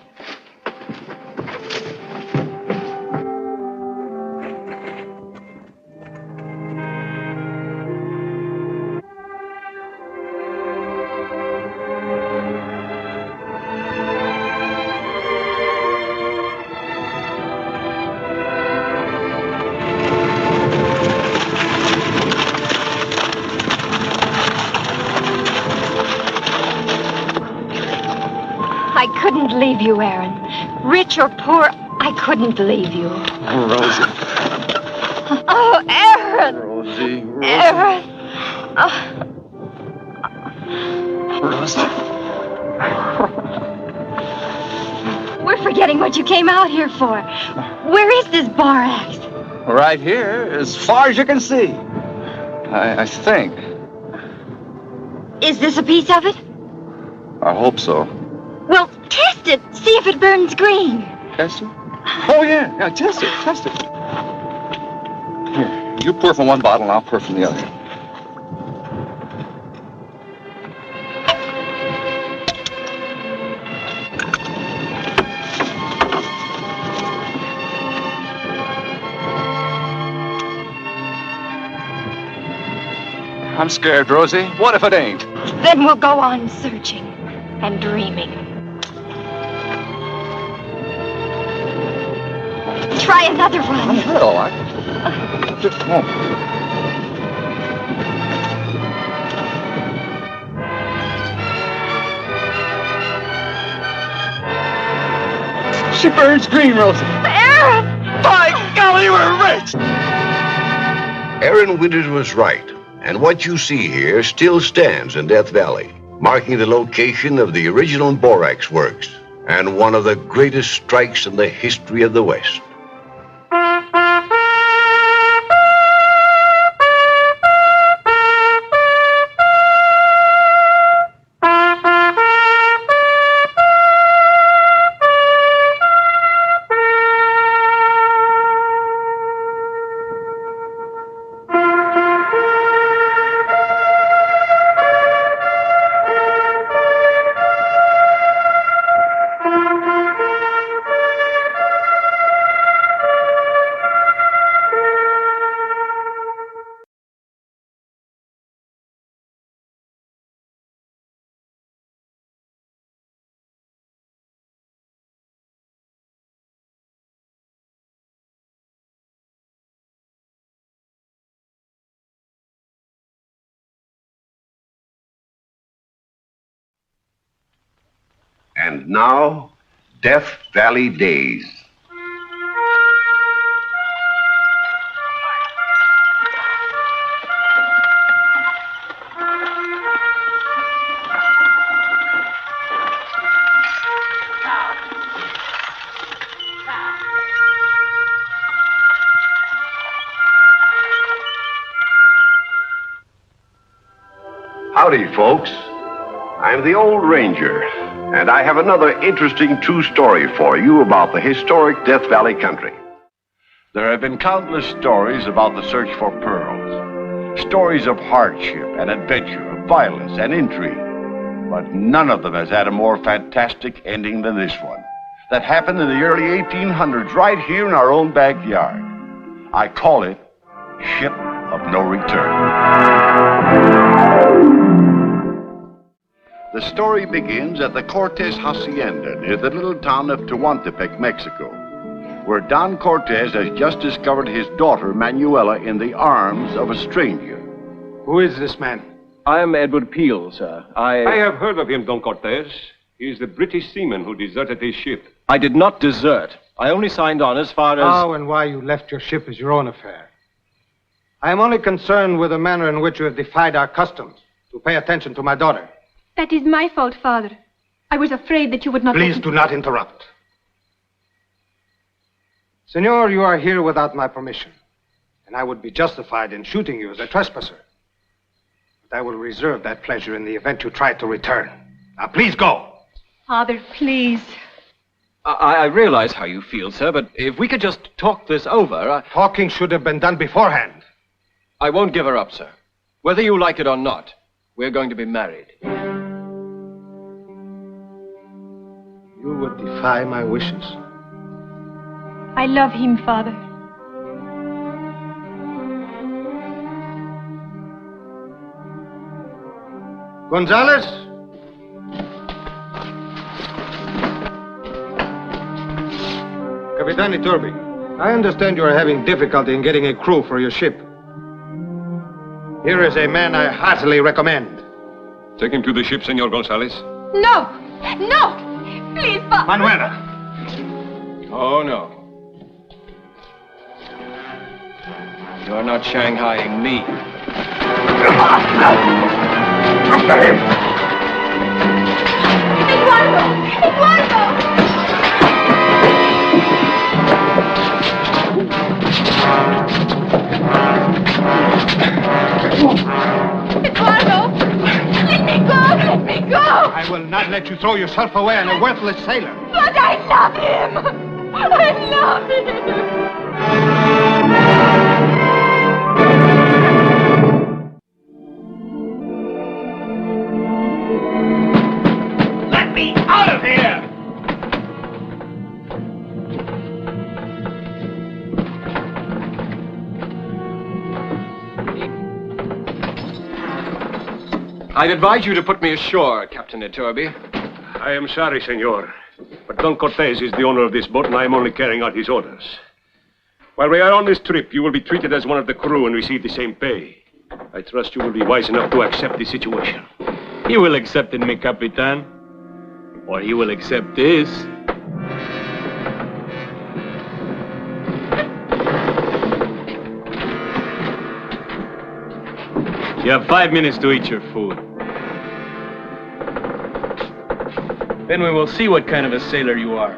[SPEAKER 15] I couldn't leave you, Aaron. Rich or poor, I couldn't leave you.
[SPEAKER 1] Rosie.
[SPEAKER 15] Oh, Aaron!
[SPEAKER 1] Rosie.
[SPEAKER 15] Aaron!
[SPEAKER 1] Rosie.
[SPEAKER 15] We're forgetting what you came out here for. Where is this borax?
[SPEAKER 1] Right here, as far as you can see. I think.
[SPEAKER 15] Is this a piece of it?
[SPEAKER 1] I hope so.
[SPEAKER 15] Well, test it. See if it burns green.
[SPEAKER 1] Test it? Oh, yeah. Yeah, test it. Test it. Here, you pour from one bottle and I'll pour from the other. I'm scared, Rosie. What if it ain't?
[SPEAKER 15] Then we'll go on searching and dreaming. Try another one.
[SPEAKER 1] All right. Just a moment. She burns green, Rosie.
[SPEAKER 15] Aaron!
[SPEAKER 1] By golly, we're rich!
[SPEAKER 2] Aaron Winters was right, and what you see here still stands in Death Valley, marking the location of the original borax works and one of the greatest strikes in the history of the West. And now, Death Valley Days. Howdy, folks. I'm the Old Ranger, and I have another interesting true story for you about the historic Death Valley country. There have been countless stories about the search for pearls, stories of hardship and adventure, of violence and intrigue, but none of them has had a more fantastic ending than this one, that happened in the early 1800s right here in our own backyard. I call it Ship of No Return. The story begins at the Cortez Hacienda near the little town of Tehuantepec, Mexico, where Don Cortez has just discovered his daughter, Manuela, in the arms of a stranger.
[SPEAKER 4] Who is this man?
[SPEAKER 5] I am Edward Peel, sir.
[SPEAKER 4] I have heard of him, Don Cortez. He is the British seaman who deserted his ship.
[SPEAKER 5] I did not desert. I only signed on as far as...
[SPEAKER 4] How and why you left your ship is your own affair. I am only concerned with the manner in which you have defied our customs to pay attention to my daughter.
[SPEAKER 10] That is my fault, Father. I was afraid that you would not...
[SPEAKER 4] Please do not interrupt. Senor, you are here without my permission, and I would be justified in shooting you as a trespasser. But I will reserve that pleasure in the event you try to return. Now, please go.
[SPEAKER 10] Father, please.
[SPEAKER 5] I realize how you feel, sir, but if we could just talk this over...
[SPEAKER 4] Talking should have been done beforehand.
[SPEAKER 5] I won't give her up, sir. Whether you like it or not, we're going to be married.
[SPEAKER 4] You would defy my wishes?
[SPEAKER 10] I love him, Father.
[SPEAKER 4] Gonzalez? Capitan Iturbi, I understand you are having difficulty in getting a crew for your ship. Here is a man I heartily recommend. Take him to the ship, Senor Gonzalez.
[SPEAKER 10] No! No! Please, Father!
[SPEAKER 4] Manuela!
[SPEAKER 5] Oh, no. You're not Shanghaiing me.
[SPEAKER 10] After him! Eduardo! Eduardo! Eduardo! Let me go! Let me go!
[SPEAKER 4] I will not let you throw yourself away on a worthless sailor.
[SPEAKER 10] But I love him! I love him!
[SPEAKER 4] Let me out of here!
[SPEAKER 5] I'd advise you to put me ashore, Captain Iturbi.
[SPEAKER 4] I am sorry, senor, but Don Cortez is the owner of this boat, and I am only carrying out his orders. While we are on this trip, you will be treated as one of the crew and receive the same pay. I trust you will be wise enough to accept the situation.
[SPEAKER 16] He will accept it, mi capitan. Or he will accept this. You have 5 minutes to eat your food. Then we will see what kind of a sailor you are.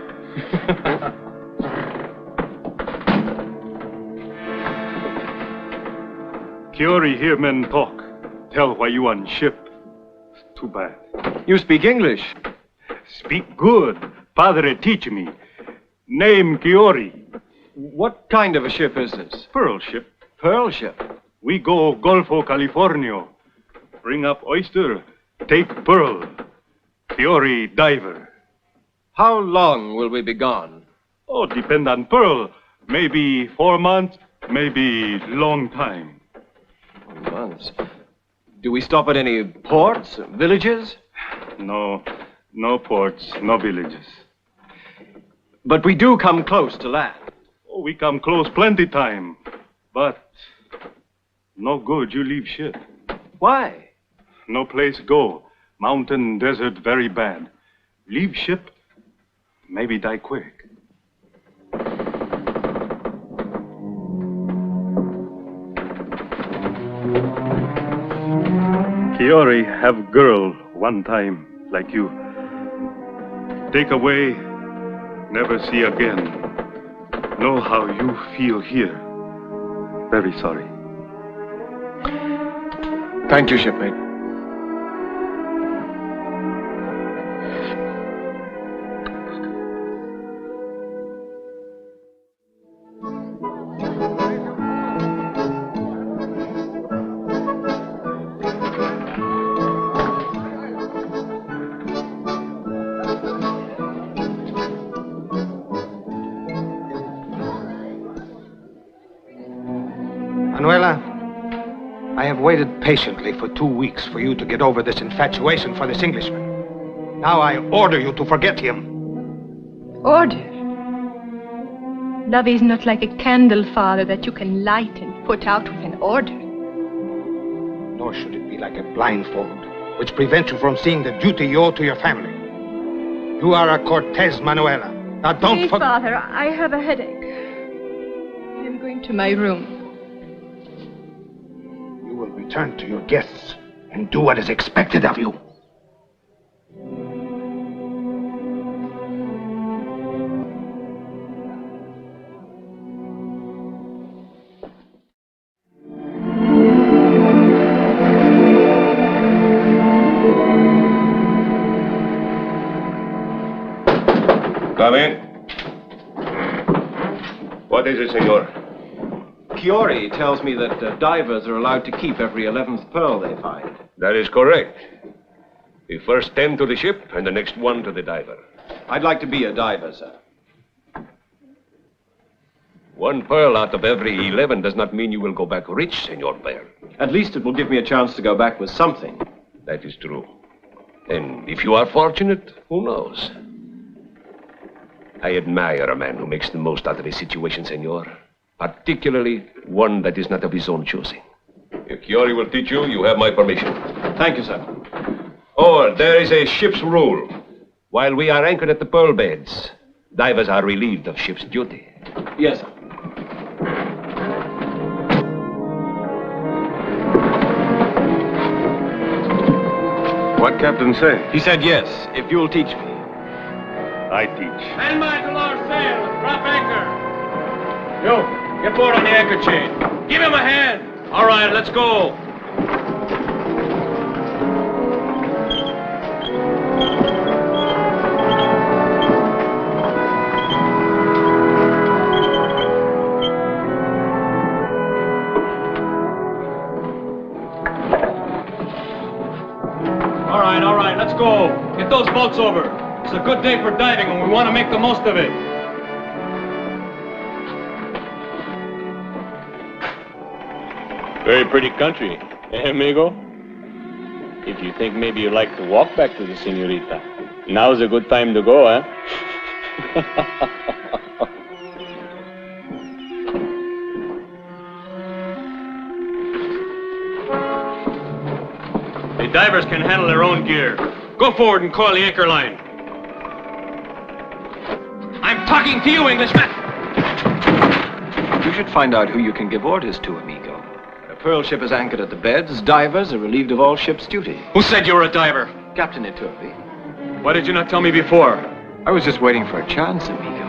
[SPEAKER 6] Kiori hear men talk. Tell why you on ship. Too bad.
[SPEAKER 5] You speak English.
[SPEAKER 6] Speak good. Padre teach me. Name Kiori.
[SPEAKER 5] What kind of a ship is this?
[SPEAKER 6] Pearl ship.
[SPEAKER 5] Pearl ship?
[SPEAKER 6] We go Golfo, California. Bring up oyster. Take pearl. Kiori diver.
[SPEAKER 5] How long will we be gone?
[SPEAKER 6] Oh, depend on pearl. Maybe 4 months, maybe long time.
[SPEAKER 5] Months. Do we stop at any ports, villages?
[SPEAKER 6] No ports, no villages.
[SPEAKER 5] But we do come close to land.
[SPEAKER 6] Oh, we come close plenty time. But no good you leave ship.
[SPEAKER 5] Why?
[SPEAKER 6] No place go. Mountain, desert, very bad. Leave ship, maybe die quick. Kiori have girl one time, like you. Take away, never see again. Know how you feel here. Very sorry.
[SPEAKER 5] Thank you, shipmate.
[SPEAKER 4] Manuela, I have waited patiently for 2 weeks for you to get over this infatuation for this Englishman. Now I order you to forget him.
[SPEAKER 10] Order? Love is not like a candle, Father, that you can light and put out with an order.
[SPEAKER 11] Nor should it be like a blindfold, which prevents you from seeing the duty you owe to your family. You are a Cortez, Manuela. Now don't
[SPEAKER 10] Please, Father, I have a headache. I'm going to my room.
[SPEAKER 11] You will return to your guests and do what is expected of you.
[SPEAKER 4] Come in. What is it, senor?
[SPEAKER 5] Chiori tells me that divers are allowed to keep every 11th pearl they find.
[SPEAKER 4] That is correct. The first 10 to the ship and the next 1 to the diver.
[SPEAKER 5] I'd like to be a diver, sir.
[SPEAKER 4] 1 pearl out of every 11 does not mean you will go back rich, Senor Pearl.
[SPEAKER 5] At least it will give me a chance to go back with something.
[SPEAKER 4] That is true. And if you are fortunate, who knows? I admire a man who makes the most out of his situation, senor. Particularly one that is not of his own choosing. If Chiori will teach you, you have my permission.
[SPEAKER 5] Thank you, sir.
[SPEAKER 4] Oh, there is a ship's rule. While we are anchored at the pearl beds, divers are relieved of ship's duty.
[SPEAKER 5] Yes, sir.
[SPEAKER 4] What Captain say?
[SPEAKER 5] He said yes, if you'll teach me.
[SPEAKER 4] I teach.
[SPEAKER 16] Stand by to lower sail. Drop anchor. You, get board on the anchor chain. Give him a hand. All right, let's go. All right, let's go. Get those boats over. It's a good day for diving, and we want to make the most of it.
[SPEAKER 19] Very pretty country, eh, amigo? If you think maybe you'd like to walk back to the senorita, now's a good time to go, eh?
[SPEAKER 16] The divers can handle their own gear. Go forward and coil the anchor line. I'm talking to you, Englishman!
[SPEAKER 5] You should find out who you can give orders to, amigo. When a pearl ship is anchored at the beds, divers are relieved of all ship's duty.
[SPEAKER 16] Who said you were a diver?
[SPEAKER 5] Captain Iturbi.
[SPEAKER 16] Why did you not tell me before?
[SPEAKER 5] I was just waiting for a chance, amigo.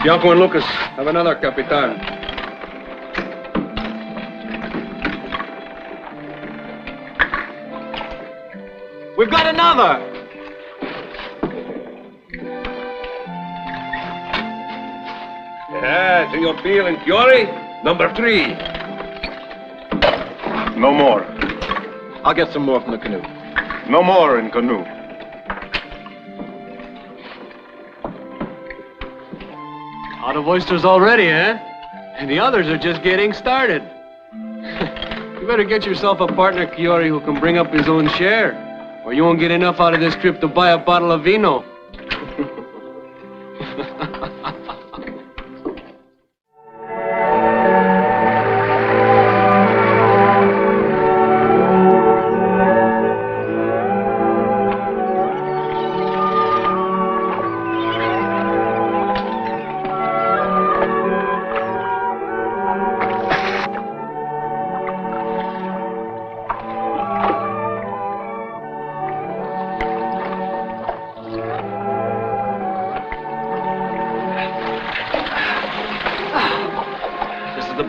[SPEAKER 7] Bianco and Lucas, have another, Capitan.
[SPEAKER 5] We've got another!
[SPEAKER 4] Yeah, Senor Peel and Chiori, number 3.
[SPEAKER 18] No more.
[SPEAKER 5] I'll get some more from the canoe.
[SPEAKER 18] No more in canoe.
[SPEAKER 16] Out of oysters already, eh? And the others are just getting started. You better get yourself a partner, Chiori, who can bring up his own share. Or you won't get enough out of this trip to buy a bottle of vino.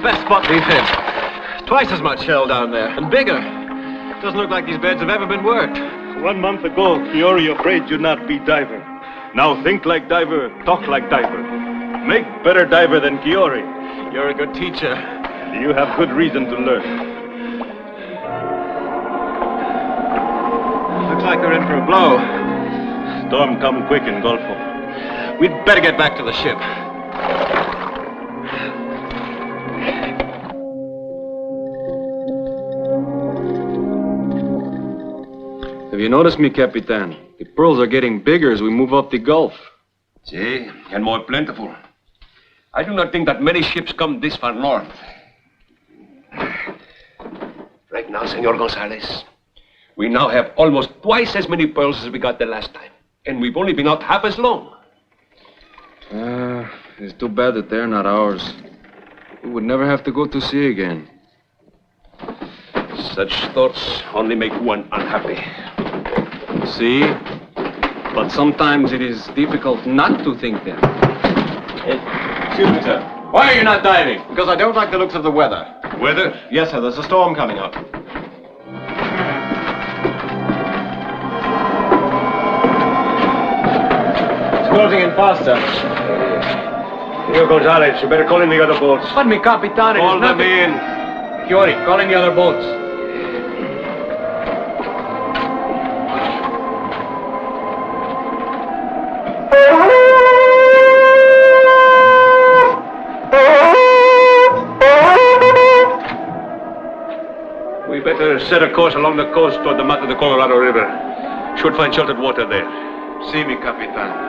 [SPEAKER 5] best spot we've hit. Twice as much shell down there, and bigger. Doesn't look like these beds have ever been worked.
[SPEAKER 4] 1 month ago, Kiori afraid you not be diver. Now think like diver, talk like diver. Make better diver than Kiori.
[SPEAKER 5] You're a good teacher.
[SPEAKER 4] And you have good reason to learn.
[SPEAKER 5] Looks like they're in for a blow.
[SPEAKER 4] Storm come quick in Gulfo.
[SPEAKER 5] We'd better get back to the ship.
[SPEAKER 16] Have you noticed me, Capitan? The pearls are getting bigger as we move up the Gulf.
[SPEAKER 4] See, and more plentiful. I do not think that many ships come this far north. Right now, Senor Gonzalez, we now have almost twice as many pearls as we got the last time. And we've only been out half as long.
[SPEAKER 16] It's too bad that they're not ours. We would never have to go to sea again.
[SPEAKER 4] Such thoughts only make one unhappy.
[SPEAKER 16] See? But sometimes it is difficult not to think them.
[SPEAKER 5] Excuse me, sir. Why are you not diving? Because I don't like the looks of the weather.
[SPEAKER 4] Weather?
[SPEAKER 5] Yes, sir. There's a storm coming up. It's closing in fast, sir.
[SPEAKER 4] Senor Gonzalez, you better call in the other boats.
[SPEAKER 5] But me, Capitan, it
[SPEAKER 4] Call
[SPEAKER 5] is
[SPEAKER 4] them
[SPEAKER 5] nothing.
[SPEAKER 4] in.
[SPEAKER 5] Kiori, call in the other boats.
[SPEAKER 4] We better set a course along the coast toward the mouth of the Colorado River. Should find sheltered water there.
[SPEAKER 16] See me, Capitan.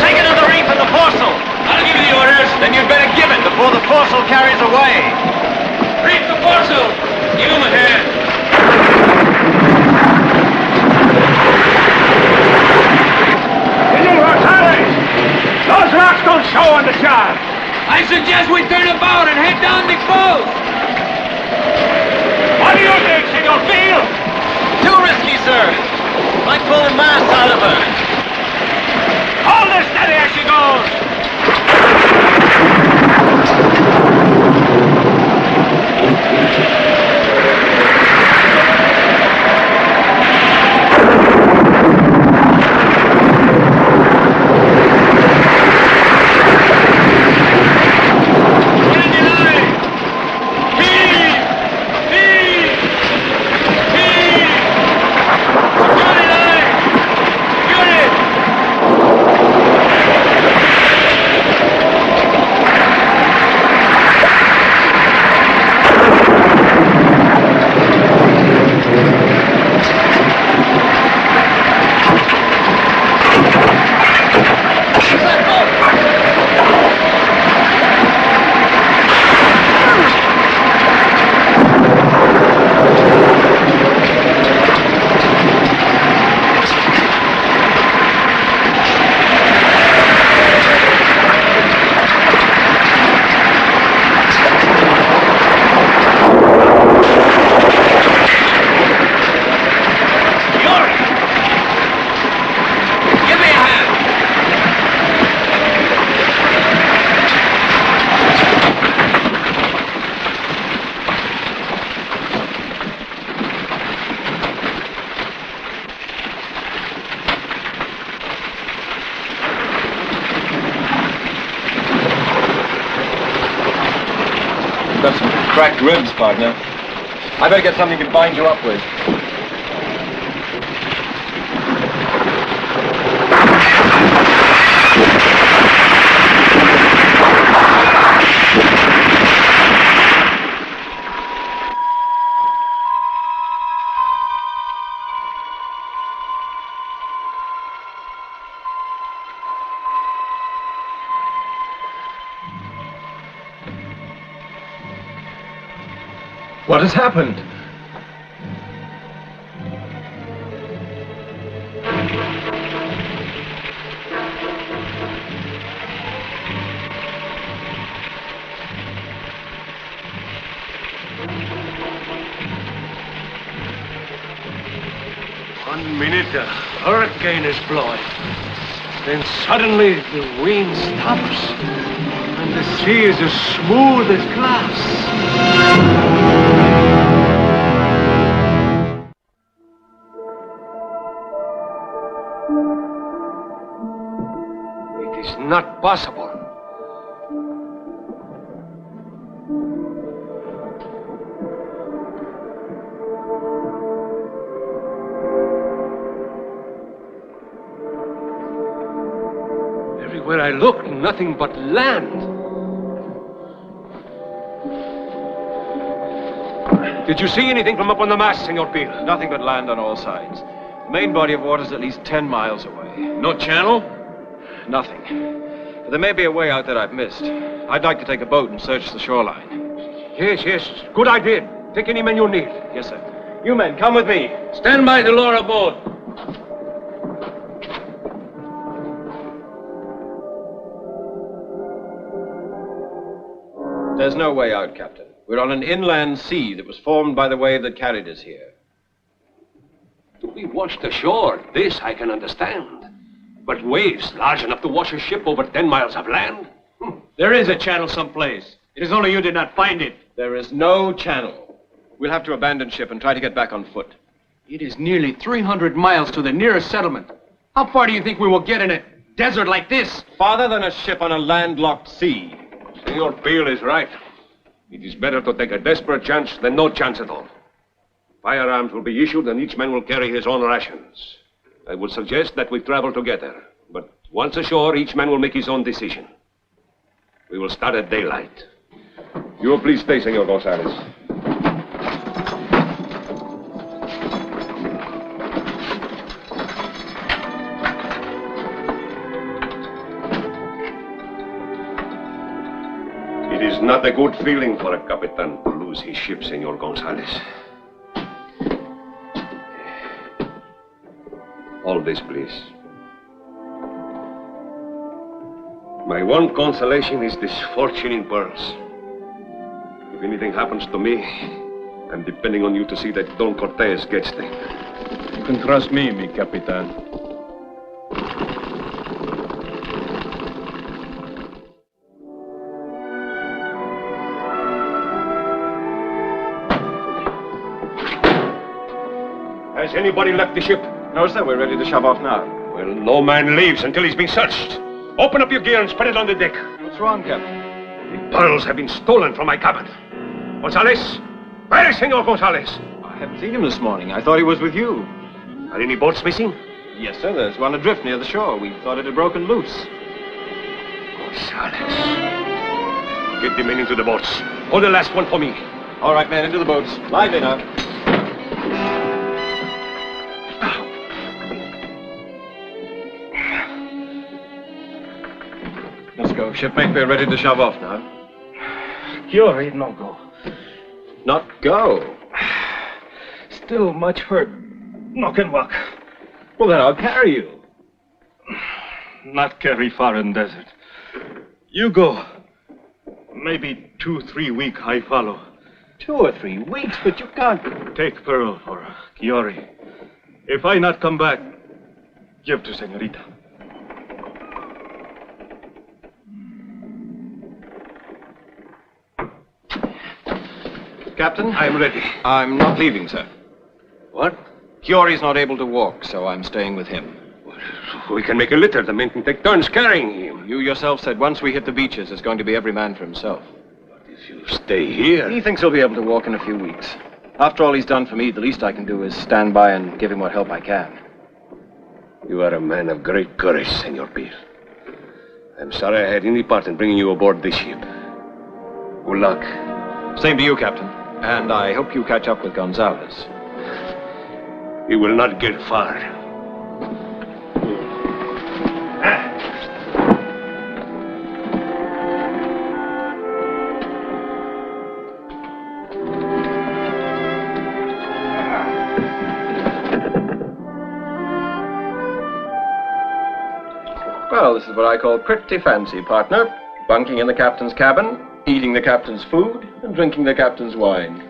[SPEAKER 5] Take it to the reef and the foresail. I'll give you the orders. Then you'd better give it before the foresail carries away. Reef the foresail. Give him a hand.
[SPEAKER 4] Senor Gonzalez! Those rocks don't show on the chart.
[SPEAKER 5] I suggest we turn about and head down the coast.
[SPEAKER 4] What do you think, Senor Field?
[SPEAKER 5] Too risky, sir. Like pulling masts out of her.
[SPEAKER 4] Hold her steady as she goes.
[SPEAKER 5] Got some cracked ribs, partner. I better get something to bind you up with. What has happened?
[SPEAKER 4] 1 minute, a hurricane is blowing. Then suddenly the wind stops, and the sea is as smooth as glass. It is not possible. Everywhere I look, nothing but land. Did you see anything from up on the mast, Senor Peel?
[SPEAKER 16] Nothing but land on all sides. The main body of water is at least 10 miles away. No channel? Nothing. But there may be a way out that I've missed. I'd like to take a boat and search the shoreline.
[SPEAKER 4] Yes. Good idea. Take any men you need.
[SPEAKER 16] Yes, sir. You men, come with me.
[SPEAKER 19] Stand by to lower a boat.
[SPEAKER 16] There's no way out, Captain. We're on an inland sea that was formed by the wave that carried us here.
[SPEAKER 4] We watched the shore. This I can understand. But waves large enough to wash a ship over 10 miles of land?
[SPEAKER 16] There is a channel someplace. It is only you did not find it. There is no channel. We'll have to abandon ship and try to get back on foot.
[SPEAKER 17] It is nearly 300 miles to the nearest settlement. How far do you think we will get in a desert like this?
[SPEAKER 16] Farther than a ship on a landlocked sea.
[SPEAKER 4] Senor Peel is right. It is better to take a desperate chance than no chance at all. Firearms will be issued and each man will carry his own rations. I would suggest that we travel together. But once ashore, each man will make his own decision. We will start at daylight. You will please stay, Senor Gonzalez. It is not a good feeling for a capitan to lose his ship, Senor Gonzalez. Hold this, please. My one consolation is this fortune in pearls. If anything happens to me, I'm depending on you to see that Don Cortez gets them.
[SPEAKER 19] You can trust me, mi capitan.
[SPEAKER 4] Has anybody left the ship?
[SPEAKER 16] No, sir. We're ready to shove off now.
[SPEAKER 4] Well, no man leaves until he's been searched. Open up your gear and spread it on the deck.
[SPEAKER 16] What's wrong, Captain?
[SPEAKER 4] The pearls have been stolen from my cabin. Gonzalez? Where is Senor Gonzalez?
[SPEAKER 16] I haven't seen him this morning. I thought he was with you.
[SPEAKER 4] Are any boats missing?
[SPEAKER 16] Yes, sir. There's one adrift near the shore. We thought it had broken loose.
[SPEAKER 4] Gonzalez. Get the men into the boats. Hold the last one for me.
[SPEAKER 16] All right, men, into the boats. Lively now. Let's go. Shipmate, we're ready to shove off now.
[SPEAKER 4] You're no go.
[SPEAKER 16] Not go?
[SPEAKER 4] Still much hurt. No can walk.
[SPEAKER 16] Well, then I'll carry you.
[SPEAKER 4] Not carry far in desert. You go. Maybe 2-3 weeks I follow.
[SPEAKER 16] 2 or 3 weeks, but you can't.
[SPEAKER 4] Take Pearl for Kiori. If I not come back, give to Senorita.
[SPEAKER 16] Captain?
[SPEAKER 4] I'm ready.
[SPEAKER 16] I'm not leaving, sir.
[SPEAKER 4] What?
[SPEAKER 16] Kiori's not able to walk, so I'm staying with him.
[SPEAKER 4] We can make a litter. The men can take turns carrying him.
[SPEAKER 16] You yourself said once we hit the beaches, it's going to be every man for himself.
[SPEAKER 4] But if you stay here...
[SPEAKER 16] He thinks he'll be able to walk in a few weeks. After all he's done for me, the least I can do is stand by and give him what help I can.
[SPEAKER 4] You are a man of great courage, Senor Peel. I'm sorry I had any part in bringing you aboard this ship. Good luck.
[SPEAKER 16] Same to you, Captain. And I hope you catch up with Gonzalez.
[SPEAKER 4] He will not get far.
[SPEAKER 16] Well, this is what I call pretty fancy, partner. Bunking in the captain's cabin, eating the captain's food, and drinking the captain's wine.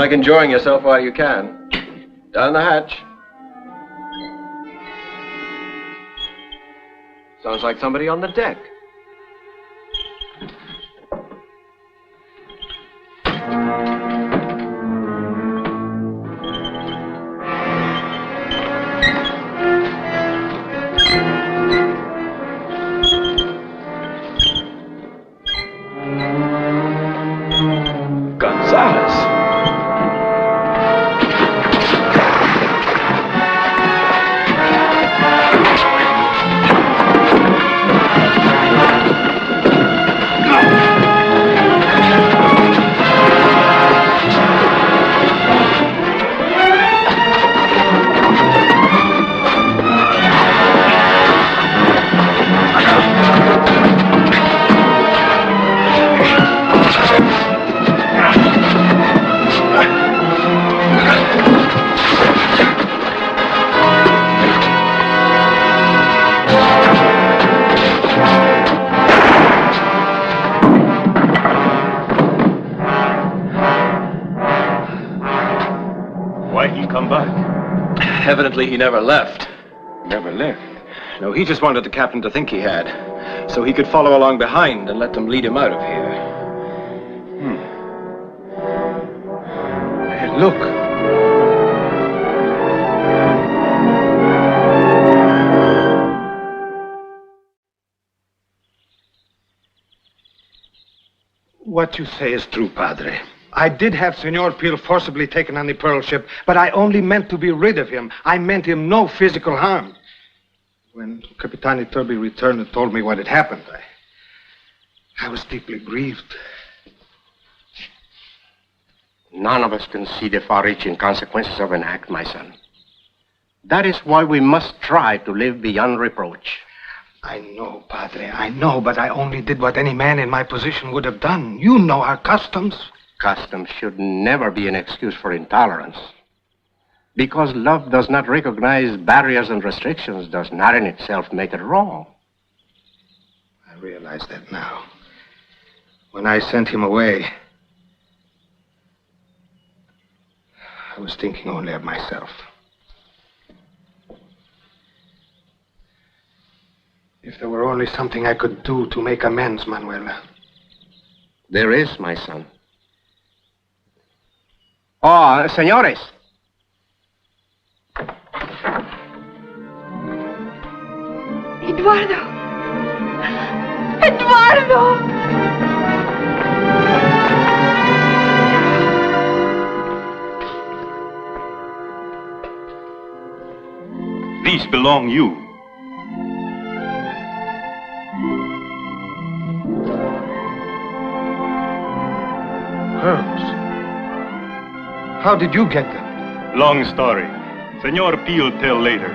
[SPEAKER 7] like enjoying yourself while you can. Down the hatch. Sounds like somebody on the deck.
[SPEAKER 4] Why'd he come back?
[SPEAKER 7] Evidently, he never left.
[SPEAKER 4] Never left.
[SPEAKER 7] No, he just wanted the captain to think he had, so he could follow along behind and let them lead him out of here.
[SPEAKER 11] Hey, look. What you say is true, Padre. I did have Senor Peel forcibly taken on the Pearl ship, but I only meant to be rid of him. I meant him no physical harm. When Capitani Turby returned and told me what had happened, I was deeply grieved.
[SPEAKER 8] None of us can see the far-reaching consequences of an act, my son. That is why we must try to live beyond reproach.
[SPEAKER 11] I know, Padre, I know, but I only did what any man in my position would have done. You know our customs.
[SPEAKER 8] Customs should never be an excuse for intolerance. Because love does not recognize barriers and restrictions does not in itself make it wrong.
[SPEAKER 11] I realize that now. When I sent him away, I was thinking only of myself. If there were only something I could do to make amends, Manuela.
[SPEAKER 8] There is, my son. Oh, señores.
[SPEAKER 10] Eduardo! Eduardo!
[SPEAKER 4] These belong you.
[SPEAKER 11] Pearls? How did you get them?
[SPEAKER 4] Long story. Senor Peel tell later.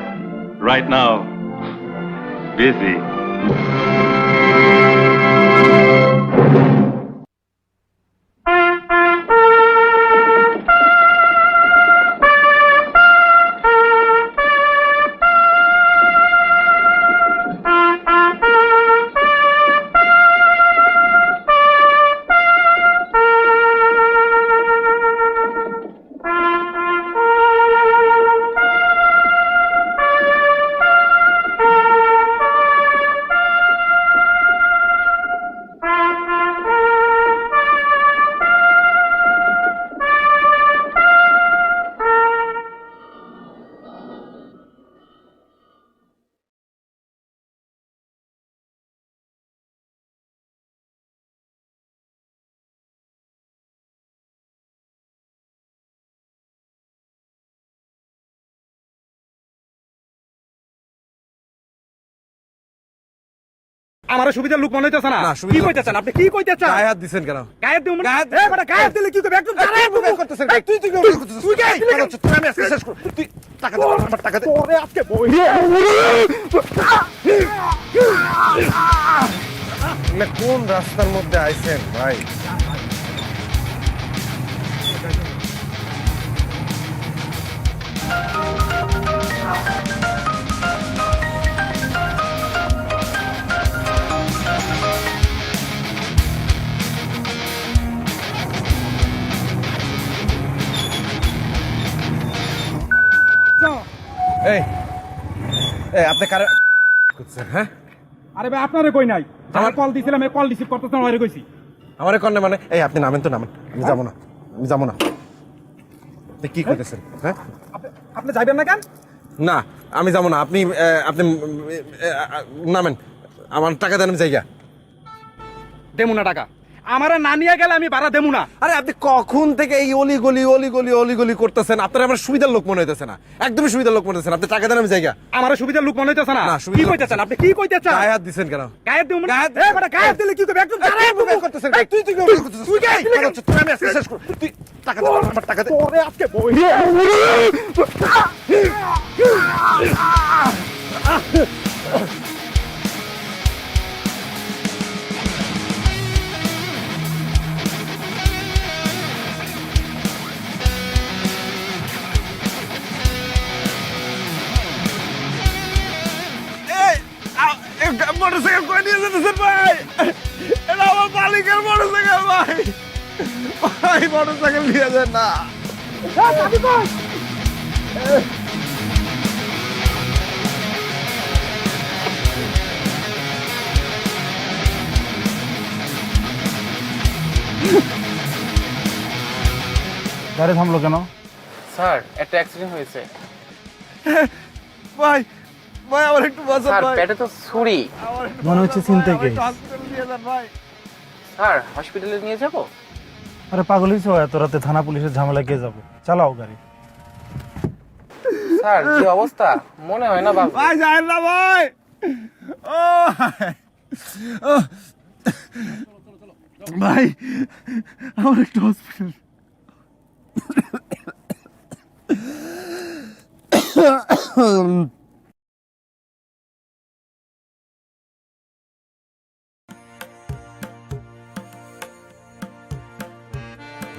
[SPEAKER 4] Right now, busy.
[SPEAKER 22] আমার সুবিধার লোক মনে হইতেছে না কি কইতেছেন আপনি কি কইতেছেন গায়ে হাত দিবেন কেন গায়ে দিও এ বড় গায়ে দিলে কি করবে একদম গায়ে করতেছেন তুই তুই তুই গায়ে তুই আমি আজকে শেষ কর তুই টাকা দে আমার টাকা দে ওরে আজকে বই
[SPEAKER 23] না কোন রাস্তার মধ্যে আইছেন ভাই এই এই আপনি কারে করছেন হ্যাঁ?
[SPEAKER 22] আরে ভাই আপনারে কই নাই, আমার কল দিছিলাম, এই কল রিসিভ করতেছ না, আমারে কইছি।
[SPEAKER 23] আমারে কন্যা মানে এই আপনি নামেন তো নামেন, আমি যাবো না, আমি যাবো না। আপনি কি করতেছেন হ্যাঁ?
[SPEAKER 22] আপনি যাইবেন না কেন?
[SPEAKER 23] না আমি যাবো না, আপনি আপনি নামেন, আমার টাকা দেন, আমি জায়গা
[SPEAKER 22] দেমু না টাকা, আমারে না নিয়ে গেলে আমি ভাড়া দেমু না।
[SPEAKER 23] আরে আপনি কখন থেকে এই অলি করতেছেন? আপনার আমার সুবিধার লোক মনে হইতেছে না, একদমই সুবিধার লোক মনে হইতেছে না। আপনি টাকা দেন, আমি জায়গা।
[SPEAKER 22] আমার সুবিধার লোক মনে হইতেছে না?
[SPEAKER 23] না,
[SPEAKER 22] কি কইতেছেন আপনি? কি কইতেছেন?
[SPEAKER 23] গায়ে হাত দিছেন কেন?
[SPEAKER 22] গায়ে দিমু না। এ বেটা গায়ে দিলে কি করবে? একদম গায়ে
[SPEAKER 23] করতেছেন।
[SPEAKER 22] তুই করতেছিস? তুই গায়ে দিলে
[SPEAKER 23] তুই আমি আজকে শেষ কর। তুই টাকা দে, আমার টাকা দে।
[SPEAKER 22] ওরে আজকে বই
[SPEAKER 23] মোটরসাইকেল করে নিয়ে যেতেছেন ভাই, এটা আমার মালিকের মোটরসাইকেল ভাই, ভাই মোটরসাইকেল নিয়ে যান না।
[SPEAKER 22] গাড়ি থামলো কেন?
[SPEAKER 12] স্যার একটা অ্যাক্সিডেন্ট হয়েছে।
[SPEAKER 23] ভাই ভাই আমার একটু বাঁচান
[SPEAKER 12] স্যার
[SPEAKER 23] ভাই,
[SPEAKER 12] পেটে তো ছুরি।
[SPEAKER 22] মনে হচ্ছে চিনতে কে?
[SPEAKER 23] হসপিটাল নিয়ে যান ভাই।
[SPEAKER 12] স্যার হসপিটালে নিয়ে যাব?
[SPEAKER 22] আরে পাগল হইছো, এত রাতে থানা পুলিশের ঝামেলা কে যাবে? চালাও গাড়ি।
[SPEAKER 12] স্যার যে অবস্থা, মনে হয় না বাবু।
[SPEAKER 23] ভাই যায়েন না ভাই। ও ভাই আমার একটু hospital.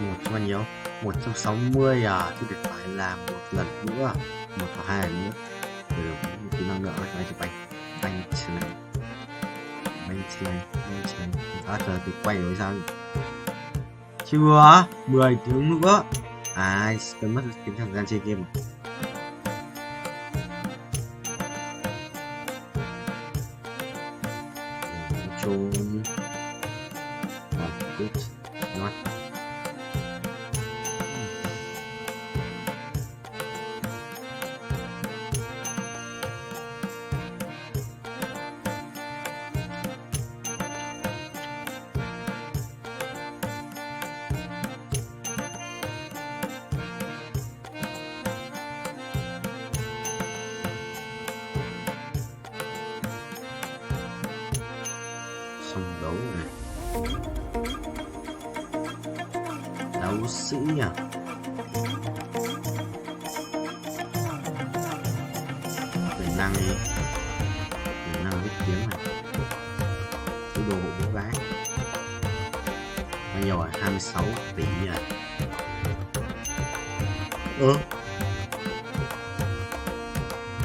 [SPEAKER 14] Một cho bao nhiêu? 160 à, thì được phải làm một lần nữa, một hoặc hai lần nữa. Rồi tí năng lượng này chụp ảnh, anh trở lại, giờ thì quay rồi sao? Chưa, 10 tiếng nữa. À, cần mất tính thời gian chơi game. Trốn. Good. Ngon. Xong đấu này. Đấu sĩ à? Quyền năng đi. Quyền năng viết tiếng này. Cái đồ hộ bố gái. Bao nhiêu rồi? 26 tỷ à? Ừ.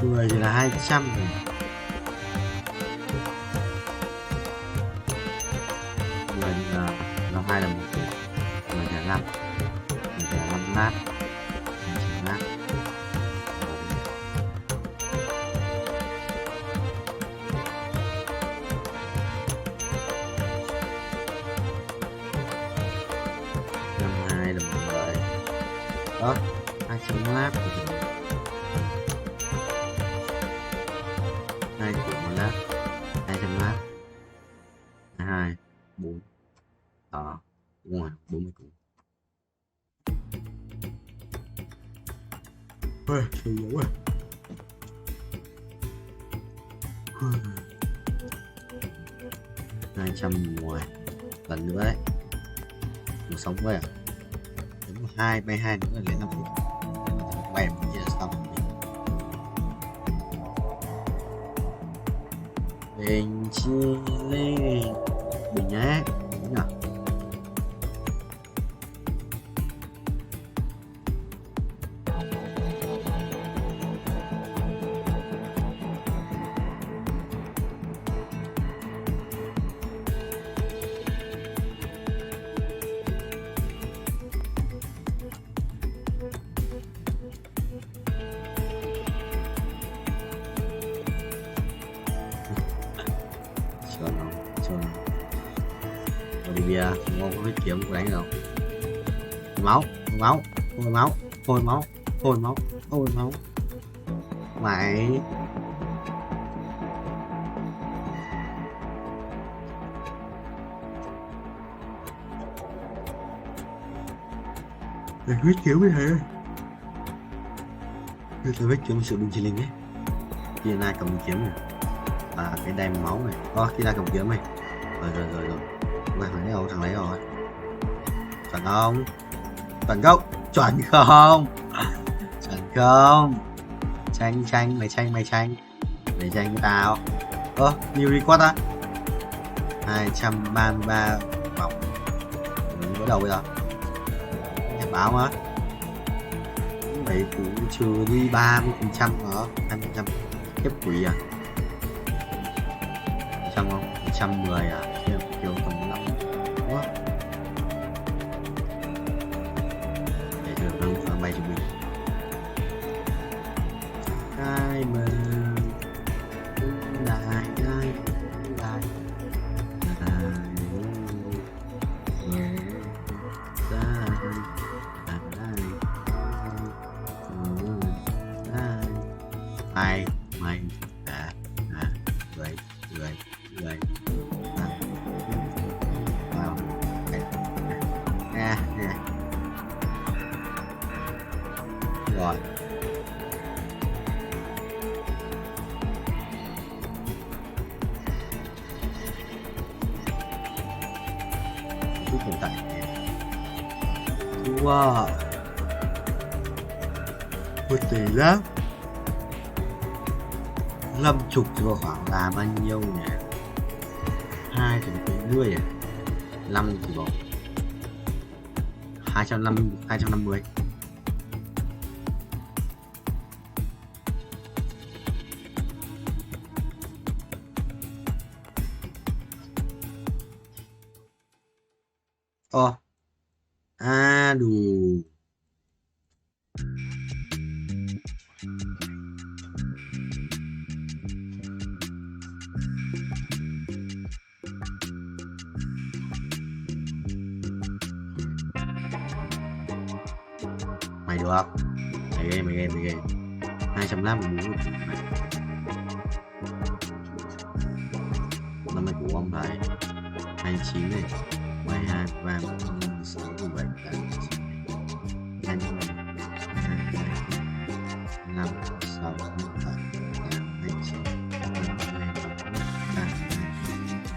[SPEAKER 14] 10 thì là 200 rồi. Là 2 là 1 tỷ, 10 là 5, 10 là 5 lát, 9 lát. Năm 2 là 10. Đó, 200 lát. 2 tỷ 1 lát, 200 lát. 2, 4. Đó, đúng rồi, 40 củ. Ôi, trời ơi. 210 lần nữa đấy. Một sống với à? Đến 2, bay 2 nữa là lấy 5 phút. Bay một chia xong. Bình chi lên. Bình nhé. Đúng nhỉ? bìa, ngon có biết kiếm của đánh đâu. Máu, máu, hôi máu, hôi máu, hôi máu, hôi máu. Mày mày biết kiếm cái hả? Tôi biết kiếm sự binh chi linh ấy. Kia na cầm kiếm này. À cái đai máu này. Kia na cầm kiếm này. Rồi. Mày hỏi đâu thằng lấy rồi. Chuẩn không? Chuẩn không? Chuẩn không? Chuẩn không? Tranh, mày tranh. Mày tranh với tao. Nhiều record á. 233 vòng. Mình có đầu bây giờ. Cảnh báo á. Vậy cũng trừ đi 30% đó. 20% tiếp quỷ à? 100 không? 110 à? Kiểu tầm 5 quá. Để được hơn khoảng 70 bình. Ai mà đại mày người rồi hiện tại wow một tỷ lắm 50 thì vào khoảng là bao nhiêu nhỉ? 2 thì 70 à? 5 thì bỏ 250. Đủ. Mày được không? Mày game 250 năm nay của ông thầy 29 này 22 và 16 17 18 5 6 7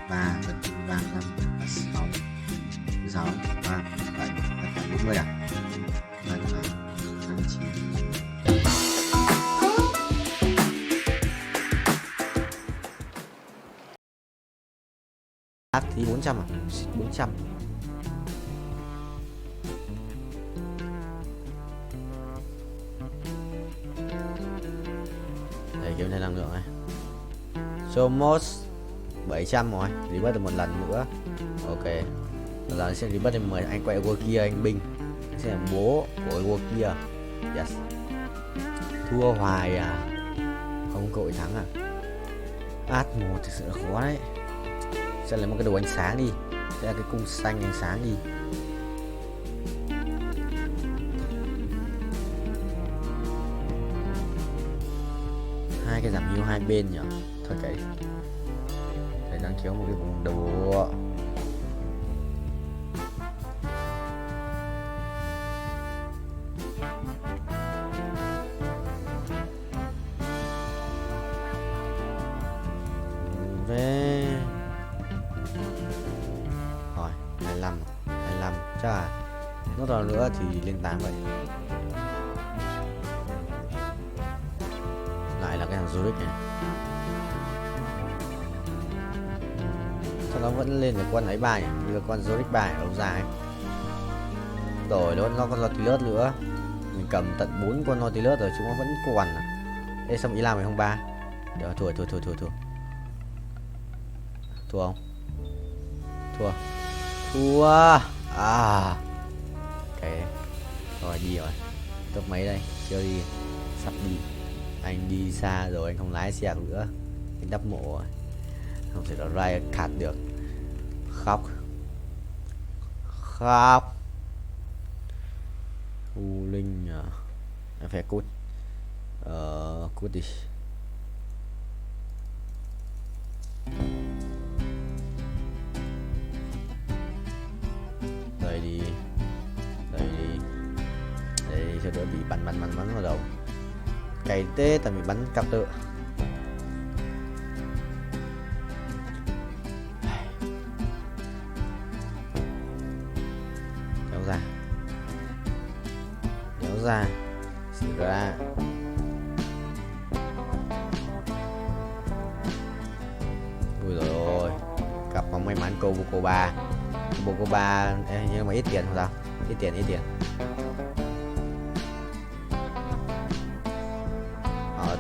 [SPEAKER 14] 8 3 5 6 6 3 7 40 à? Thì 400 à? 400. Đây kiếm thêm năng lượng này. Somos 700 rồi, rebirth được một lần nữa. Ok. Lần này sẽ rebirth thêm 10 anh quay qua kia anh binh. Sẽ là bố của qua kia. Yes. Thua hoài à? Không cội thắng à? Át 1 thực sự là khó đấy. Sẽ lấy một cái đồ ánh sáng đi. Sẽ là cái cung xanh ánh sáng đi. Hai cái giảm hiệu hai bên nhỉ. Thôi cái để đang kéo một cái vùng đồ. Về rồi 25 chắc là nốt nào nữa thì lên 8 vậy. Lại là cái thằng Zurich này. Sao nó vẫn lên được con ấy bài như là con Zurich bài lâu dài. Rồi nó còn Nautilus nữa. Mình cầm tận 4 con Nautilus rồi chúng nó vẫn còn. Ê xong ý làm mày không ba. Đó, thua. Thua không? Thua. À. Ok. Rồi đi rồi. Tốc mấy đây? Chưa đi. Sắp đi. Anh đi xa rồi, anh không lái xe nữa. Anh đắp mộ rồi. Không thể nào Ryan khát được. Khóc. khóc. U Linh à, em phải cút. Cút đi. Đây đi, đây đi, đây cho đỡ bị bắn vào đầu. Cày tê tại bị bắn cặp tự. Kéo ra, xì ra. Ui rồi ôi, cặp bóng may mắn cô cô ba nhưng mà ít tiền không sao, ít tiền.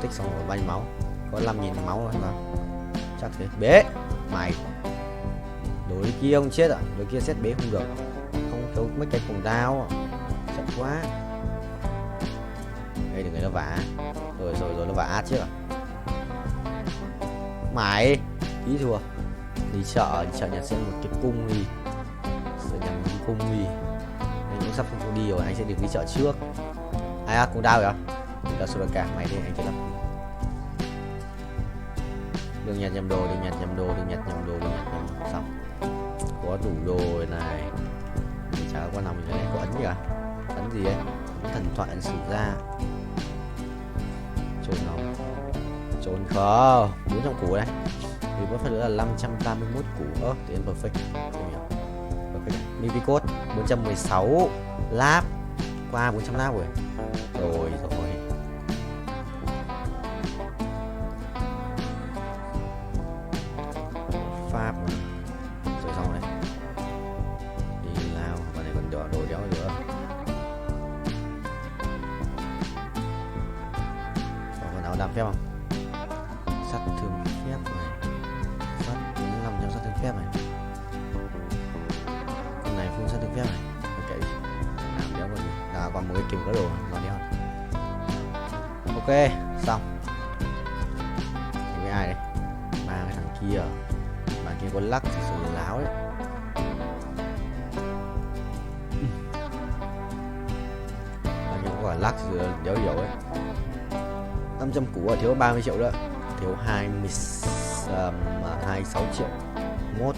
[SPEAKER 14] Tích xong rồi bao nhiêu máu, có 5.000 máu rồi sao, chắc thế. Bế mày, đối kia ông chết ạ, đối kia xét bế không được, không thấu mấy cái cùng đao chậm quá. Đây đừng người nó vả rồi nó vả chứ. Mày tí thua. Đi chợ nhặt xem một cái cung đi, nhặt một cái cung đi. Anh cũng sắp không đi rồi, anh sẽ được đi chợ trước. Ai à, cũng đau rồi. Là số cả mày đi, anh sẽ lắp. Đừng nhặt nhầm đồ. Xong có đủ đồ rồi này. Thì chả có nào mình cái này có ấn gì cả. Ấn gì ấy, thần thoại ấn sử ra. Trốn không? Trốn khó. 400 củ đây. Thì có phải nữa là 531 củ. Thì em perfect. Perfect. Mipi code 416 lap. Qua 400 lap rồi. Rồi. Pháp rồi xong này. Đi lao, và này còn đồ đéo nữa. Còn áo đam phép không? Sát thương phép này. Sát 500 sát thương phép này. Con này full sát thương phép này. Ok. Làm đéo còn là còn một cái kìm có đồ nó đéo. Ok, xong. Với ai đây? Ba cái thằng kia. Bạn kia có lắc thì sự láo đấy. Bạn kia có quả lắc thì đéo dầu ấy. 500 củ rồi, thiếu 30 triệu nữa. Thiếu 26 triệu mốt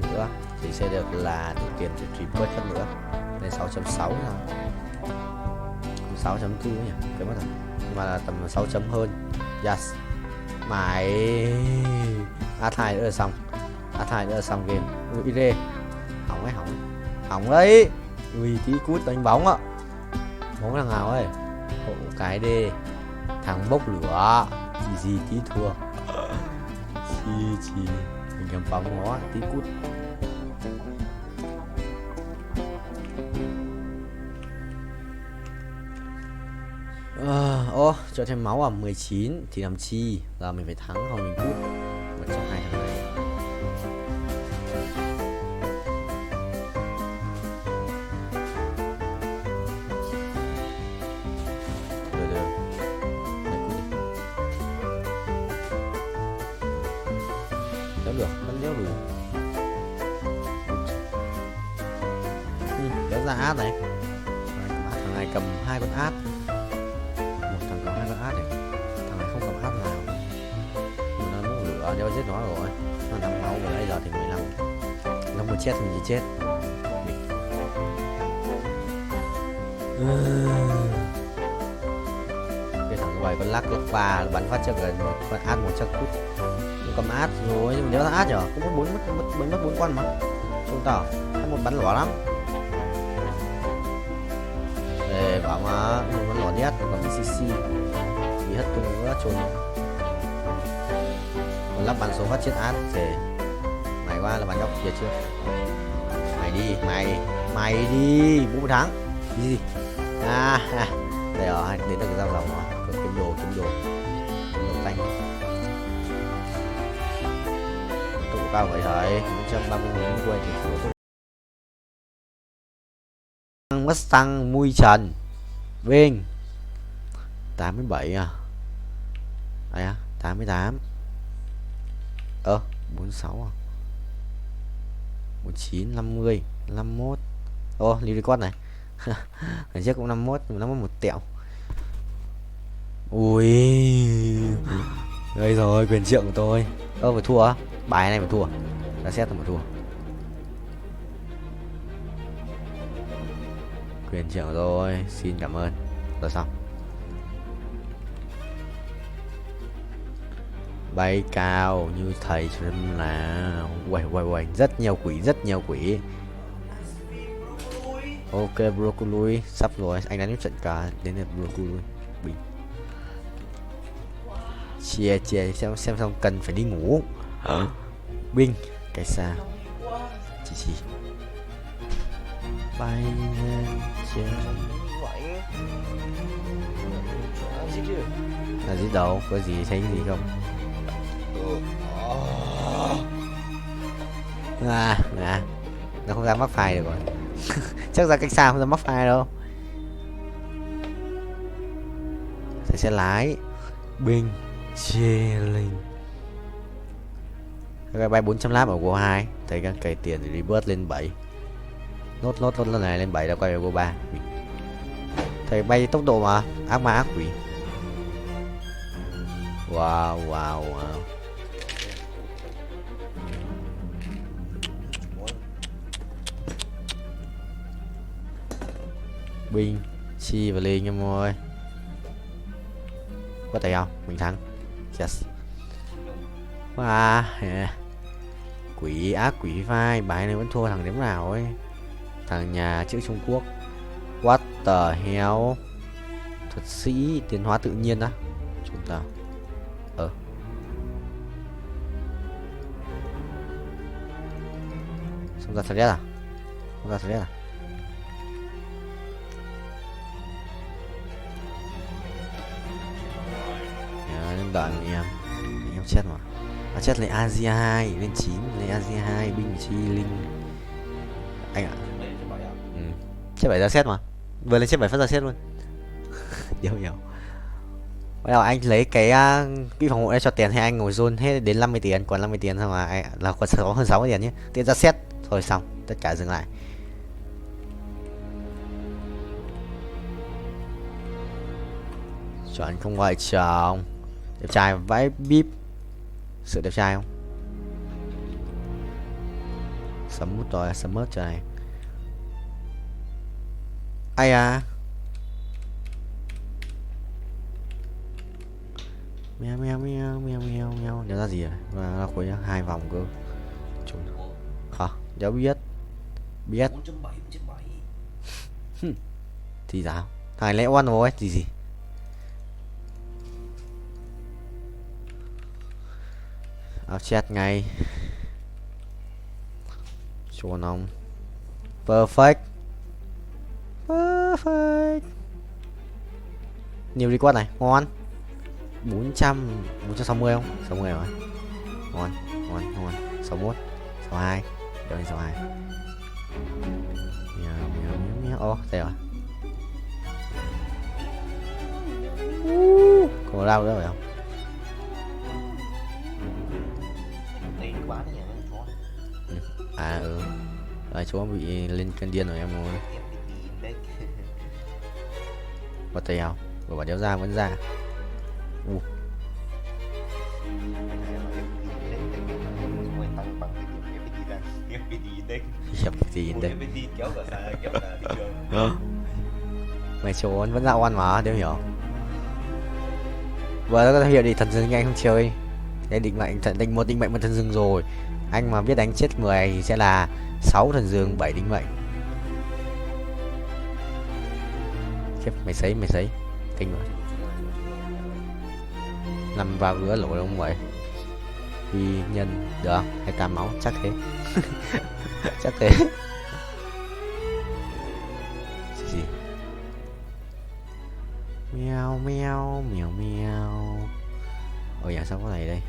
[SPEAKER 14] nữa thì sẽ được là đủ tiền từ trip bớt hơn nữa. Lên 6.6 rồi. 6.4 nhỉ, cái mất rồi. Nhưng mà là tầm 6 chấm hơn. Yes. Mày A2 nữa là xong. A2 nữa là xong game. Ui rê. Hỏng đấy. Ui tí cút đánh bóng ạ. Bóng thằng nào ấy. Hộ cái đê. Thằng bốc lửa. Gì tí thua. Chi mình cầm bóng nó tí cút. Cho thêm máu à, 19 thì làm chi. Giờ mình phải thắng không mình cút. Một trong hai thằng này. Được. Vẫn đéo đủ. Kéo ra át này. Thằng này cầm 2 con át. Thằng này không cầm áp nào. Nó muốn lửa đeo giết nó rồi. Nó 5 máu rồi, bây giờ thì 15. Nó muốn chết thì mình chỉ chết. Cái thằng ngoài con lắc 3 bắn phát cho gần một con át 100 cút. Nó cầm át rồi nhưng mà nếu là át nhở, cũng mất 4 con mà. Không tỏ, một bắn lỏ lắm. Để bảo mà mình bắn lỏ nhất còn CC. Bị hất tung nữa trốn. Còn lắp bắn số phát chết át thì mày qua là bắn nhóc kia chưa. Mày đi bố thắng gì đây rồi đến được cái giao dòng rồi. Kiếm đồ tanh tụ cao vậy thôi. 430.000 quay thì Mustang mui trần Vinh 87 à. Đây á, 88. 46 à. 19 50 51. Ô, lưu record này. Lần trước cũng 51, nhưng mà 51 một tẹo. Ui. Đây rồi, quyền trượng của tôi. Phải thua á? Bài này phải thua. Đã xét tôi phải thua. Quyền trượng của tôi, xin cảm ơn. Rồi xong. Bay cao như thầy chân là quay rất nhiều quỷ. Ok broccoli sắp rồi, anh đã trận cả đến lượt broccoli bình. Chia xem xong cần phải đi ngủ. Binh cái xa chỉ bay lên trên là gì đâu, có gì thấy gì không? Nó không ra mắc file được rồi. Chắc ra cách xa không ra mắc file đâu. Thầy sẽ lái binh chê linh cái bay 400 lap ở Go 2. Thầy đang cày tiền để rebirth lên 7. Nốt lần này lên 7 là quay về Go 3. Thầy bay tốc độ mà ác ma ác quỷ. Wow. Binh chi và lên em ơi. Có tay không? Mình thắng. Yes. Quỷ ác quỷ vai. Bài này vẫn thua thằng đếm nào ấy. Thằng nhà chữ Trung Quốc. What the hell. Thuật sĩ tiến hóa tự nhiên á. Chúng ta Xong ra thật à? Không ra thật à? Nên đợi em chết mà chết lấy Asia 2 lên 9, lấy Asia 2 binh chi linh anh ạ. Chết 7 ra xét mà vừa lên chết 7 phát ra xét luôn. Hiểu bây giờ anh lấy cái quỹ phòng hộ đây cho tiền hay anh ngồi zone hết đến 50 tiền, còn 50 tiền thôi mà anh, là còn hơn 60 tiền nhé. Tiền ra xét thôi xong tất cả dừng lại. Chọn không gọi chồng đẹp trai vãi bíp. Sự đẹp trai không? Sấm mút rồi, sấm mớt trời này. Ai à? Mèo nhớ ra gì rồi? Là cuối 2 vòng cơ. Hả? Cháu biết. Thì sao? Thằng lẽ oan rồi gì? Chết ngay. Chuồn ông. Perfect. Nhiều record này, ngon. 460 không? 60 rồi. Ngon. 61, 62. Đâu đi 62. Ô, đây rồi. Có đau nữa phải không? Rồi chú bị lên cơn điên rồi em ơi. Có tay không? Quả đéo ra vẫn ra. Mày trốn vẫn ra oan mà, đéo hiểu. Vừa nó có hiệu đi thần rừng anh không chơi. Thế định mệnh định mệnh một thần rừng rồi. Anh mà biết đánh chết 10 thì sẽ là 6 thần dương 7 định mệnh. Khiếp, mày sấy kinh rồi. Nằm vào gỡ lỗ đâu vậy? Quy nhân được 2k máu chắc thế. Chắc thế. Gì? Mèo. Ôi dạ sao có này đây?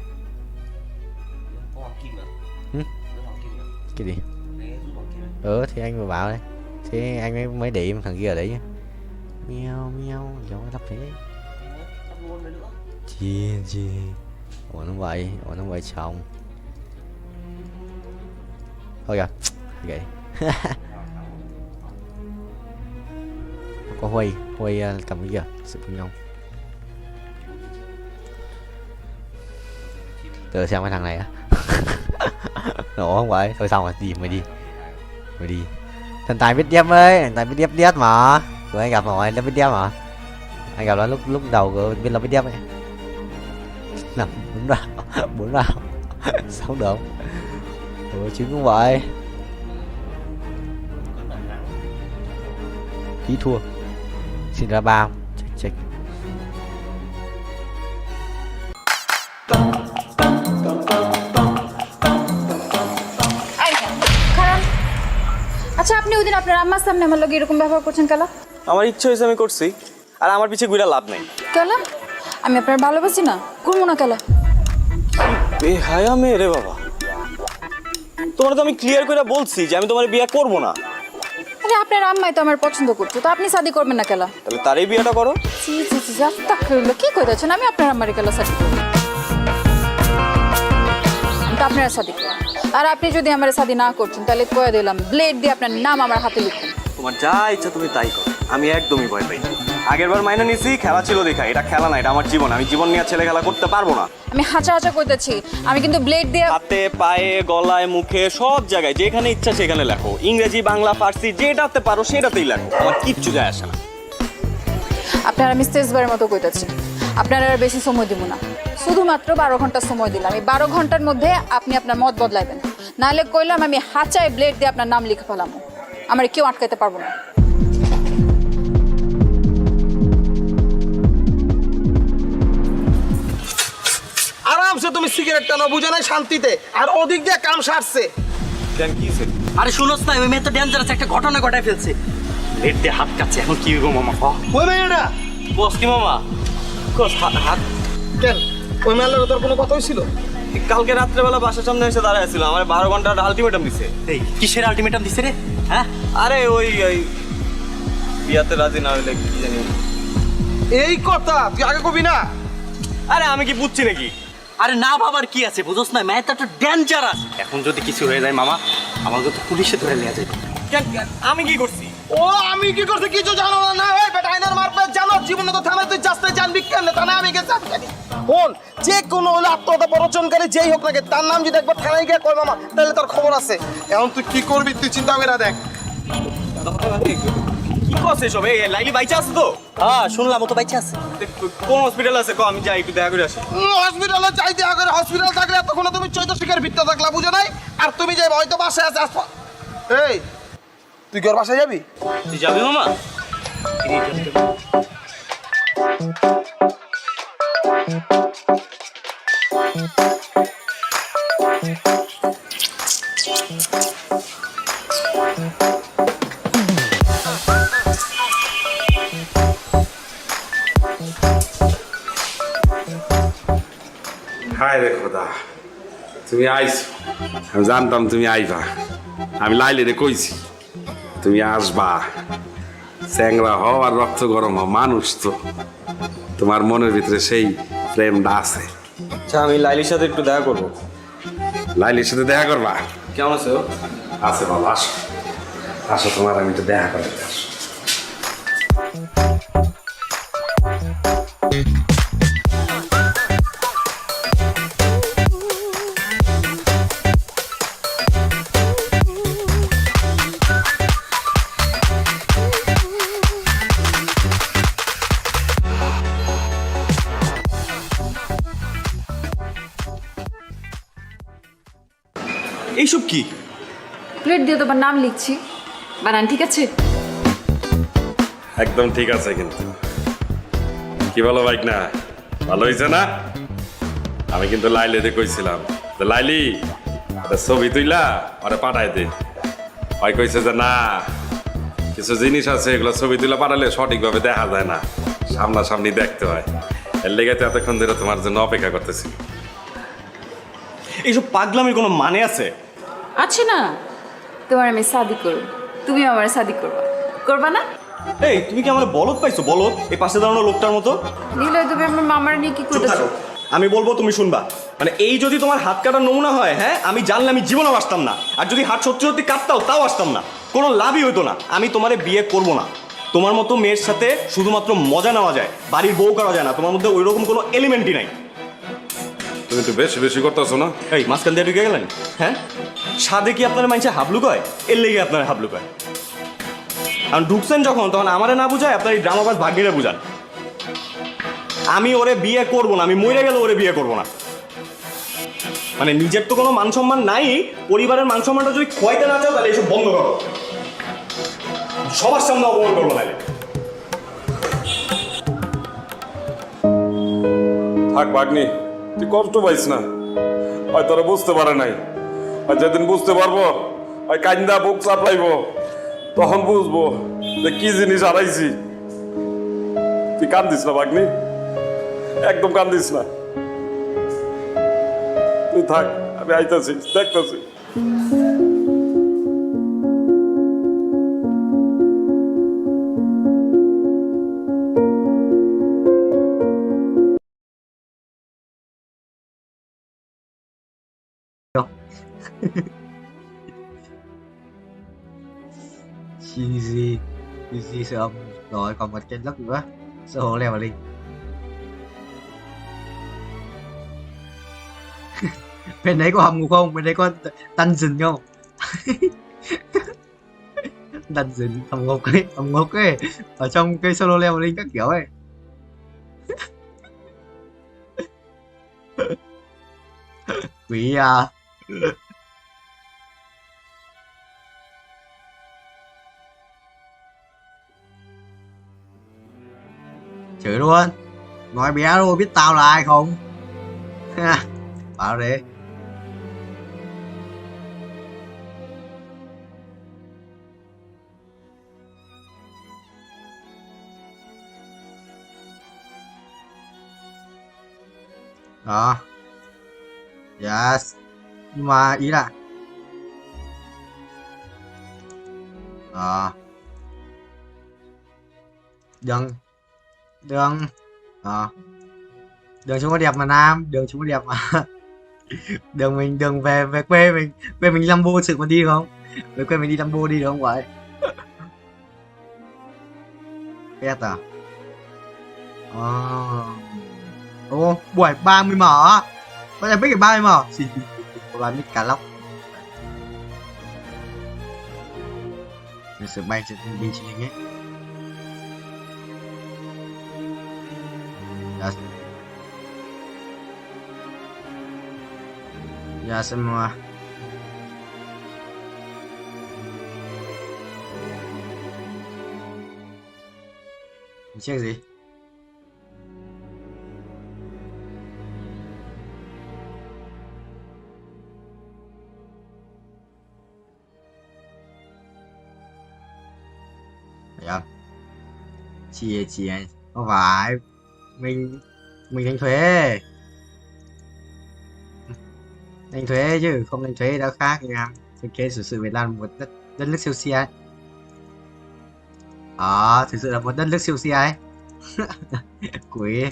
[SPEAKER 14] Cái gì? Thì anh vừa bảo đấy. Thế anh mới để im thằng kia ở đấy nhá. Mèo gió lắp thế. Chi. Ủa nó vậy chồng. Thôi kìa. Vậy. có Huy cầm cái kìa, sự cùng nhau. Tớ xem cái thằng này á. Nổ không vậy? Thôi xong rồi, mày đi. Thần tài biết điếp ấy, thần tài biết điếp mà. Tụi anh gặp rồi, nó biết điếp mà. Anh gặp nó lúc đầu biết nó biết điếp ấy. Nằm bốn vào. Xong được không? Chứ cũng vậy. Ký thua. Xin ra bao. Check.
[SPEAKER 13] আচ্ছা আপনি ওই দিন আপনার আম্মার সামনে আমার লগে এরকম ব্যবহার করছেন কেন?
[SPEAKER 20] আমার ইচ্ছে হয়েছে আমি করছি, আর আমার পিছে ঘুরে লাভ নেই।
[SPEAKER 13] কেন? আমি আপনার ভালোবাসি না, করবো না কেন?
[SPEAKER 20] বেহায়া মেয়ে রে বাবা, তোমার তো আমি ক্লিয়ার করে বলছি যে আমি তোমার বিয়ে করব না।
[SPEAKER 13] আরে আপনার আম্মাই তো আমার পছন্দ করতো, তো আপনি শাদি করবেন না কেন?
[SPEAKER 20] তাহলে তারই বিয়েটা করো।
[SPEAKER 13] কি কইতেছেন? আমি আপনার আম্মারে কেন শাদি করব? আমি তো আপনার শাদি করব। আর আপনি যদি আমার শাদি না করছেন তাহলে কয়ে দিলাম ব্লেড দিয়ে আপনার নাম আমার হাতে লিখুন।
[SPEAKER 20] তোমার যা ইচ্ছা তুমি তাই করো, আমি একদমই ভয় পাই না। আগের বার মাইনে নিছি, খেলা ছিল দেখা, এটা খেলা না, এটা আমার জীবন। আমি জীবন নিয়ে ছেলে খেলা করতে পারবো না।
[SPEAKER 13] আমি হাঁচা কইতেছি, আমি কিন্তু ব্লেড দিয়ে
[SPEAKER 20] হাতে পায়ে গলায় মুখে সব জায়গায় যেখানে ইচ্ছা সেখানে লেখো। ইংরেজি বাংলা ফার্সি যেটাতে পারো সেটাতেই লেখো, আমার কিচ্ছু যায় আসে না।
[SPEAKER 13] আপনার আমি শেষবারের মতো কইতেছি, আপনারা আর বেশি সময় দিব না, শুধুমাত্র 12 ঘন্টা সময় দিলাম। এই 12 ঘন্টার মধ্যে আপনি আপনার মত বদলাইবেন, নাহলে কইলাম আমি হাঁচায় ব্লেড দিয়ে আপনার নাম লিখে ফেলাম, আমার কেউ আটকাইতে পারবো না।
[SPEAKER 22] আরামসে তুমি সিগারেট টানো, বুঝো নাই শান্তিতে, আর ওদিক দিয়ে কাম সারছে।
[SPEAKER 20] কেন কি হইছে?
[SPEAKER 21] আরে শুনোস না, ওই মেয়ে তো ডেঞ্জারাস একটা ঘটনা ঘটায় ফেলছে। লেট দিয়ে হাত কাটছে, এখন কি হইব মামা?
[SPEAKER 22] ওই মেয়েটা
[SPEAKER 20] বস কি মামা? হাত
[SPEAKER 22] কেন? ওই মেয়ের তোর কোনো কথা হয়েছিল?
[SPEAKER 20] কালকে রাত্রেবেলা বাসার সামনে এসে দাঁড়ায় ছিল, আমার 12 ঘন্টার আলটিমেটাম দিছে।
[SPEAKER 21] এই কিসের আলটিমেটাম দিছে রে? হ্যাঁ
[SPEAKER 20] আরে ওই বিয়াতে রাজি না হইলে কি জানি।
[SPEAKER 22] এই কথা তুই আগে কবি না।
[SPEAKER 20] আরে আমি কি বুঝছি নাকি?
[SPEAKER 21] আরে না বাবার কি আছে, বুঝোস না, মেয়েটা তো ডেঞ্জারাস। এখন যদি কিছু হয়ে যায় মামা, আমাকে তো পুলিশে ধরে নিয়ে যাবে।
[SPEAKER 20] আমি কি করছি?
[SPEAKER 22] ও আমি কি করছি কিছু জানো না? না ওই বেটা আইনার মারবে জানো, জীবনে তো থানায় তুই যাস্তে জানবি কেন? তা না আমি গেছি ফোন যে কোনো হলে আত্মহত্যা প্ররোচনকারী যেই হোক নাকি, তার নাম যদি একবার থানায় গিয়ে কয় মামা, তাহলে তোর খবর আছে। এখন তুই কি করবি তুই চিন্তা করে দেখ।
[SPEAKER 20] কি করছে সব? এই লাইলি বাইচা আছে তো?
[SPEAKER 21] হ্যাঁ শুনলাম ও তো বাইচা আছে।
[SPEAKER 20] কোন হসপিটাল আছে? আমি যাই একটু দেখা করে আসি।
[SPEAKER 22] হসপিটালে যাই দেখা করে, হসপিটাল থাকলে তখন তুমি চৈতশিকার ভিত্তি থাকলা, বুঝো নাই? আর তুমি যাই হয়তো বাসায় আছে। এই তুই কি ওর বাসায় যাবি?
[SPEAKER 20] তুই যাবি মামা?
[SPEAKER 24] হায় রে খোদা, তুমি আইছো, আমি জানতাম তুমি আইবা। আমি লাইলে রে কইছি তুমি আসবা। চ্যাংরা হও আর রক্ত গরম হও, মানুষ তো, তোমার মনের ভিতরে সেই প্রেমটা আছে।
[SPEAKER 20] আচ্ছা আমি লাইলির সাথে একটু দেখা করবো।
[SPEAKER 24] লাইলির সাথে দেখা করবা?
[SPEAKER 20] কেমন আছে ও?
[SPEAKER 24] আছে ভালো, আসো আসো, তোমার আমি একটু দেখা করাতে আসো।
[SPEAKER 20] এইসব কি?
[SPEAKER 13] প্লেট দিয়ে তোমার নাম লিখছি, বানান ঠিক আছে?
[SPEAKER 24] একদম ঠিক আছে। কিন্তু কি বলো বাইক না, ভালো হয়েছে না? আমি কিন্তু লাইলিতে কইছিলাম লাইলি ছবি তুইলা ওরা পাঠাই দে। ভাই কইছে যে না, কিছু জিনিস আছে এগুলো ছবি তুলে পাঠালে সঠিকভাবে দেখা যায় না, সামনাসামনি দেখতে হয়। এর লেগে তো এতক্ষণ ধরে তোমার জন্য অপেক্ষা করতেছি।
[SPEAKER 20] এইসব পাগলামির কোনো মানে আছে?
[SPEAKER 13] আছে না, তোমার আমি শাদি করব, তুমি আমার শাদি করবা, করবা না?
[SPEAKER 20] এই তুমি কি আমার বলদ পাইছো? বলদ এই পাশে দাঁড়ানো লোকটার মতো।
[SPEAKER 13] নিলে তুমি আমার মামার নিয়ে কি করতেছো?
[SPEAKER 20] আমি বলবো তুমি শুনবা। মানে এই যদি তোমার হাত কাটার নমুনা হয়, হ্যাঁ আমি জানলে আমি জীবনেও আসতাম না। আর যদি হাত সত্যি সত্যি কাটতাও তাও আসতাম না, কোনো লাভই হইতো না। আমি তোমারে বিয়ে করব না। তোমার মতো মেয়ের সাথে শুধুমাত্র মজা নেওয়া যায়, বাড়ির বউ করা যায় না। তোমার মধ্যে ওই রকম কোনো এলিমেন্টই নাই।
[SPEAKER 24] তুমি একটু বেশি বেশি করতেছো না?
[SPEAKER 20] এই মাঝখান দিয়ে ঢুকে গেলেন? হ্যাঁ, সাদে কি আপনার মানুষে হাবলু কয়? এর লেগে আপনার হাবলু কয়। আর ঢুকছেন যখন, তখন আমারে না বুঝায় আপনার এই ড্রামাবাজ ভাগ্নিরে বুঝান। আমি ওরে বিয়ে করবো না, আমি মরে গেলে ওরে বিয়ে করবো না। মানে নিজের তো কোনো মান সম্মান নাই, পরিবারের মান সম্মানটা যদি খোয়াইতে না চাও তাহলে এসব বন্ধ করো। সবার সামনে অপমান করবো নাহলে।
[SPEAKER 24] থাক ভাগ্নি, তুই কষ্ট পাইস না, হয়তো তোরা বুঝতে পারে নাই। আর যেদিন বুঝতে পারবো, ওই কান্দা বুক চাপলাইবো, তখন বুঝবো যে কি জিনিস হারাইছি। তুই কান্দিস না ভাগ্নি, একদম কান্দিস না। তুই থাক, আমি আইতাছি, দেখতেছি।
[SPEAKER 14] Cheesy, cheesy sợ ông. Rồi còn một trên lớp nữa. Sơ hồ leo vào đi. Bên đấy có hầm ngục không? Bên đấy có dungeon không? Dungeon, hầm ngục ấy. Ở trong cái solo leveling các kiểu ấy. Quỷ à. Chửi luôn. Nói bé luôn, biết tao là ai không? Bảo đi. Đó. Yes. Nhưng mà ý là đường đường đường chúng có đẹp mà Nam, đường chúng có đẹp mà. Đường về quê mình Lambo sự mà đi không? Về quê mình đi Lambo đi được không vậy? Pet à? Buổi 30 mở. Có thể biết cái 30 mở. Xì và biết cả lóc. Sự bay trên binh chỉ linh ấy. Yes. Ya semua. Chiếc gì? Dạ. Chị không phải mình đánh thuế. Đánh thuế chứ không đánh thuế đã khác nha. Thực kế xử sự Việt Nam một đất nước siêu xe. Thực sự là một đất nước siêu xe ấy. Quỷ.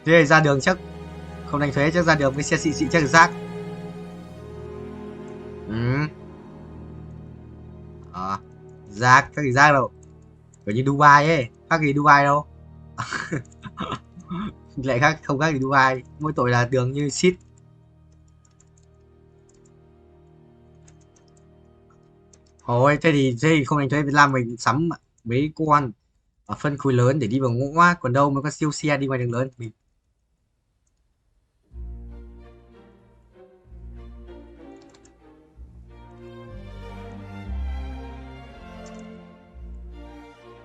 [SPEAKER 14] Thế ra đường chắc không đánh thuế, chắc ra đường với xe xịn chắc là rác. Rác, các gì rác đâu. Kiểu như Dubai ấy, khác gì Dubai đâu. Lại khác, không khác gì Dubai. Mỗi tội là đường như shit. Thôi, thế thì không đánh thuế Việt Nam mình sắm mấy con ở phân khối lớn để đi vào ngõ, còn đâu mới có siêu xe đi ngoài đường lớn mình.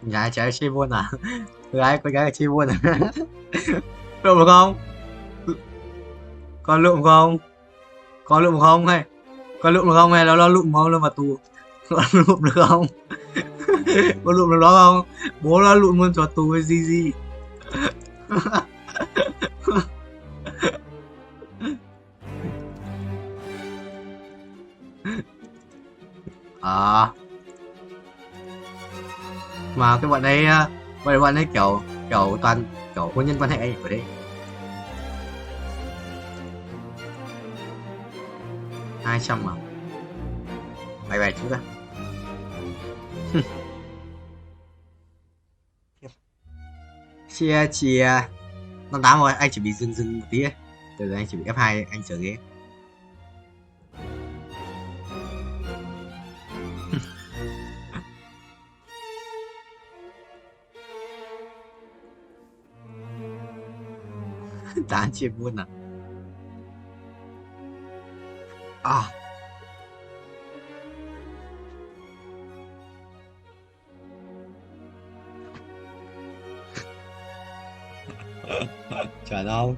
[SPEAKER 14] Nhà trái chơi buôn à? Con gái chơi buôn à? Lượm không? Con lượm không? Con lượm không hay? Con lượm được không hay nó lượm không luôn vào tù? Con lượm được không? Con lượm được đó không? Bố nó lượm luôn cho tù với gì? Mà cái bọn ấy kiểu toàn kiểu hôn nhân quan hệ ở đây. 200 mà. Bye bye chú ra. Chia 58 rồi, anh chỉ bị dừng một tí ấy. Từ từ anh chỉ bị F2 anh chờ ghế. Tán chia buôn à? À.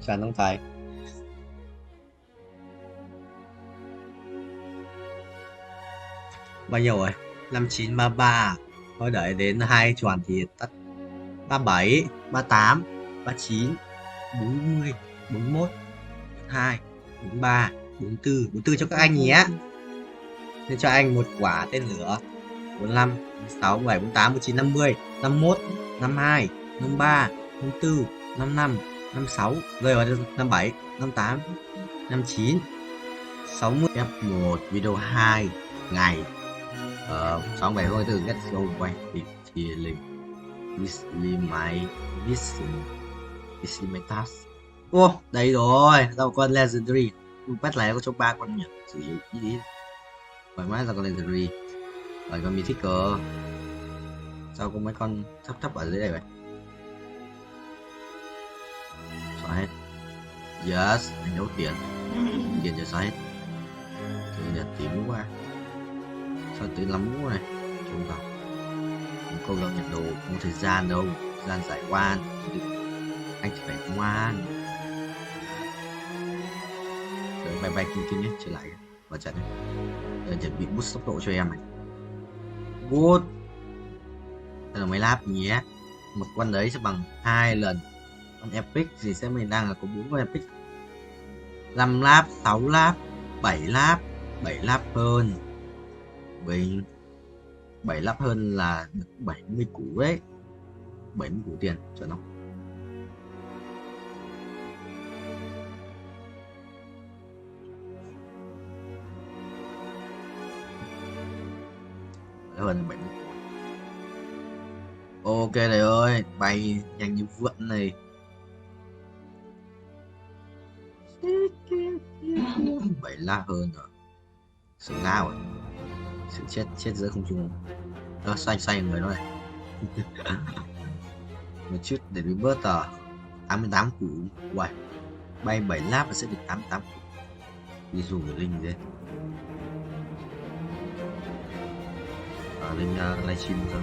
[SPEAKER 14] Chuẩn không thầy? Bao nhiêu rồi? 5933. Thôi đợi đến 2 chuẩn thì tắt. 37, 38, 39, 40, 41, 42, 43, 44 cho các anh nhé. Nên cho anh một quả tên lửa. 45, 46, 47, 48, 49, 50, 51, 52, 53, 54, 55, 56, rơi vào 57, 58, 59, 60. F1 video 2 ngày 67 thôi từ get go quay thì This my task. Ô, đây rồi, đâu con legendary. Bắt này có cho 3 con nhỉ? Sử dụng ý. Thoải mái ra con legendary. Rồi con mythical. Sao có mấy con thấp ở dưới đây vậy? Xóa hết. Yes, anh đấu tiền cho xóa hết. Tự nhật tím quá. Sao tự lắm mũ này? Chúng ta câu lạc nhật đồ không thời gian đâu, thời gian giải oan. Anh chỉ phải ngoan. Rồi bay kinh ấy, trở lại vào trận này. Giờ chuẩn bị boost tốc độ cho em này. Good. Đây là mấy lap nhé. Một con đấy sẽ bằng 2 lần con epic thì sẽ mình đang là có 4 con epic. 5 lap, 6 lap, 7 lap hơn. 7 lap hơn là được 70 củ đấy. 70 củ tiền cho nó. Hơn 70 củ. Ok thầy ơi, bay nhanh như vượn này. 7 lap hơn rồi. Sự lao rồi. Sự chết giữa không trung. Xoay người nó này. Một chút để bị bớt 88 củ. Uầy, bay 7 lap và sẽ được 88 củ. Đi dù của Linh đấy. Linh livestream thôi.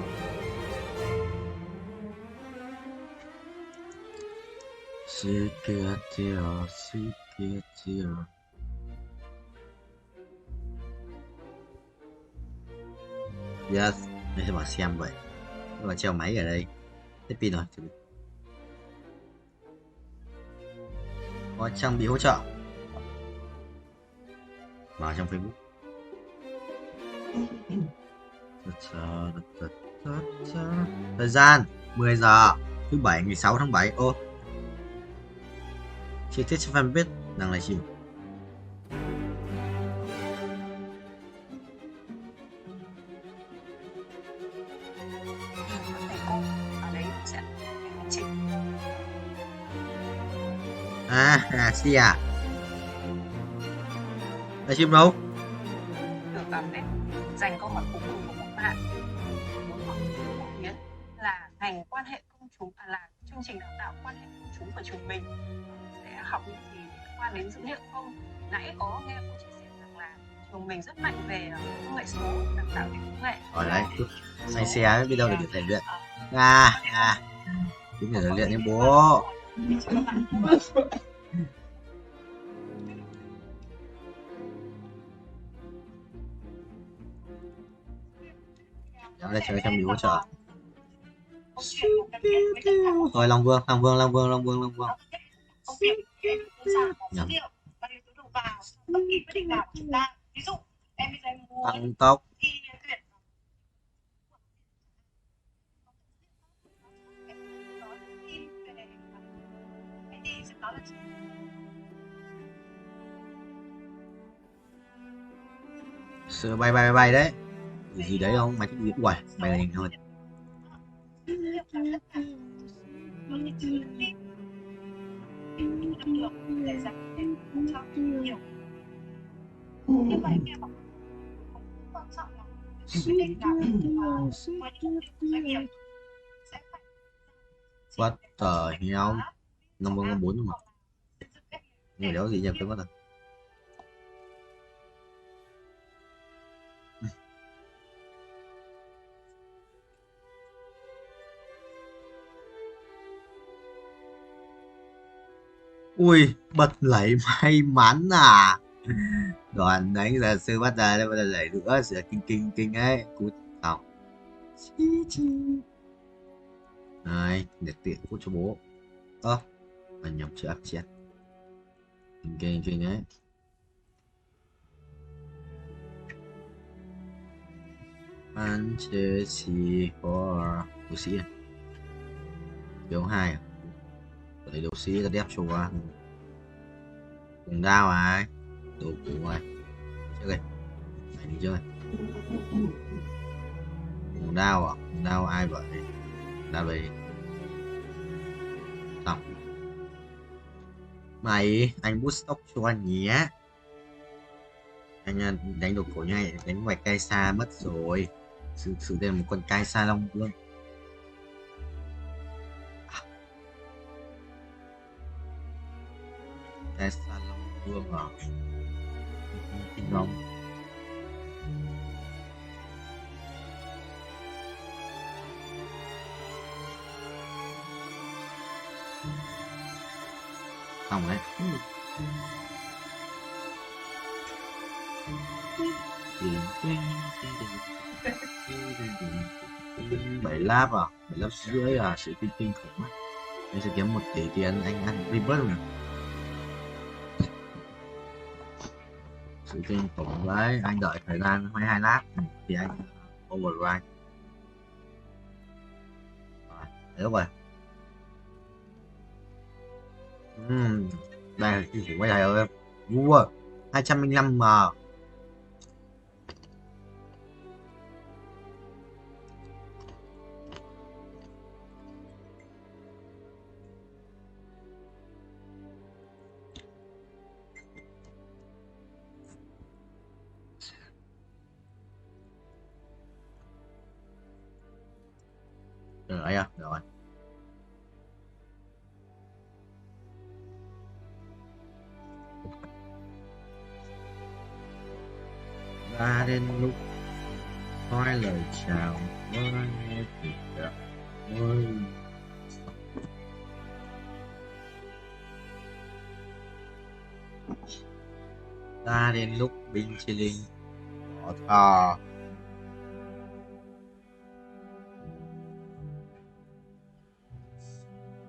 [SPEAKER 14] Secret. Yes, mình sẽ bảo xem vậy. Nhưng mà treo máy ở đây. Hết pin rồi. Có trang bị hỗ trợ. Vào trong Facebook. Thời gian 10 giờ thứ 7 ngày 6 tháng 7. Ô. Chi tiết trên fanpage đang livestream. Xì à? Livestream đâu?
[SPEAKER 1] Được dành câu hỏi cuối cùng của các bạn. Muốn hỏi phổ biến là ngành quan hệ công chúng là chương trình đào tạo quan hệ công chúng của trường mình sẽ học những gì liên quan đến dữ liệu không? Nãy có nghe cô chia sẻ rằng là trường mình rất mạnh về công nghệ số, đào tạo về công nghệ.
[SPEAKER 14] Ở đấy, anh xe biết đâu được rèn luyện. Biết được rèn luyện em bố. Đây chơi trong bị hỗ trợ. Rồi Long Vương. Nhầm. Tăng tốc. Sửa bay đấy. Gì đấy không? Mày thích gì? Uầy, bay nhanh hơn.
[SPEAKER 1] thì chưa đi làm được để dành để cho nhiều như vậy em cũng quan trọng là cái quyết định nào với những doanh nghiệp sẽ phải
[SPEAKER 14] What the hell? 504 đúng không? Người đó gì nhập tới mất rồi. Ui, bật lẩy may mắn à. Đoàn đánh giờ sư bắt ra đây bắt đầu lẩy nữa, sẽ kinh kinh kinh ấy. Cút không. Này, để tiện cút cho bố. Ơ, anh nhầm chữ ác chết. Kinh kinh kinh ấy. Anh chơi xì for đấu sĩ à? Đấu 2 à? Đấy đấu sĩ là đẹp cho qua. Cùng đao ai? Đồ cũ ai? Trước đây. Mày đi chơi. Cùng đao à? Cùng đao ai vậy? Đao vậy. Xong. Mày, anh bút stock cho anh nhé. Anh đánh đồ cổ nhai, đánh ngoài cai xa mất rồi. Sử đây là một con cai xa long vương. Cai xa long vương à? Kinh long. Xong đấy. Bảy lap à? 7 lap rưỡi à? Sự kinh khủng á. Anh sẽ kiếm 1 tỷ tiền anh ăn reverse này. Sự kinh khủng đấy. Anh đợi thời gian 22 lap thì anh override. Đấy rồi. Đây là kinh khủng quá thầy ơi. Vua 205 mà. Rồi à, rồi. Đã đến lúc nói lời chào với tình cảm ơi. Đã đến lúc binh chi linh bỏ thò